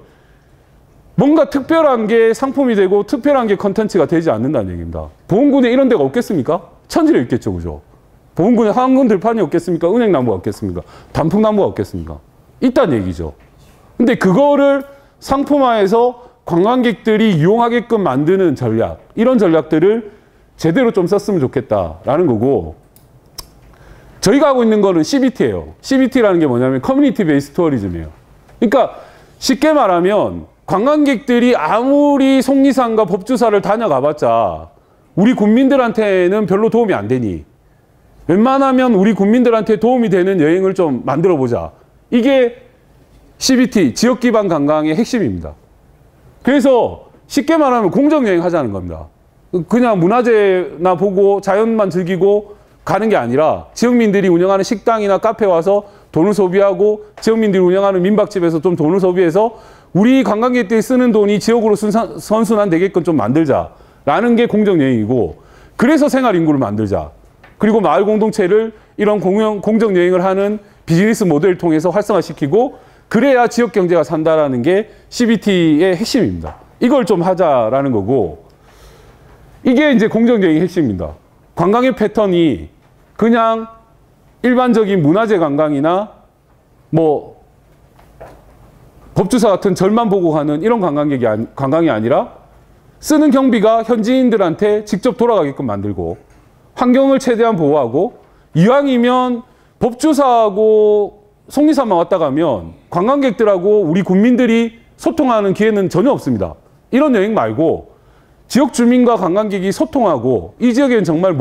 뭔가 특별한 게 상품이 되고 특별한 게 컨텐츠가 되지 않는다는 얘기입니다. 보험군에 이런 데가 없겠습니까? 천지에 있겠죠, 그죠? 보험군에 황금 들판이 없겠습니까? 은행나무가 없겠습니까? 단풍나무가 없겠습니까? 있다는 얘기죠. 근데 그거를 상품화해서 관광객들이 이용하게끔 만드는 전략, 이런 전략들을 제대로 좀 썼으면 좋겠다라는 거고, 저희가 하고 있는 거는 CBT예요. CBT라는 게 뭐냐면 커뮤니티 베이스 투어리즘이에요. 그러니까 쉽게 말하면 관광객들이 아무리 속리산과 법주사를 다녀가봤자 우리 국민들한테는 별로 도움이 안 되니 웬만하면 우리 국민들한테 도움이 되는 여행을 좀 만들어 보자. 이게 CBT, 지역기반 관광의 핵심입니다. 그래서 쉽게 말하면 공정여행 하자는 겁니다. 그냥 문화재나 보고 자연만 즐기고 가는 게 아니라 지역민들이 운영하는 식당이나 카페 와서 돈을 소비하고 지역민들이 운영하는 민박집에서 좀 돈을 소비해서 우리 관광객들이 쓰는 돈이 지역으로 선순환 되게끔 좀 만들자라는 게 공정여행이고, 그래서 생활인구를 만들자. 그리고 마을 공동체를 이런 공정여행을 하는 비즈니스 모델을 통해서 활성화시키고, 그래야 지역 경제가 산다라는 게 CBT의 핵심입니다. 이걸 좀 하자라는 거고, 이게 이제 공정여행의 핵심입니다. 관광의 패턴이 그냥 일반적인 문화재 관광이나 뭐 법주사 같은 절만 보고 가는 이런 관광이 아니라 쓰는 경비가 현지인들한테 직접 돌아가게끔 만들고 환경을 최대한 보호하고, 이왕이면 법주사하고 속리산만 왔다 가면 관광객들하고 우리 국민들이 소통하는 기회는 전혀 없습니다. 이런 여행 말고 지역 주민과 관광객이 소통하고 이 지역에는 정말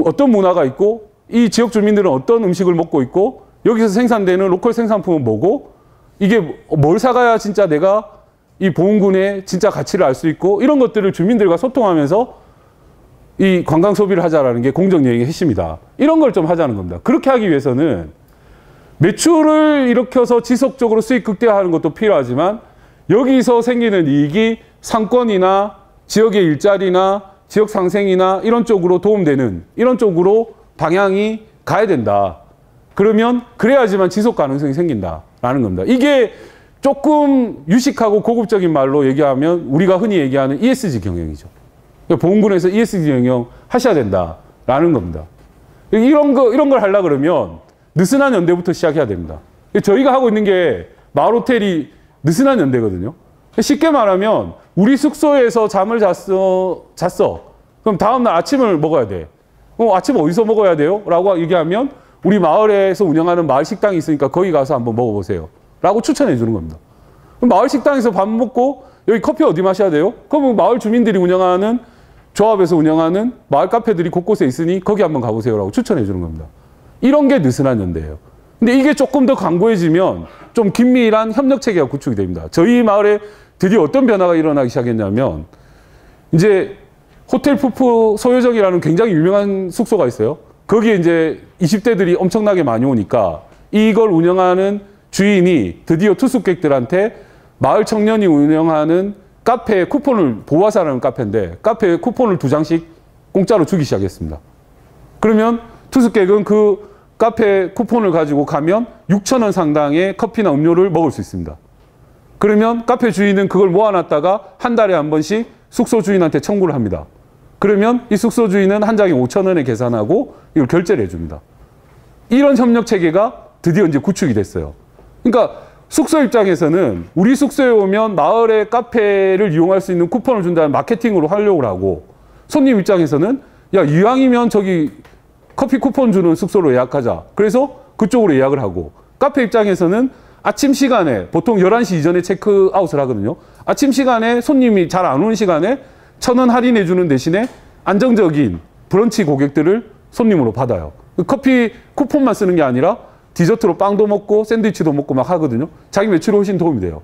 어떤 문화가 있고 이 지역 주민들은 어떤 음식을 먹고 있고 여기서 생산되는 로컬 생산품은 뭐고 이게 뭘 사가야 진짜 내가 이 보험군의 진짜 가치를 알 수 있고 이런 것들을 주민들과 소통하면서 이 관광 소비를 하자라는 게 공정여행의 핵심이다. 이런 걸 좀 하자는 겁니다. 그렇게 하기 위해서는 매출을 일으켜서 지속적으로 수익 극대화하는 것도 필요하지만 여기서 생기는 이익이 상권이나 지역의 일자리나 지역 상생이나 이런 쪽으로 도움되는 이런 쪽으로 방향이 가야 된다. 그러면 그래야지만 지속 가능성이 생긴다라는 겁니다. 이게 조금 유식하고 고급적인 말로 얘기하면 우리가 흔히 얘기하는 ESG 경영이죠. 보험군에서 ESG 경영 하셔야 된다라는 겁니다. 이런 걸 하려고 그러면 느슨한 연대부터 시작해야 됩니다. 저희가 하고 있는 게 마을호텔이 느슨한 연대거든요. 쉽게 말하면 우리 숙소에서 잠을 잤어. 그럼 다음날 아침을 먹어야 돼. 아침 어디서 먹어야 돼요? 라고 얘기하면 우리 마을에서 운영하는 마을 식당이 있으니까 거기 가서 한번 먹어보세요. 라고 추천해 주는 겁니다. 그럼 마을 식당에서 밥 먹고 여기 커피 어디 마셔야 돼요? 그럼 마을 주민들이 운영하는 조합에서 운영하는 마을 카페들이 곳곳에 있으니 거기 한번 가보세요. 라고 추천해 주는 겁니다. 이런 게 느슨한 연대예요. 근데 이게 조금 더 광고해지면 좀 긴밀한 협력 체계가 구축이 됩니다. 저희 마을에 드디어 어떤 변화가 일어나기 시작했냐면 이제 호텔 푸푸 소요정이라는 굉장히 유명한 숙소가 있어요. 거기에 이제 20대들이 엄청나게 많이 오니까 이걸 운영하는 주인이 드디어 투숙객들한테 마을 청년이 운영하는 카페 쿠폰을, 보아사라는 카페인데 카페에 쿠폰을 2장씩 공짜로 주기 시작했습니다. 그러면 투숙객은 그 카페 쿠폰을 가지고 가면 6,000원 상당의 커피나 음료를 먹을 수 있습니다. 그러면 카페 주인은 그걸 모아놨다가 한 달에 한 번씩 숙소 주인한테 청구를 합니다. 그러면 이 숙소 주인은 한 장에 5,000원에 계산하고 이걸 결제를 해줍니다. 이런 협력 체계가 드디어 이제 구축이 됐어요. 그러니까 숙소 입장에서는 우리 숙소에 오면 마을의 카페를 이용할 수 있는 쿠폰을 준다는 마케팅으로 활용을 하고, 손님 입장에서는 야, 이왕이면 저기 커피 쿠폰 주는 숙소로 예약하자. 그래서 그쪽으로 예약을 하고, 카페 입장에서는 아침 시간에 보통 11시 이전에 체크아웃을 하거든요. 아침 시간에 손님이 잘 안 오는 시간에 1,000원 할인해 주는 대신에 안정적인 브런치 고객들을 손님으로 받아요. 커피 쿠폰만 쓰는 게 아니라 디저트로 빵도 먹고 샌드위치도 먹고 막 하거든요. 자기 매출에 훨씬 도움이 돼요.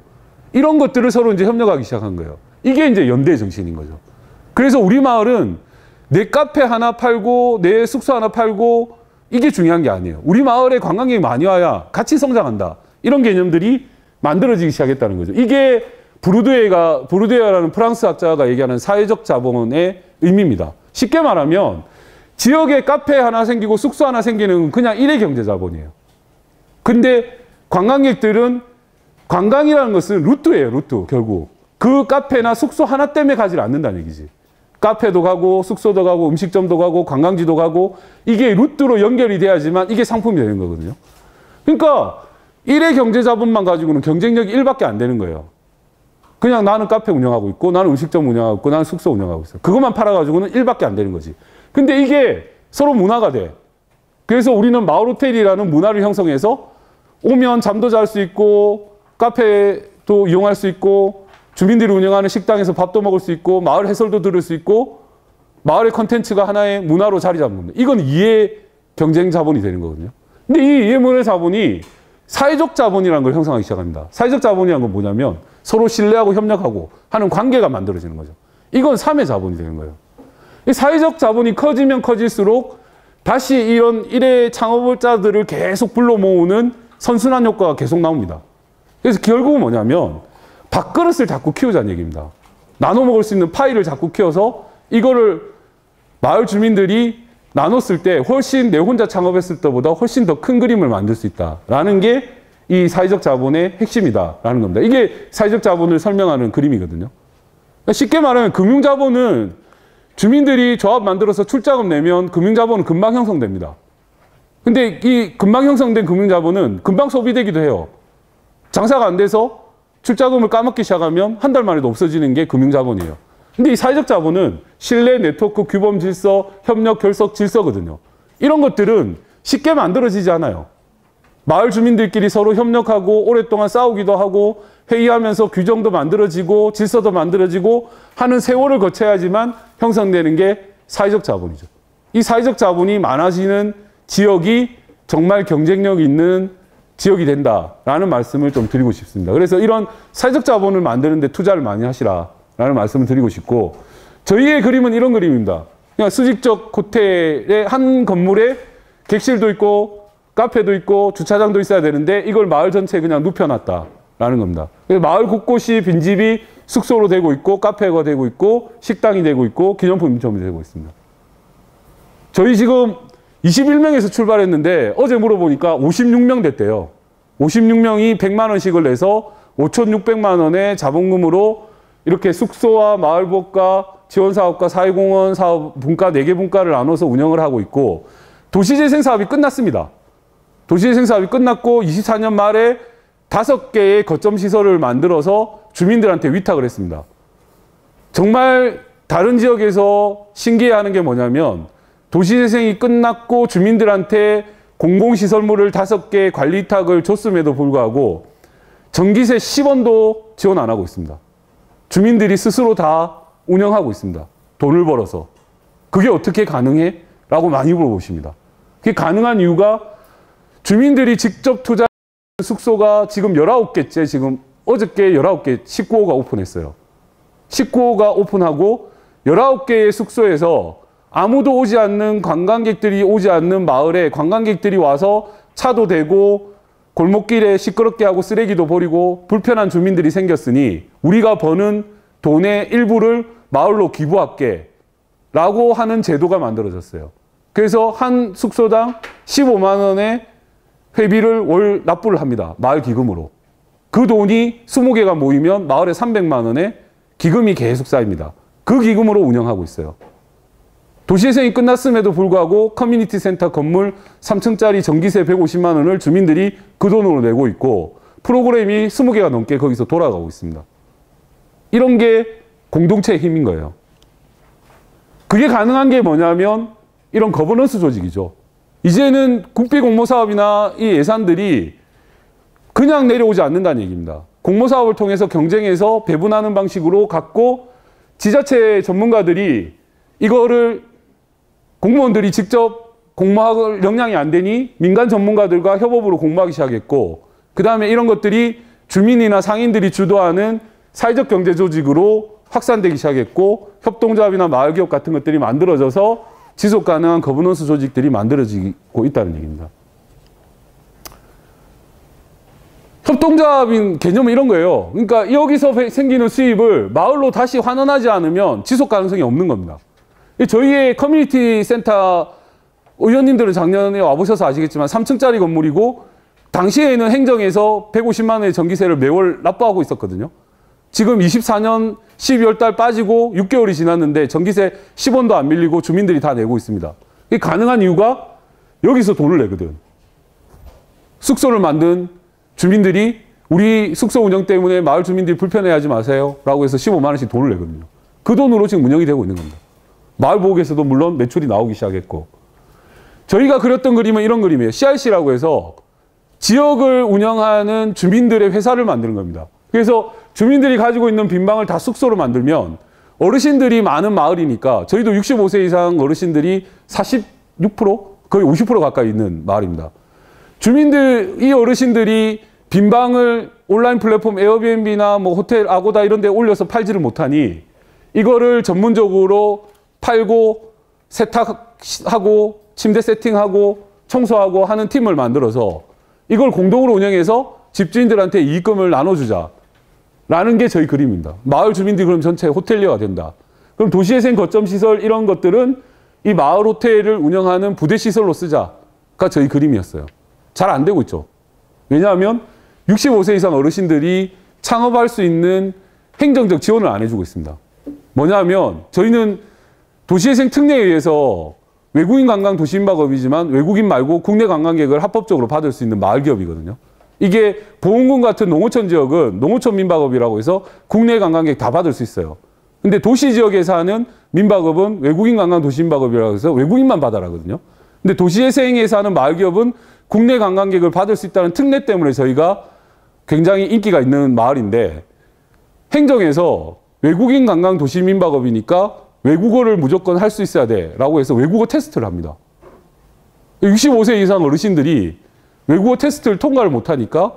이런 것들을 서로 이제 협력하기 시작한 거예요. 이게 이제 연대 정신인 거죠. 그래서 우리 마을은 내 카페 하나 팔고 내 숙소 하나 팔고 이게 중요한 게 아니에요. 우리 마을에 관광객이 많이 와야 같이 성장한다. 이런 개념들이 만들어지기 시작했다는 거죠. 이게 부르드에라는 프랑스 학자가 얘기하는 사회적 자본의 의미입니다. 쉽게 말하면 지역에 카페 하나 생기고 숙소 하나 생기는 건 그냥 일회 경제 자본이에요. 근데 관광객들은, 관광이라는 것은 루트예요, 루트. 결국 그 카페나 숙소 하나 때문에 가지 않는다는 얘기지. 카페도 가고 숙소도 가고 음식점도 가고 관광지도 가고, 이게 루트로 연결이 돼야지만 이게 상품이 되는 거거든요. 그러니까 일회 경제 자본만 가지고는 경쟁력이 1밖에 안 되는 거예요. 그냥 나는 카페 운영하고 있고 나는 음식점 운영하고 있고 나는 숙소 운영하고 있어요. 그것만 팔아가지고는 1밖에 안 되는 거지. 근데 이게 서로 문화가 돼. 그래서 우리는 마을 호텔이라는 문화를 형성해서 오면 잠도 잘 수 있고 카페도 이용할 수 있고 주민들이 운영하는 식당에서 밥도 먹을 수 있고 마을 해설도 들을 수 있고 마을의 컨텐츠가 하나의 문화로 자리 잡는 겁니다. 이건 이해 경쟁 자본이 되는 거거든요. 근데 이 이해문의 자본이 사회적 자본이라는 걸 형성하기 시작합니다. 사회적 자본이라는 건 뭐냐면 서로 신뢰하고 협력하고 하는 관계가 만들어지는 거죠. 이건 3의 자본이 되는 거예요. 이 사회적 자본이 커지면 커질수록 다시 이런 일회 창업자들을 계속 불러 모으는 선순환 효과가 계속 나옵니다. 그래서 결국은 뭐냐면 밥그릇을 자꾸 키우자는 얘기입니다. 나눠 먹을 수 있는 파이를 자꾸 키워서 이거를 마을 주민들이 나눴을 때 훨씬 내 혼자 창업했을 때보다 훨씬 더 큰 그림을 만들 수 있다라는 게 이 사회적 자본의 핵심이다라는 겁니다. 이게 사회적 자본을 설명하는 그림이거든요. 쉽게 말하면 금융자본은 주민들이 조합 만들어서 출자금 내면 금융자본은 금방 형성됩니다. 근데 이 금방 형성된 금융자본은 금방 소비되기도 해요. 장사가 안 돼서 출자금을 까먹기 시작하면 한 달 만에도 없어지는 게 금융자본이에요. 근데 이 사회적 자본은 신뢰, 네트워크, 규범, 질서, 협력, 결석, 질서거든요. 이런 것들은 쉽게 만들어지지 않아요. 마을 주민들끼리 서로 협력하고 오랫동안 싸우기도 하고 회의하면서 규정도 만들어지고 질서도 만들어지고 하는 세월을 거쳐야지만 형성되는 게 사회적 자본이죠. 이 사회적 자본이 많아지는 지역이 정말 경쟁력 있는 지역이 된다라는 말씀을 좀 드리고 싶습니다. 그래서 이런 사회적 자본을 만드는 데 투자를 많이 하시라라는 말씀을 드리고 싶고, 저희의 그림은 이런 그림입니다. 그냥 수직적 호텔의 한 건물에 객실도 있고 카페도 있고 주차장도 있어야 되는데 이걸 마을 전체에 그냥 눕혀놨다라는 겁니다. 그래서 마을 곳곳이 빈집이 숙소로 되고 있고 카페가 되고 있고 식당이 되고 있고 기념품 임점이 되고 있습니다. 저희 지금 21명에서 출발했는데 어제 물어보니까 56명 됐대요. 56명이 100만 원씩을 내서 5,600만 원의 자본금으로 이렇게 숙소와 마을복과 지원사업과 사회공헌 사업 분과 4개 분과를 나눠서 운영을 하고 있고, 도시재생 사업이 끝났습니다. 도시재생 사업이 끝났고 24년 말에 5개의 거점 시설을 만들어서 주민들한테 위탁을 했습니다. 정말 다른 지역에서 신기해하는 게 뭐냐면 도시재생이 끝났고 주민들한테 공공시설물을 5개 관리 위탁을 줬음에도 불구하고 전기세 10원도 지원 안 하고 있습니다. 주민들이 스스로 다 운영하고 있습니다. 돈을 벌어서. 그게 어떻게 가능해? 라고 많이 물어보십니다. 그게 가능한 이유가 주민들이 직접 투자한 숙소가 지금 19개째, 지금 어저께 19개, 19호가 오픈했어요. 19호가 오픈하고 19개의 숙소에서 아무도 오지 않는 관광객들이 오지 않는 마을에 관광객들이 와서 차도 대고 골목길에 시끄럽게 하고 쓰레기도 버리고 불편한 주민들이 생겼으니 우리가 버는 돈의 일부를 마을로 기부할게 라고 하는 제도가 만들어졌어요. 그래서 한 숙소당 15만 원의 회비를 월 납부를 합니다. 마을 기금으로. 그 돈이 20개가 모이면 마을에 300만 원의 기금이 계속 쌓입니다. 그 기금으로 운영하고 있어요. 도시재생이 끝났음에도 불구하고 커뮤니티 센터 건물 3층짜리 전기세 150만 원을 주민들이 그 돈으로 내고 있고 프로그램이 20개가 넘게 거기서 돌아가고 있습니다. 이런 게 공동체의 힘인 거예요. 그게 가능한 게 뭐냐면 이런 거버넌스 조직이죠. 이제는 국비 공모사업이나 이 예산들이 그냥 내려오지 않는다는 얘기입니다. 공모사업을 통해서 경쟁해서 배분하는 방식으로 갖고 지자체 전문가들이 이거를 공무원들이 직접 공모할 역량이 안 되니 민간 전문가들과 협업으로 공모하기 시작했고 그 다음에 이런 것들이 주민이나 상인들이 주도하는 사회적 경제 조직으로 확산되기 시작했고 협동조합이나 마을기업 같은 것들이 만들어져서 지속 가능한 거버넌스 조직들이 만들어지고 있다는 얘기입니다. 협동조합인 개념은 이런 거예요. 그러니까 여기서 생기는 수입을 마을로 다시 환원하지 않으면 지속 가능성이 없는 겁니다. 저희의 커뮤니티 센터 의원님들은 작년에 와보셔서 아시겠지만 3층짜리 건물이고 당시에는 행정에서 150만 원의 전기세를 매월 납부하고 있었거든요. 지금 24년 12월 달 빠지고 6개월이 지났는데 전기세 10원도 안 밀리고 주민들이 다 내고 있습니다. 이게 가능한 이유가 여기서 돈을 내거든. 숙소를 만든 주민들이 우리 숙소 운영 때문에 마을 주민들이 불편해하지 마세요 라고 해서 15만 원씩 돈을 내거든요. 그 돈으로 지금 운영이 되고 있는 겁니다. 마을보호구에서도 물론 매출이 나오기 시작했고 저희가 그렸던 그림은 이런 그림이에요. CRC라고 해서 지역을 운영하는 주민들의 회사를 만드는 겁니다. 그래서 주민들이 가지고 있는 빈방을 다 숙소로 만들면 어르신들이 많은 마을이니까 저희도 65세 이상 어르신들이 46% 거의 50% 가까이 있는 마을입니다. 주민들, 이 어르신들이 빈방을 온라인 플랫폼 에어비앤비나 뭐 호텔 아고다 이런 데 올려서 팔지를 못하니 이거를 전문적으로 팔고 세탁하고 침대 세팅하고 청소하고 하는 팀을 만들어서 이걸 공동으로 운영해서 집주인들한테 이익금을 나눠주자 라는 게 저희 그림입니다. 마을 주민들이 그럼 전체 호텔리어가 된다. 그럼 도시재생 거점 시설 이런 것들은 이 마을 호텔을 운영하는 부대 시설로 쓰자가 저희 그림이었어요. 잘 안 되고 있죠. 왜냐하면 65세 이상 어르신들이 창업할 수 있는 행정적 지원을 안 해주고 있습니다. 뭐냐면 저희는 도시재생 특례에 의해서 외국인 관광 도시민박업이지만 외국인 말고 국내 관광객을 합법적으로 받을 수 있는 마을기업이거든요. 이게 보은군 같은 농어촌 지역은 농어촌 민박업이라고 해서 국내 관광객 다 받을 수 있어요. 근데 도시 지역에서 하는 민박업은 외국인 관광 도시민박업이라고 해서 외국인만 받아라거든요. 근데 도시재생에서 하는 마을기업은 국내 관광객을 받을 수 있다는 특례 때문에 저희가 굉장히 인기가 있는 마을인데 행정에서 외국인 관광 도시민박업이니까 외국어를 무조건 할 수 있어야 돼 라고 해서 외국어 테스트를 합니다. 65세 이상 어르신들이 외국어 테스트를 통과를 못하니까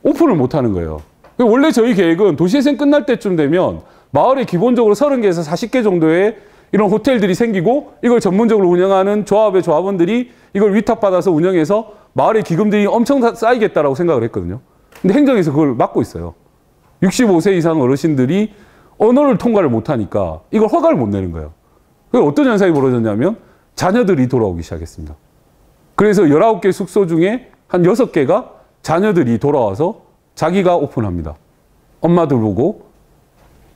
오픈을 못하는 거예요. 원래 저희 계획은 도시재생 끝날 때쯤 되면 마을에 기본적으로 30개에서 40개 정도의 이런 호텔들이 생기고 이걸 전문적으로 운영하는 조합의 조합원들이 이걸 위탁받아서 운영해서 마을에 기금들이 엄청 쌓이겠다라고 생각을 했거든요. 근데 행정에서 그걸 막고 있어요. 65세 이상 어르신들이 언어를 통과를 못하니까 이걸 허가를 못 내는 거예요. 그래서 어떤 현상이 벌어졌냐면 자녀들이 돌아오기 시작했습니다. 그래서 19개 숙소 중에 한 6개가 자녀들이 돌아와서 자기가 오픈합니다. 엄마들 보고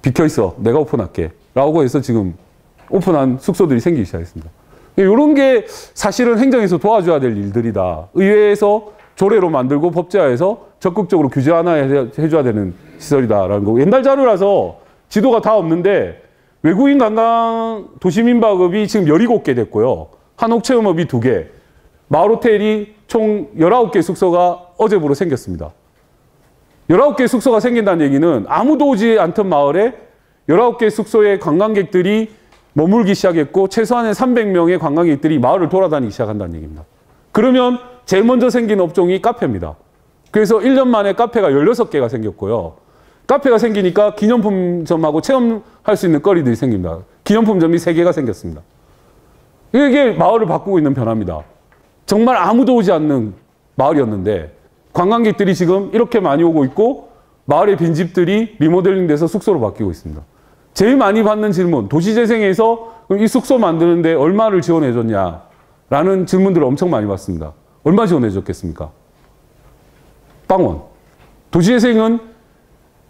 비켜있어 내가 오픈할게 라고 해서 지금 오픈한 숙소들이 생기기 시작했습니다. 이런 게 사실은 행정에서 도와줘야 될 일들이다. 의회에서 조례로 만들고 법제화해서 적극적으로 규제 하나 해줘야 되는 시설이다라는 거. 옛날 자료라서 지도가 다 없는데 외국인 관광 도시민박업이 지금 17개 됐고요. 한옥체험업이 2개, 마을호텔이 총 19개 숙소가 어제부로 생겼습니다. 19개 숙소가 생긴다는 얘기는 아무도 오지 않던 마을에 19개 숙소의 관광객들이 머물기 시작했고 최소한의 300명의 관광객들이 마을을 돌아다니기 시작한다는 얘기입니다. 그러면 제일 먼저 생긴 업종이 카페입니다. 그래서 1년 만에 카페가 16개가 생겼고요. 카페가 생기니까 기념품점하고 체험할 수 있는 거리들이 생깁니다. 기념품점이 3개가 생겼습니다. 이게 마을을 바꾸고 있는 변화입니다. 정말 아무도 오지 않는 마을이었는데 관광객들이 지금 이렇게 많이 오고 있고 마을의 빈집들이 리모델링 돼서 숙소로 바뀌고 있습니다. 제일 많이 받는 질문, 도시재생에서 이 숙소 만드는데 얼마를 지원해 줬냐라는 질문들을 엄청 많이 받습니다. 얼마 지원해 줬겠습니까? 빵원. 도시재생은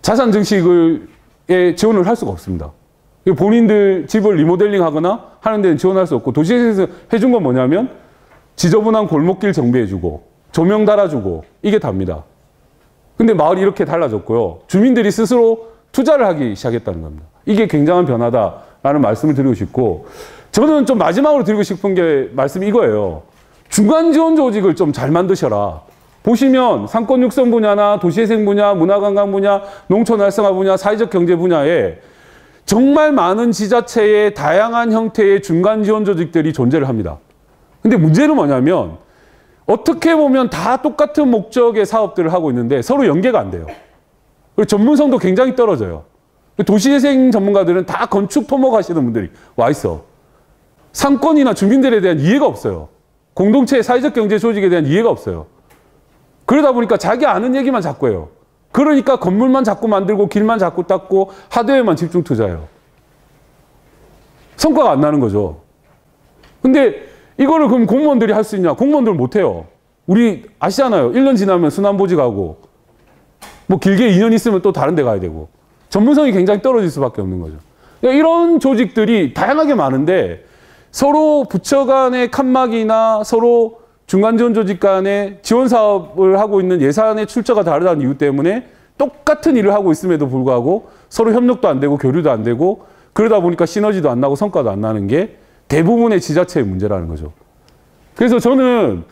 자산 증식에 지원을 할 수가 없습니다. 본인들 집을 리모델링 하거나 하는 데는 지원할 수 없고, 도시재생에서 해준 건 뭐냐면 지저분한 골목길 정비해주고 조명 달아주고 이게 답니다. 근데 마을이 이렇게 달라졌고요. 주민들이 스스로 투자를 하기 시작했다는 겁니다. 이게 굉장한 변화다라는 말씀을 드리고 싶고, 저는 좀 마지막으로 드리고 싶은 게 말씀이 이거예요. 중간 지원 조직을 좀 잘 만드셔라. 보시면 상권 육성 분야나 도시재생 분야, 문화관광 분야, 농촌 활성화 분야, 사회적 경제 분야에 정말 많은 지자체의 다양한 형태의 중간 지원 조직들이 존재를 합니다. 근데 문제는 뭐냐면 어떻게 보면 다 똑같은 목적의 사업들을 하고 있는데 서로 연계가 안 돼요. 그리고 전문성도 굉장히 떨어져요. 도시재생 전문가들은 다 건축 토목 하시는 분들이 와 있어. 상권이나 주민들에 대한 이해가 없어요. 공동체의 사회적 경제 조직에 대한 이해가 없어요. 그러다 보니까 자기 아는 얘기만 자꾸 해요. 그러니까 건물만 자꾸 만들고 길만 자꾸 닦고 하드웨어만 집중 투자해요. 성과가 안 나는 거죠. 근데 이거를 그럼 공무원들이 할 수 있냐? 공무원들은 못 해요. 우리 아시잖아요. 1년 지나면 순환보직하고 뭐 길게 2년 있으면 또 다른 데 가야 되고 전문성이 굉장히 떨어질 수밖에 없는 거죠. 이런 조직들이 다양하게 많은데 서로 부처 간의 칸막이나 서로 중간지원 조직 간의 지원 사업을 하고 있는 예산의 출처가 다르다는 이유 때문에 똑같은 일을 하고 있음에도 불구하고 서로 협력도 안 되고 교류도 안 되고 그러다 보니까 시너지도 안 나고 성과도 안 나는 게 대부분의 지자체의 문제라는 거죠. 그래서 저는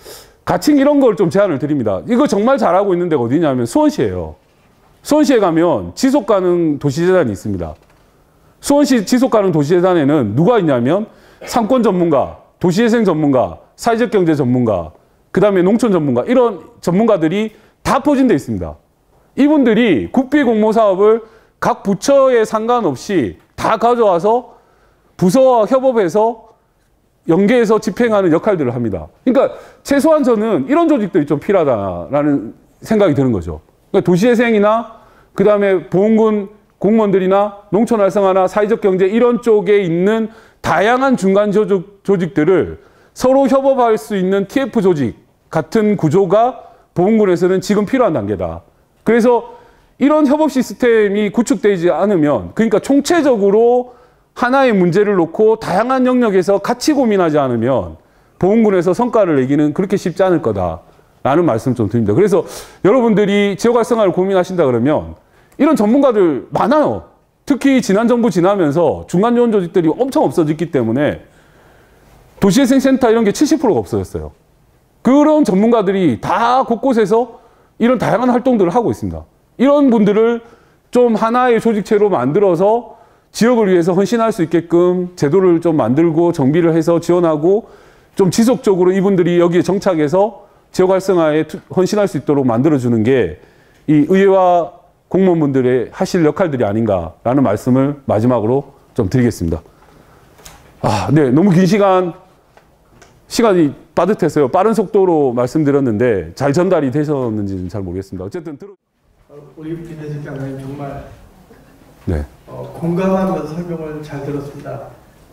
가칭 이런 걸 좀 제안을 드립니다. 이거 정말 잘하고 있는 데가 어디냐면 수원시예요. 수원시에 가면 지속가능 도시재단이 있습니다. 수원시 지속가능 도시재단에는 누가 있냐면 상권 전문가, 도시재생 전문가, 사회적 경제 전문가, 그 다음에 농촌 전문가, 이런 전문가들이 다 포진되어 있습니다. 이분들이 국비 공모 사업을 각 부처에 상관없이 다 가져와서 부서와 협업해서 연계해서 집행하는 역할들을 합니다. 그러니까 최소한 저는 이런 조직들이 좀 필요하다라는 생각이 드는 거죠. 그러니까 도시재생이나 그 다음에 보훈군 공무원들이나 농촌 활성화나 사회적 경제 이런 쪽에 있는 다양한 중간 조직들을 서로 협업할 수 있는 TF 조직 같은 구조가 보훈군에서는 지금 필요한 단계다. 그래서 이런 협업 시스템이 구축되지 않으면, 그러니까 총체적으로 하나의 문제를 놓고 다양한 영역에서 같이 고민하지 않으면 보훈군에서 성과를 내기는 그렇게 쉽지 않을 거다라는 말씀 좀 드립니다. 그래서 여러분들이 지역 활성화를 고민하신다 그러면 이런 전문가들 많아요. 특히 지난 정부 지나면서 중간 지원 조직들이 엄청 없어졌기 때문에 도시재생센터 이런 게 70%가 없어졌어요. 그런 전문가들이 다 곳곳에서 이런 다양한 활동들을 하고 있습니다. 이런 분들을 좀 하나의 조직체로 만들어서 지역을 위해서 헌신할 수 있게끔 제도를 좀 만들고 정비를 해서 지원하고 좀 지속적으로 이분들이 여기에 정착해서 지역 활성화에 헌신할 수 있도록 만들어주는 게 이 의회와 공무원분들의 하실 역할들이 아닌가라는 말씀을 마지막으로 좀 드리겠습니다. 네, 너무 긴 시간이 빠듯해서요. 빠른 속도로 말씀드렸는데 잘 전달이 되셨는지는 잘 모르겠습니다. 어쨌든 우리 비대위원장님 정말 네. 공감하면서 설명을 잘 들었습니다.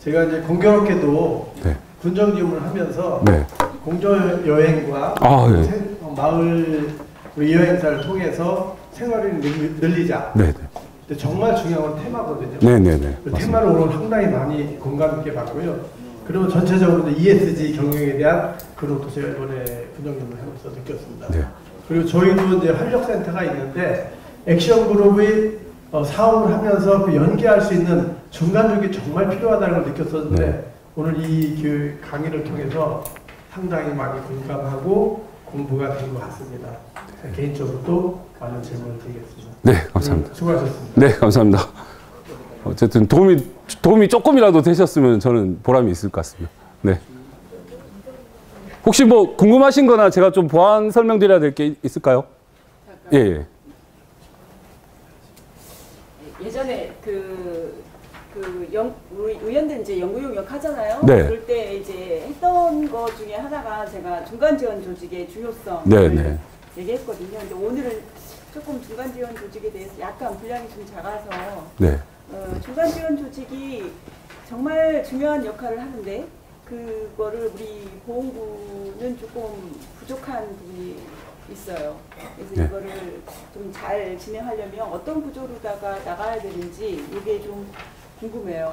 제가 이제 공교롭게도 네. 군정지원을 하면서 네. 공조 여행과 네. 마을 여행사를 통해서 생활을 늘리자. 네. 근데 정말 중요한 건 테마거든요. 네네네. 그 테마를 오늘 상당히 많이 공감 있게 봤고요. 그리고 전체적으로 ESG 경영에 대한 그룹도 제가 이번에 군정지원을 하면서 느꼈습니다. 네. 그리고 저희도 이제 활력센터가 있는데 액션 그룹이 사업을 하면서 그 연계할 수 있는 중간적이 정말 필요하다는 걸 느꼈었는데 네. 오늘 이 강의를 통해서 상당히 많이 공감하고 공부가 된 것 같습니다. 개인적으로 또 많은 질문을 드리겠습니다. 네, 감사합니다. 수고하셨습니다. 네, 감사합니다. 어쨌든 도움이 조금이라도 되셨으면 저는 보람이 있을 것 같습니다. 네. 혹시 뭐 궁금하신 거나 제가 좀 보완 설명드려야 될 게 있을까요? 예, 예. 예전에 우리 의원들 이제 연구 용역 하잖아요. 네. 그럴 때 이제 했던 거 중에 하나가 제가 중간 지원 조직의 중요성을 네, 네. 얘기했거든요. 근데 오늘은 조금 중간 지원 조직에 대해서 약간 분량이 좀 작아서 네. 중간 지원 조직이 정말 중요한 역할을 하는데 그거를 우리 보훈부는 조금 부족한 부분이 있어요. 그래서 네. 이거를 좀 잘 진행하려면 어떤 구조로다가 나가야 되는지 이게 좀 궁금해요.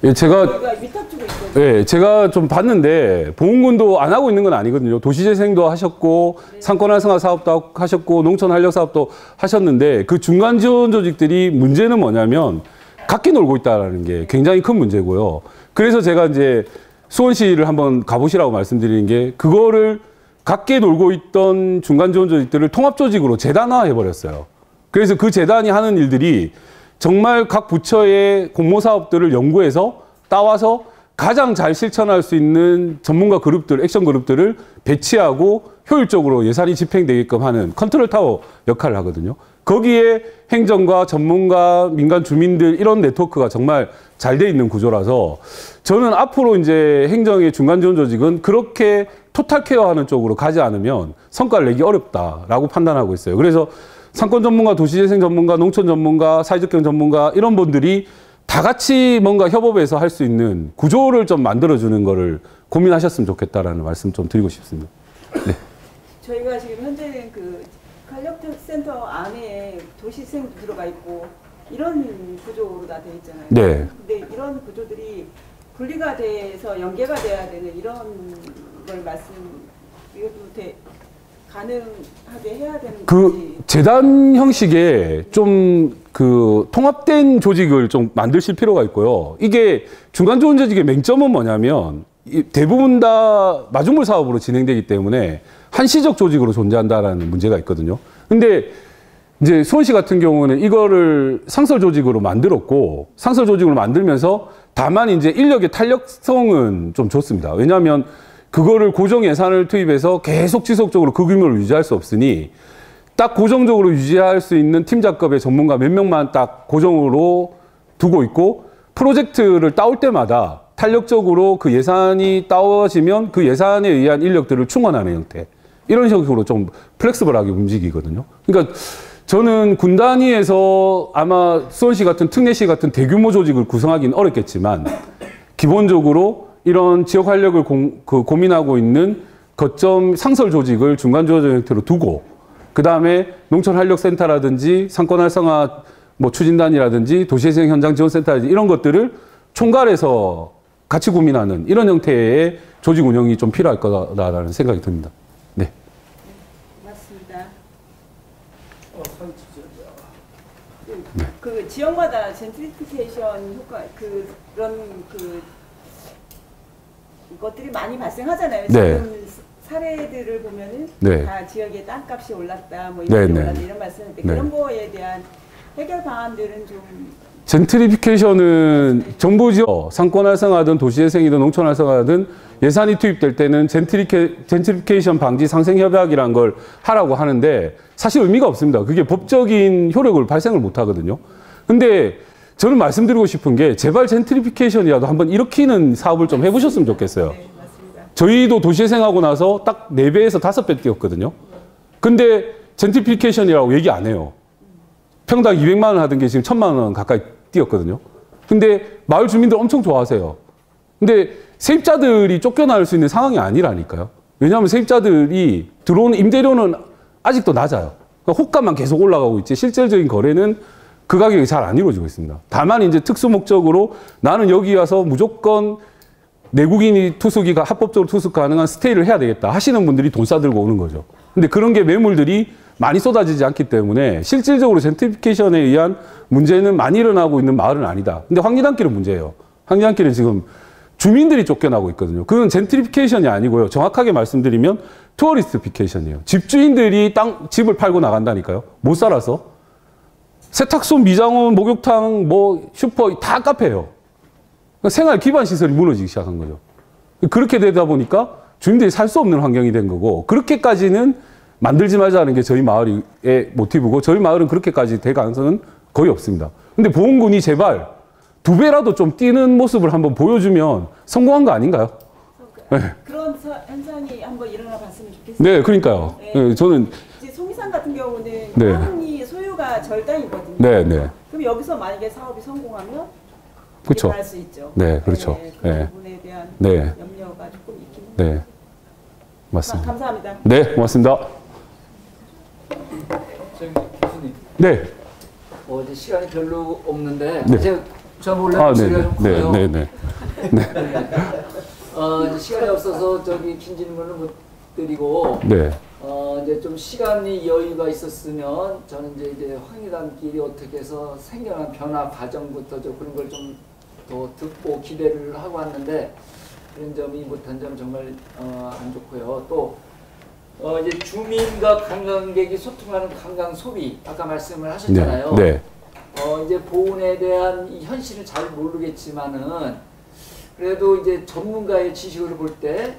예, 제가 우리가 위탁 주고 있거든요. 예, 제가 좀 봤는데 보훈군도 안 하고 있는 건 아니거든요. 도시재생도 하셨고 네. 상권 활성화 사업도 하셨고 농촌 활력 사업도 하셨는데 그 중간 지원 조직들이 문제는 뭐냐면 각기 놀고 있다라는 게 굉장히 큰 문제고요. 그래서 제가 이제 수원시를 한번 가보시라고 말씀드리는 게 그거를 각계 놀고 있던 중간 지원 조직들을 통합 조직으로 재단화해 버렸어요. 그래서 그 재단이 하는 일들이 정말 각 부처의 공모 사업들을 연구해서 따와서 가장 잘 실천할 수 있는 전문가 그룹들, 액션 그룹들을 배치하고 효율적으로 예산이 집행되게끔 하는 컨트롤 타워 역할을 하거든요. 거기에 행정과 전문가, 민간 주민들 이런 네트워크가 정말 잘 돼 있는 구조라서 저는 앞으로 이제 행정의 중간 지원 조직은 그렇게 토탈 케어하는 쪽으로 가지 않으면 성과를 내기 어렵다라고 판단하고 있어요. 그래서 상권 전문가, 도시재생 전문가, 농촌 전문가, 사회적 경영 전문가 이런 분들이 다 같이 뭔가 협업해서 할 수 있는 구조를 좀 만들어주는 거를 고민하셨으면 좋겠다라는 말씀 좀 드리고 싶습니다. 네. 저희가 지금 현재는 그 활력센터 안에 도시생도 들어가 있고 이런 구조로 다 돼 있잖아요. 네. 근데 이런 구조들이 분리가 돼서 연계가 돼야 되는 이런 걸 이것도 가능하게 해야 되는 그 건지. 재단 형식의 좀 그 통합된 조직을 좀 만드실 필요가 있고요. 이게 중간 지원 조직의 맹점은 뭐냐면 대부분 다 마중물 사업으로 진행되기 때문에 한시적 조직으로 존재한다라는 문제가 있거든요. 근데 이제 수원시 같은 경우는 이거를 상설 조직으로 만들었고 상설 조직으로 만들면서 다만 이제 인력의 탄력성은 좀 좋습니다. 왜냐하면 그거를 고정 예산을 투입해서 계속 지속적으로 그 규모를 유지할 수 없으니 딱 고정적으로 유지할 수 있는 팀장급의 전문가 몇 명만 딱 고정으로 두고 있고 프로젝트를 따올 때마다 탄력적으로 그 예산이 따워지면 그 예산에 의한 인력들을 충원하는 형태. 이런 식으로 좀 플렉스블하게 움직이거든요. 그러니까 저는 군 단위에서 아마 수원시 같은 특례시 같은 대규모 조직을 구성하기는 어렵겠지만 기본적으로 이런 지역 활력을 고민하고 있는 거점 상설 조직을 중간 지원 형태로 두고 그 다음에 농촌 활력센터라든지 상권 활성화 뭐 추진단이라든지 도시재생 현장 지원센터라든지 이런 것들을 총괄해서 같이 고민하는 이런 형태의 조직 운영이 좀 필요할 거다라는 생각이 듭니다. 네. 맞습니다. 그 지역마다 젠트리피케이션 효과 그런 것들이 많이 발생하잖아요. 네. 지금 사례들을 보면은 네. 다 지역의 땅값이 올랐다, 뭐 네, 이런 네. 올랐다 이런 말씀인데 네. 그런 거에 대한 해결 방안들은 좀 젠트리피케이션은 정부 지역 상권 활성화든 도시재생이든 농촌 활성화든 예산이 투입될 때는 젠트리피케이션 방지 상생 협약이라는 걸 하라고 하는데 사실 의미가 없습니다. 그게 법적인 효력을 발생을 못 하거든요. 근데 저는 말씀드리고 싶은 게 제발 젠트리피케이션이라도 한번 일으키는 사업을 좀 해보셨으면 좋겠어요. 네, 맞습니다. 저희도 도시재생하고 나서 딱 4배에서 5배 뛰었거든요. 근데 젠트리피케이션이라고 얘기 안 해요. 평당 200만 원 하던 게 지금 1000만 원 가까이 뛰었거든요. 근데 마을 주민들 엄청 좋아하세요. 근데 세입자들이 쫓겨날 수 있는 상황이 아니라니까요. 왜냐하면 세입자들이 들어오는 임대료는 아직도 낮아요. 그러니까 호가만 계속 올라가고 있지 실질적인 거래는 그 가격이 잘 안 이루어지고 있습니다. 다만 이제 특수 목적으로 나는 여기 와서 무조건 내국인이 투숙이가 합법적으로 투숙 가능한 스테이를 해야 되겠다 하시는 분들이 돈 싸들고 오는 거죠. 근데 그런 게 매물들이 많이 쏟아지지 않기 때문에 실질적으로 젠트리피케이션에 의한 문제는 많이 일어나고 있는 마을은 아니다. 근데 황리단길은 문제예요. 황리단길은 지금 주민들이 쫓겨나고 있거든요. 그건 젠트리피케이션이 아니고요. 정확하게 말씀드리면 투어리스트피케이션이에요. 집주인들이 집을 팔고 나간다니까요. 못 살아서. 세탁소, 미장원, 목욕탕, 뭐 슈퍼 다 카페예요. 생활 기반 시설이 무너지기 시작한 거죠. 그렇게 되다 보니까 주민들이 살 수 없는 환경이 된 거고 그렇게까지는 만들지 말자는 게 저희 마을의 모티브고 저희 마을은 그렇게까지 될 가능성은 거의 없습니다. 근데 보훈군이 제발 2배라도 좀 뛰는 모습을 한번 보여주면 성공한 거 아닌가요? 네. 그런 현상이 한번 일어나 봤으면 좋겠어요. 네, 그러니까요. 네. 네, 저는 이제 송리산 같은 경우는 네. 땅이 소유가 절단이거든요. 네, 네. 그럼 여기서 만약에 사업이 성공하면 그렇죠. 할 수 있죠. 네, 그렇죠. 네, 그 네. 부분에 대한 네. 염려가 조금 있긴 해요. 네. 맞습니다. 감사합니다. 네, 고맙습니다. 교수님, 네. 이제 시간이 별로 없는데 네. 제가 원래 아, 목소리가 네, 좀 네, 커요. 네, 네. 이제 시간이 없어서 긴 질문을 못 드리고 네. 이제 좀 시간이 여유가 있었으면 저는 이제 황리단길이 어떻게 해서 생겨난 변화 과정부터 그런 걸 좀 더 듣고 기대를 하고 왔는데 그런 점이 못한 점 정말 안 좋고요. 또 이제 주민과 관광객이 소통하는 관광 소비 아까 말씀을 하셨잖아요. 네. 네. 이제 보훈에 대한 이 현실을 잘 모르겠지만은 그래도 이제 전문가의 지식을 볼 때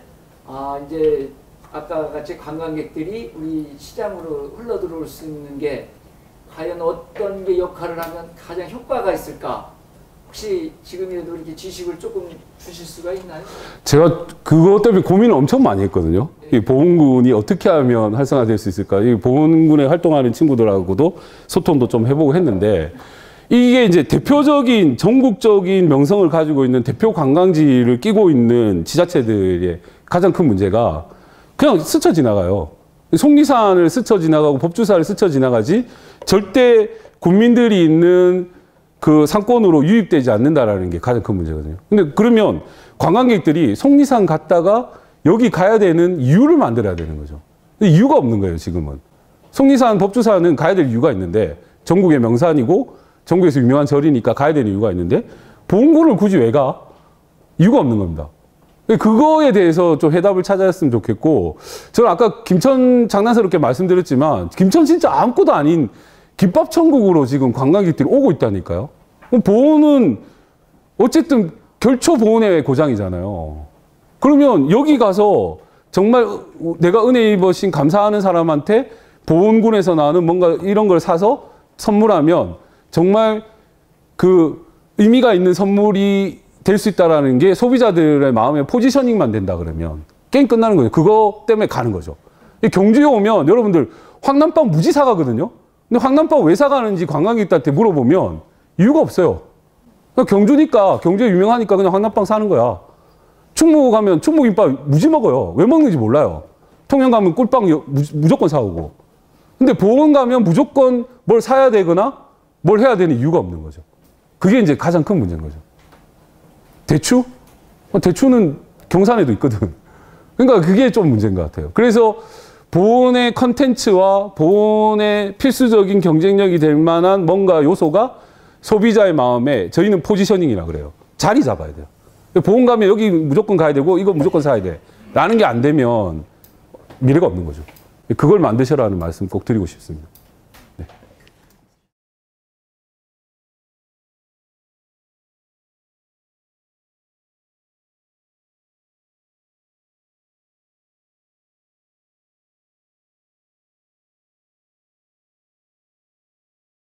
이제 아까 같이 관광객들이 우리 시장으로 흘러 들어올 수 있는 게 과연 어떤 게 역할을 하면 가장 효과가 있을까? 혹시 지금이라도 이렇게 지식을 조금 주실 수가 있나요? 제가 그것 때문에 고민을 엄청 많이 했거든요. 이 보훈군이 어떻게 하면 활성화될 수 있을까? 이 보훈군에 활동하는 친구들하고도 소통도 좀 해보고 했는데 이게 이제 대표적인 전국적인 명성을 가지고 있는 대표 관광지를 끼고 있는 지자체들의 가장 큰 문제가 그냥 스쳐 지나가요. 속리산을 스쳐 지나가고 법주사를 스쳐 지나가지 절대 국민들이 있는 그 상권으로 유입되지 않는다라는 게 가장 큰 문제거든요. 근데 그러면 관광객들이 속리산 갔다가 여기 가야 되는 이유를 만들어야 되는 거죠. 근데 이유가 없는 거예요, 지금은. 속리산, 법주사는 가야 될 이유가 있는데 전국의 명산이고 전국에서 유명한 절이니까 가야 되는 이유가 있는데 보훈군을 굳이 왜 가? 이유가 없는 겁니다. 그거에 대해서 좀 해답을 찾았으면 좋겠고 저는 아까 김천 장난스럽게 말씀드렸지만 김천 진짜 아무것도 아닌 김밥 천국으로 지금 관광객들이 오고 있다니까요. 보훈은 어쨌든 결초 보훈의 고장이잖아요. 그러면 여기 가서 정말 내가 은혜 입으신 감사하는 사람한테 보훈군에서 나는 뭔가 이런 걸 사서 선물하면 정말 그 의미가 있는 선물이 될 수 있다라는 게 소비자들의 마음에 포지셔닝만 된다 그러면 게임 끝나는 거죠. 그거 때문에 가는 거죠. 경주에 오면 여러분들 황남빵 무지 사가거든요. 근데 황남빵 왜 사가는지 관광객들한테 물어보면 이유가 없어요. 경주니까, 경주에 유명하니까 그냥 황남빵 사는 거야. 충무 가면 충무김밥 무지 먹어요. 왜 먹는지 몰라요. 통영 가면 꿀빵 무조건 사오고. 근데 보훈 가면 무조건 뭘 사야 되거나 뭘 해야 되는 이유가 없는 거죠. 그게 이제 가장 큰 문제인 거죠. 대추? 대추는 경산에도 있거든. 그러니까 그게 좀 문제인 것 같아요. 그래서 보훈의 컨텐츠와 보훈의 필수적인 경쟁력이 될 만한 뭔가 요소가 소비자의 마음에 저희는 포지셔닝이라 그래요. 자리 잡아야 돼요. 보훈 가면 여기 무조건 가야 되고 이거 무조건 사야 돼. 라는 게 안 되면 미래가 없는 거죠. 그걸 만드셔라는 말씀 꼭 드리고 싶습니다.